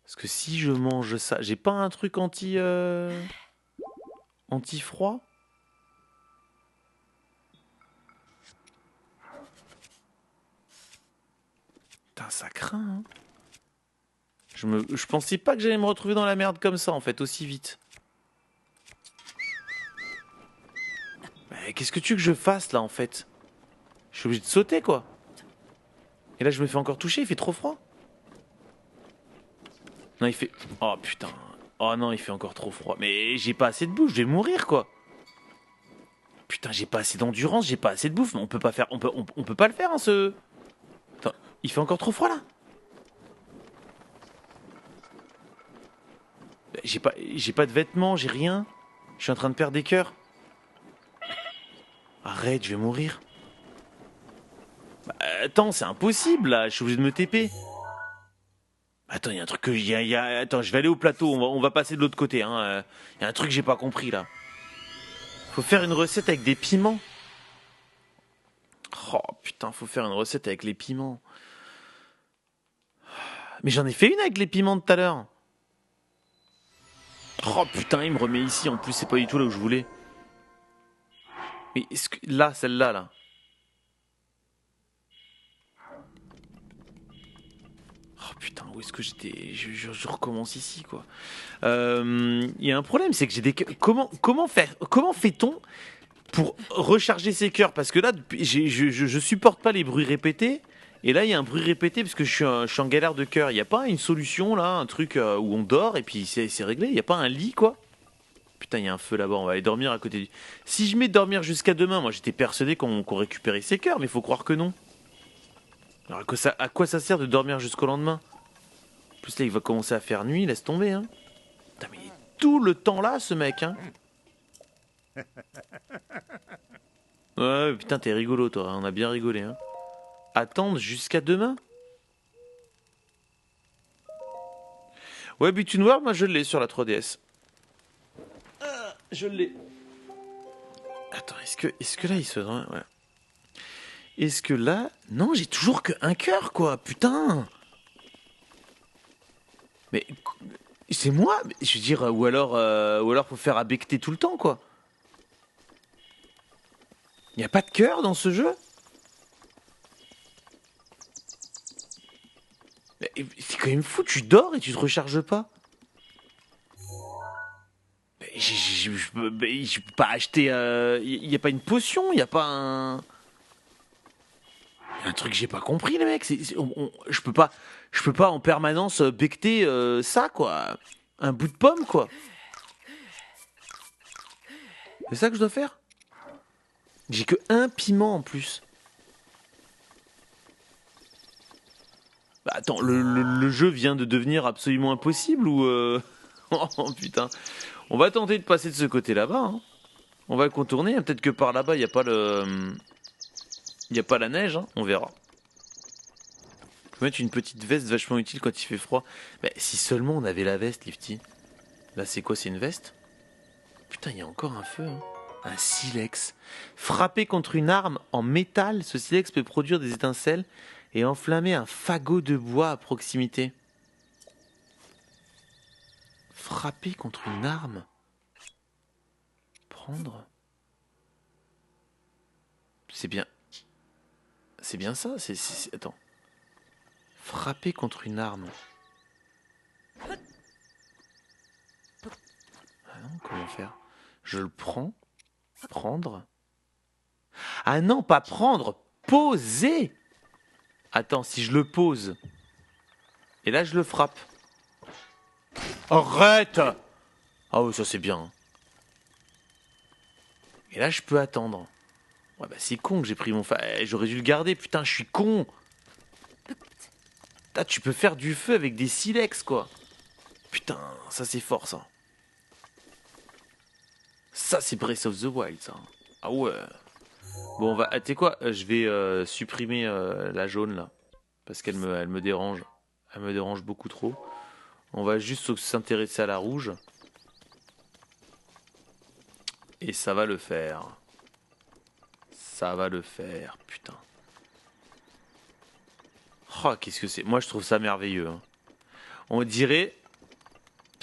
Parce que si je mange ça, j'ai pas un truc anti-froid? Putain, ça craint. Hein. Je pensais pas que j'allais me retrouver dans la merde comme ça en fait, aussi vite. Mais qu'est-ce que tu veux que je fasse là en fait? Je suis obligé de sauter quoi. Et là je me fais encore toucher, il fait trop froid. Non, il fait... Oh putain. Oh non, il fait encore trop froid. Mais j'ai pas assez de bouffe, je vais mourir quoi. Putain, j'ai pas assez d'endurance, j'ai pas assez de bouffe. Mais on peut pas faire... On peut pas le faire hein, ce... Attends, il fait encore trop froid là. J'ai pas de vêtements, j'ai rien. Je suis en train de perdre des cœurs. Arrête, je vais mourir. Bah, attends, c'est impossible là, je suis obligé de me TP. Attends, il y a un truc que... Attends, je vais aller au plateau, on va passer de l'autre côté. Hein. Il y a un truc que j'ai pas compris là. Faut faire une recette avec des piments. Oh putain, faut faire une recette avec les piments. Mais j'en ai fait une avec les piments de tout à l'heure. Oh putain, il me remet ici, en plus c'est pas du tout là où je voulais. Mais est-ce que... Là, celle-là, là. Oh putain, où est-ce que j'étais? Je recommence ici, quoi. Il y a un problème, c'est que j'ai des... Comment fait-on pour recharger ses cœurs? Parce que là, je supporte pas les bruits répétés. Et là, il y a un bruit répété parce que je suis en galère de cœur. Il n'y a pas une solution, là, un truc où on dort et puis c'est réglé? Il n'y a pas un lit, quoi? Putain, il y a un feu là-bas, on va aller dormir à côté du... Si je mets dormir jusqu'à demain, moi j'étais persuadé qu'on récupérait ses cœurs, mais faut croire que non. Alors à quoi ça sert de dormir jusqu'au lendemain? En plus là, il va commencer à faire nuit, laisse tomber, hein. Putain, mais il est tout le temps là, ce mec, hein. Ouais, putain, t'es rigolo, toi, on a bien rigolé, hein. Attendre jusqu'à demain? Ouais, Between World, moi je l'ai sur la 3DS. Je l'ai. Attends, est-ce que là il se... Ouais. Est-ce que là... Non, j'ai toujours que un cœur, quoi, putain. Mais... C'est moi? Je veux dire, ou alors faut faire abecter tout le temps, quoi. Y a pas de cœur dans ce jeu? Mais c'est quand même fou, tu dors et tu te recharges pas. Je peux pas acheter. Y a pas une potion, y a pas un. Y a un truc que j'ai pas compris, les mecs. Je peux pas en permanence becter ça, quoi. Un bout de pomme, quoi. C'est ça que je dois faire? J'ai que un piment en plus. Bah attends, le jeu vient de devenir absolument impossible ou Oh putain. On va tenter de passer de ce côté là-bas. Hein. On va contourner. Peut-être que par là-bas, il n'y a pas la neige. Hein. On verra. Je peux mettre une petite veste vachement utile quand il fait froid. Mais si seulement on avait la veste, Lifty. Là, c'est quoi? C'est une veste? Putain, il y a encore un feu. Hein. Un silex. Frappé contre une arme en métal, ce silex peut produire des étincelles et enflammer un fagot de bois à proximité. Frapper contre une arme. Prendre. C'est bien. C'est bien ça. Attends. Frapper contre une arme. Ah non, comment faire? Je le prends. Prendre. Ah non, pas prendre. Poser. Attends, si je le pose. Et là, je le frappe. Arrête! Ah oui, ça c'est bien. Et là, je peux attendre. Ouais, bah c'est con que j'ai pris mon... J'aurais dû le garder, putain, je suis con. Ah, tu peux faire du feu avec des silex, quoi. Putain, ça c'est fort, ça. Ça, c'est Breath of the Wild, ça. Ah ouais. Bon, tu sais quoi? Je vais supprimer la jaune, là. Parce qu'elle me dérange. Elle me dérange beaucoup trop. On va juste s'intéresser à la rouge. Et ça va le faire. Ça va le faire, putain. Oh, qu'est-ce que c'est? Moi, je trouve ça merveilleux. Hein. On dirait...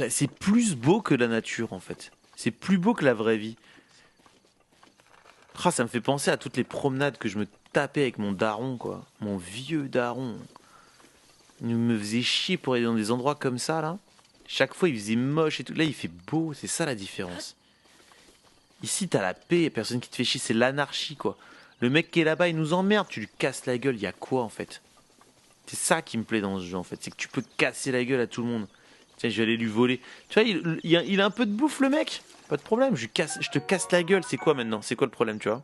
C'est plus beau que la nature, en fait. C'est plus beau que la vraie vie. Oh, ça me fait penser à toutes les promenades que je me tapais avec mon daron, quoi. Mon vieux daron. Il me faisait chier pour aller dans des endroits comme ça, là. Chaque fois, il faisait moche et tout. Là, il fait beau. C'est ça, la différence. Ici, t'as la paix. Personne qui te fait chier. C'est l'anarchie, quoi. Le mec qui est là-bas, il nous emmerde. Tu lui casses la gueule. Il y a quoi, en fait? C'est ça qui me plaît dans ce jeu, en fait. C'est que tu peux casser la gueule à tout le monde. Tiens, je vais aller lui voler. Tu vois, il a un peu de bouffe, le mec. Pas de problème. Je te casse la gueule. C'est quoi, maintenant? C'est quoi le problème, tu vois?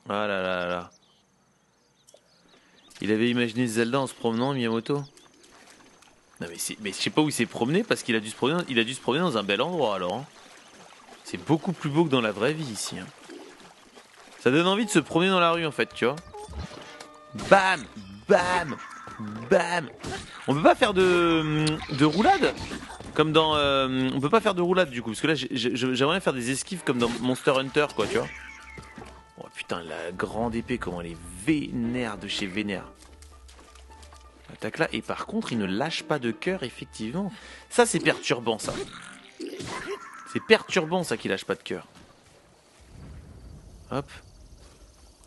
Ah là là là. Il avait imaginé Zelda en se promenant, Miyamoto. Non mais je sais pas où il s'est promené parce qu'il a dû se promener dans un bel endroit alors. Hein. C'est beaucoup plus beau que dans la vraie vie ici. Hein. Ça donne envie de se promener dans la rue en fait, tu vois. Bam, bam, bam. On peut pas faire de roulade comme dans. On peut pas faire de roulade du coup parce que là j'aimerais faire des esquives comme dans Monster Hunter quoi, tu vois. Oh putain la grande épée comment elle est vénère de chez vénère. Attaque là et par contre il ne lâche pas de cœur effectivement. Ça c'est perturbant ça. C'est perturbant ça qu'il lâche pas de cœur. Hop.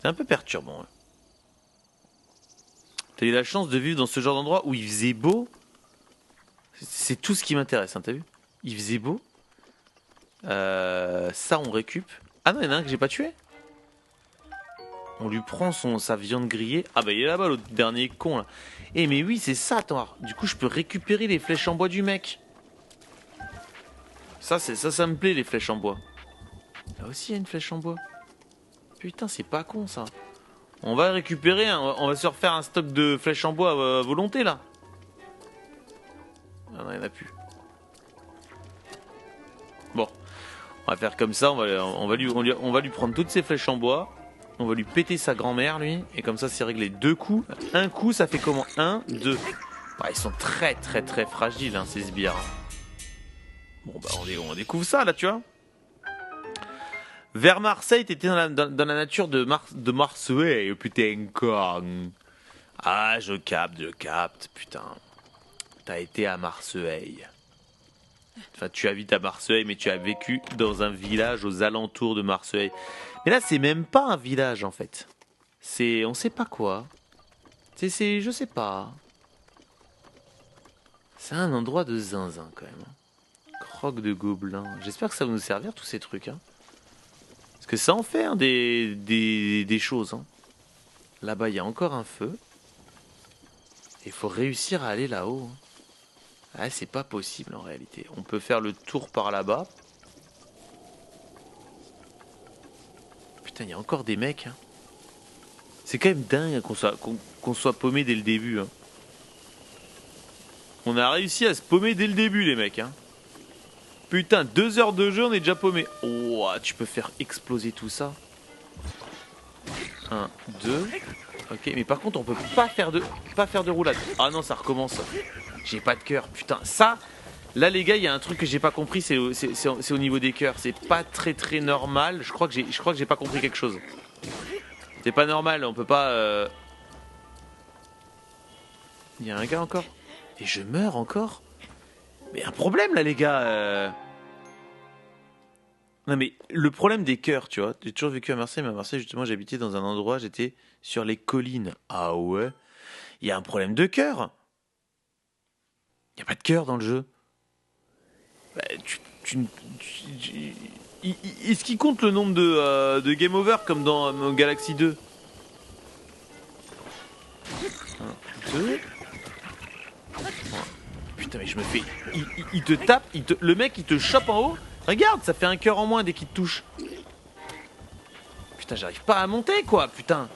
C'est un peu perturbant. Ouais. T'as eu la chance de vivre dans ce genre d'endroit où il faisait beau. C'est tout ce qui m'intéresse, hein, t'as vu? Il faisait beau. Ça on récup. Ah non, il y en a un que j'ai pas tué. On lui prend sa viande grillée. Ah bah il est là-bas l'autre dernier con là. Eh mais oui c'est ça attends. Du coup je peux récupérer les flèches en bois du mec. Ça me plaît les flèches en bois. Là aussi il y a une flèche en bois. Putain c'est pas con ça. On va récupérer, on va se refaire un stock de flèches en bois à volonté là. Ah non il n'y en a plus. Bon. On va faire comme ça, on va lui prendre toutes ces flèches en bois. On va lui péter sa grand-mère, lui. Et comme ça, c'est réglé. 2 coups. Un coup, ça fait comment? 1, 2. Ah, ils sont très, très, très fragiles, hein, ces sbires. Bon, bah, on découvre ça, là, tu vois. Vers Marseille, t'étais dans la nature de Marseille, putain, con. Ah, je capte, putain. T'as été à Marseille. Enfin, tu habites à Marseille, mais tu as vécu dans un village aux alentours de Marseille. Mais là, c'est même pas un village, en fait. C'est... On sait pas quoi. Je sais pas. C'est un endroit de zinzin, quand même. Croque de gobelin. J'espère que ça va nous servir, tous ces trucs. Hein. Parce que ça en fait hein, des choses. Hein. Là-bas, il y a encore un feu. Il faut réussir à aller là-haut. Hein. Ah, c'est pas possible, en réalité. On peut faire le tour par là-bas. Putain, il y a encore des mecs. Hein. C'est quand même dingue qu'on soit paumé dès le début. Hein. On a réussi à se paumer dès le début, les mecs. Hein. Putain, 2 heures de jeu, on est déjà paumé. Oh, tu peux faire exploser tout ça. 1, 2. Ok, mais par contre, on peut pas faire de roulade. Ah non, ça recommence. J'ai pas de cœur. Putain, ça... Là, les gars, il y a un truc que j'ai pas compris, c'est au niveau des cœurs. C'est pas très très normal. Je crois que j'ai pas compris quelque chose. C'est pas normal, on peut pas... Il y a un gars encore. Et je meurs encore. Mais un problème là les gars. Non mais le problème des cœurs, tu vois. J'ai toujours vécu à Marseille, mais à Marseille justement j'habitais dans un endroit, j'étais sur les collines. Ah ouais. Il y a un problème de cœur. Il y a pas de cœur dans le jeu. Bah, est-ce qu'il compte le nombre de game over comme dans Galaxy 2? Un, deux. Putain mais je me fais... Il te tape, le mec il te chope en haut. Regarde, ça fait un cœur en moins dès qu'il te touche. Putain, j'arrive pas à monter quoi, putain.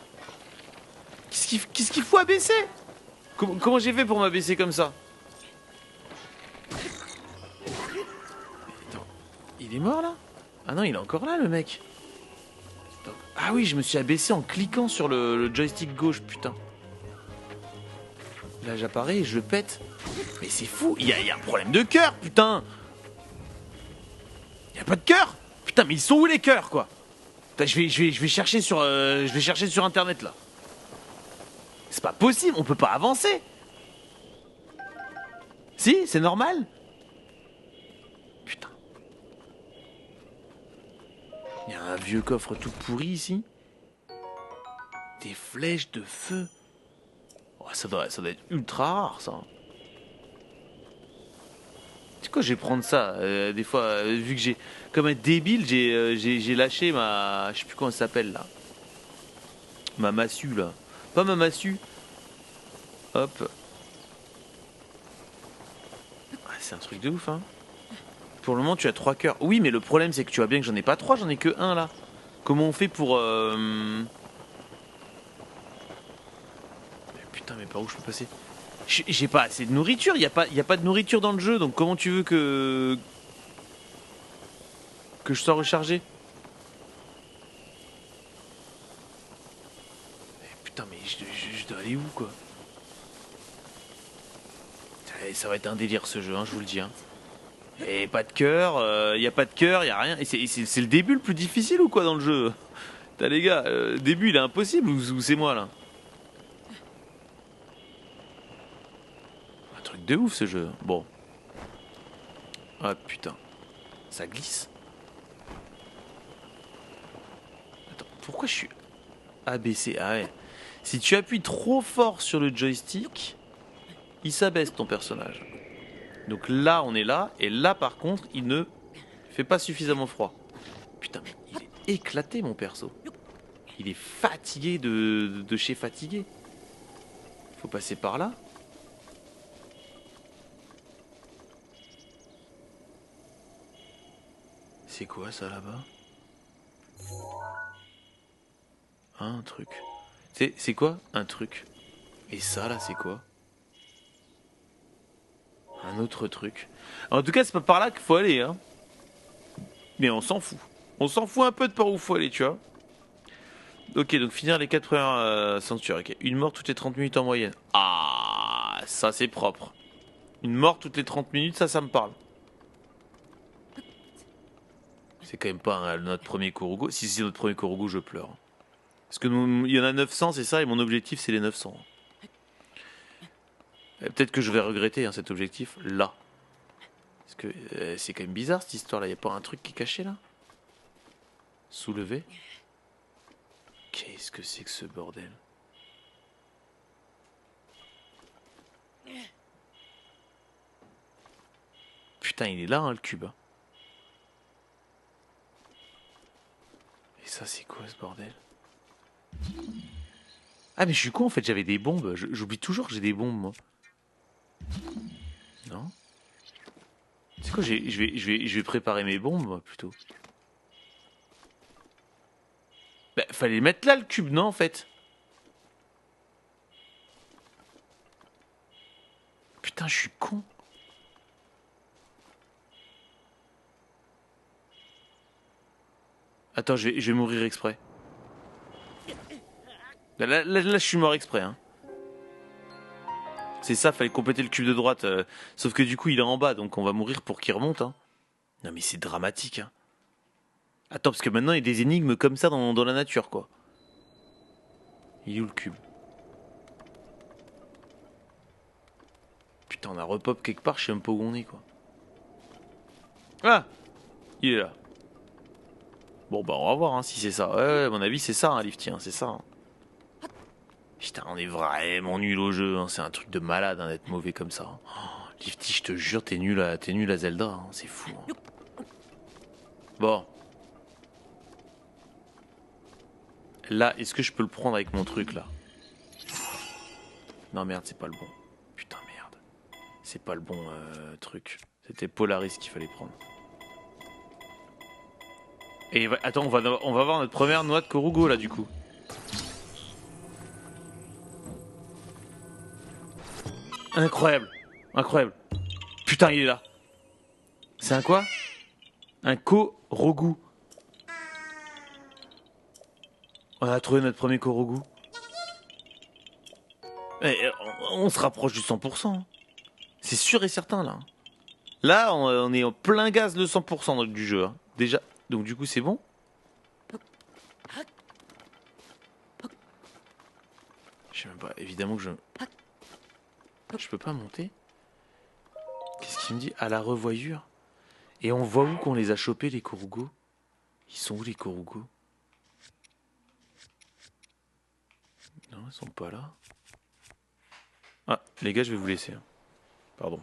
Qu'est-ce qu'il faut abaisser? Comment j'ai fait pour m'abaisser comme ça? Attends, il est mort là? Ah non, il est encore là le mec. Attends. Ah oui, je me suis abaissé en cliquant sur le joystick gauche, putain. Là j'apparais et je le pète. Mais c'est fou, il y a un problème de cœur, putain. Il y a pas de cœur. Putain, mais ils sont où les cœurs quoi? Putain, je vais chercher sur internet là. C'est pas possible, on peut pas avancer. Si, c'est normal. Putain. Il y a un vieux coffre tout pourri ici. Des flèches de feu. Oh, ça doit être ultra rare ça. C'est quoi, je vais prendre ça. Des fois, vu que j'ai... Comme un débile, j'ai lâché ma... Je sais plus comment ça s'appelle là. Ma massue là. Pas ma massue. Hop. Ah, c'est un truc de ouf hein. Pour le moment tu as 3 cœurs. Oui mais le problème c'est que tu vois bien que j'en ai pas 3, j'en ai que 1 là. Comment on fait pour... Putain mais par où je peux passer? J'ai pas assez de nourriture, y a pas de nourriture dans le jeu, donc comment tu veux que je sois rechargé? Putain mais je dois aller où quoi? Ça va être un délire ce jeu, hein, je vous le dis. Hein. Et pas de cœur, y a pas de cœur, y a rien. Et c'est le début le plus difficile ou quoi dans le jeu? Putain les gars, le début il est impossible ou c'est moi là? Un truc de ouf ce jeu. Bon. Ah putain. Ça glisse. Attends, pourquoi je suis abaissé? Ah ouais. Si tu appuies trop fort sur le joystick, il s'abaisse ton personnage. Donc là on est là, et là par contre il ne fait pas suffisamment froid. Putain mais il est éclaté mon perso. Il est fatigué de chez fatigué. Faut passer par là. C'est quoi ça là-bas? Un truc. C'est quoi un truc? Et ça là c'est quoi? Un autre truc. En tout cas c'est pas par là qu'il faut aller hein. Mais on s'en fout. On s'en fout un peu de par où il faut aller tu vois. Ok donc finir les 4 premières ceintures. Okay. Une mort toutes les 30 minutes en moyenne. Ah ça c'est propre. Une mort toutes les 30 minutes ça me parle. C'est quand même pas notre premier Korogu. Si c'est notre premier Korogu je pleure. Parce que il y en a 900 c'est ça et mon objectif c'est les 900. Peut-être que je vais regretter hein, cet objectif là. Parce que c'est quand même bizarre cette histoire là. Y a pas un truc qui est caché là? Soulever. Qu'est-ce que c'est que ce bordel? Putain il est là hein, le cube. Et ça c'est quoi ce bordel? Ah mais je suis con en fait, j'avais des bombes. J'oublie toujours que j'ai des bombes moi. Non? C'est quoi, je vais préparer mes bombes moi plutôt. Bah fallait mettre là le cube non en fait. Putain je suis con. Attends je vais mourir exprès. Là, je suis mort exprès hein. C'est ça, fallait compléter le cube de droite. Sauf que du coup, il est en bas, donc on va mourir pour qu'il remonte. Hein. Non mais c'est dramatique. Hein. Attends, parce que maintenant, il y a des énigmes comme ça dans la nature, quoi. Il est où le cube? Putain, on a repop quelque part, je sais même pas où on est, quoi. Ah, il est là. Bon bah on va voir hein, si c'est ça. Ouais, à mon avis c'est ça, hein, Lifty, hein, c'est ça. Hein. Putain, on est vraiment nul au jeu. Hein. C'est un truc de malade hein, d'être mauvais comme ça. Hein. Oh, Lifty, je te jure, t'es nul à Zelda. Hein. C'est fou. Hein. Bon. Là, est-ce que je peux le prendre avec mon truc là? Non merde, c'est pas le bon. Putain merde. C'est pas le bon truc. C'était Polaris qu'il fallait prendre. Et attends, on va voir notre première noix de Korugo là du coup. Incroyable. Incroyable. Putain, il est là. C'est un quoi? Un Korogu. On a trouvé notre premier Korogu. On se rapproche du 100%. Hein. C'est sûr et certain là. Là, on est en plein gaz de 100% du jeu. Hein. Déjà. Donc du coup, c'est bon. Je sais même pas. Évidemment que je peux pas monter. Qu'est-ce qu'il me dit? À la revoyure. Et on voit où qu'on les a chopés les Korugo? Ils sont où les Korugo? Non, ils sont pas là. Ah, les gars, je vais vous laisser. Hein. Pardon.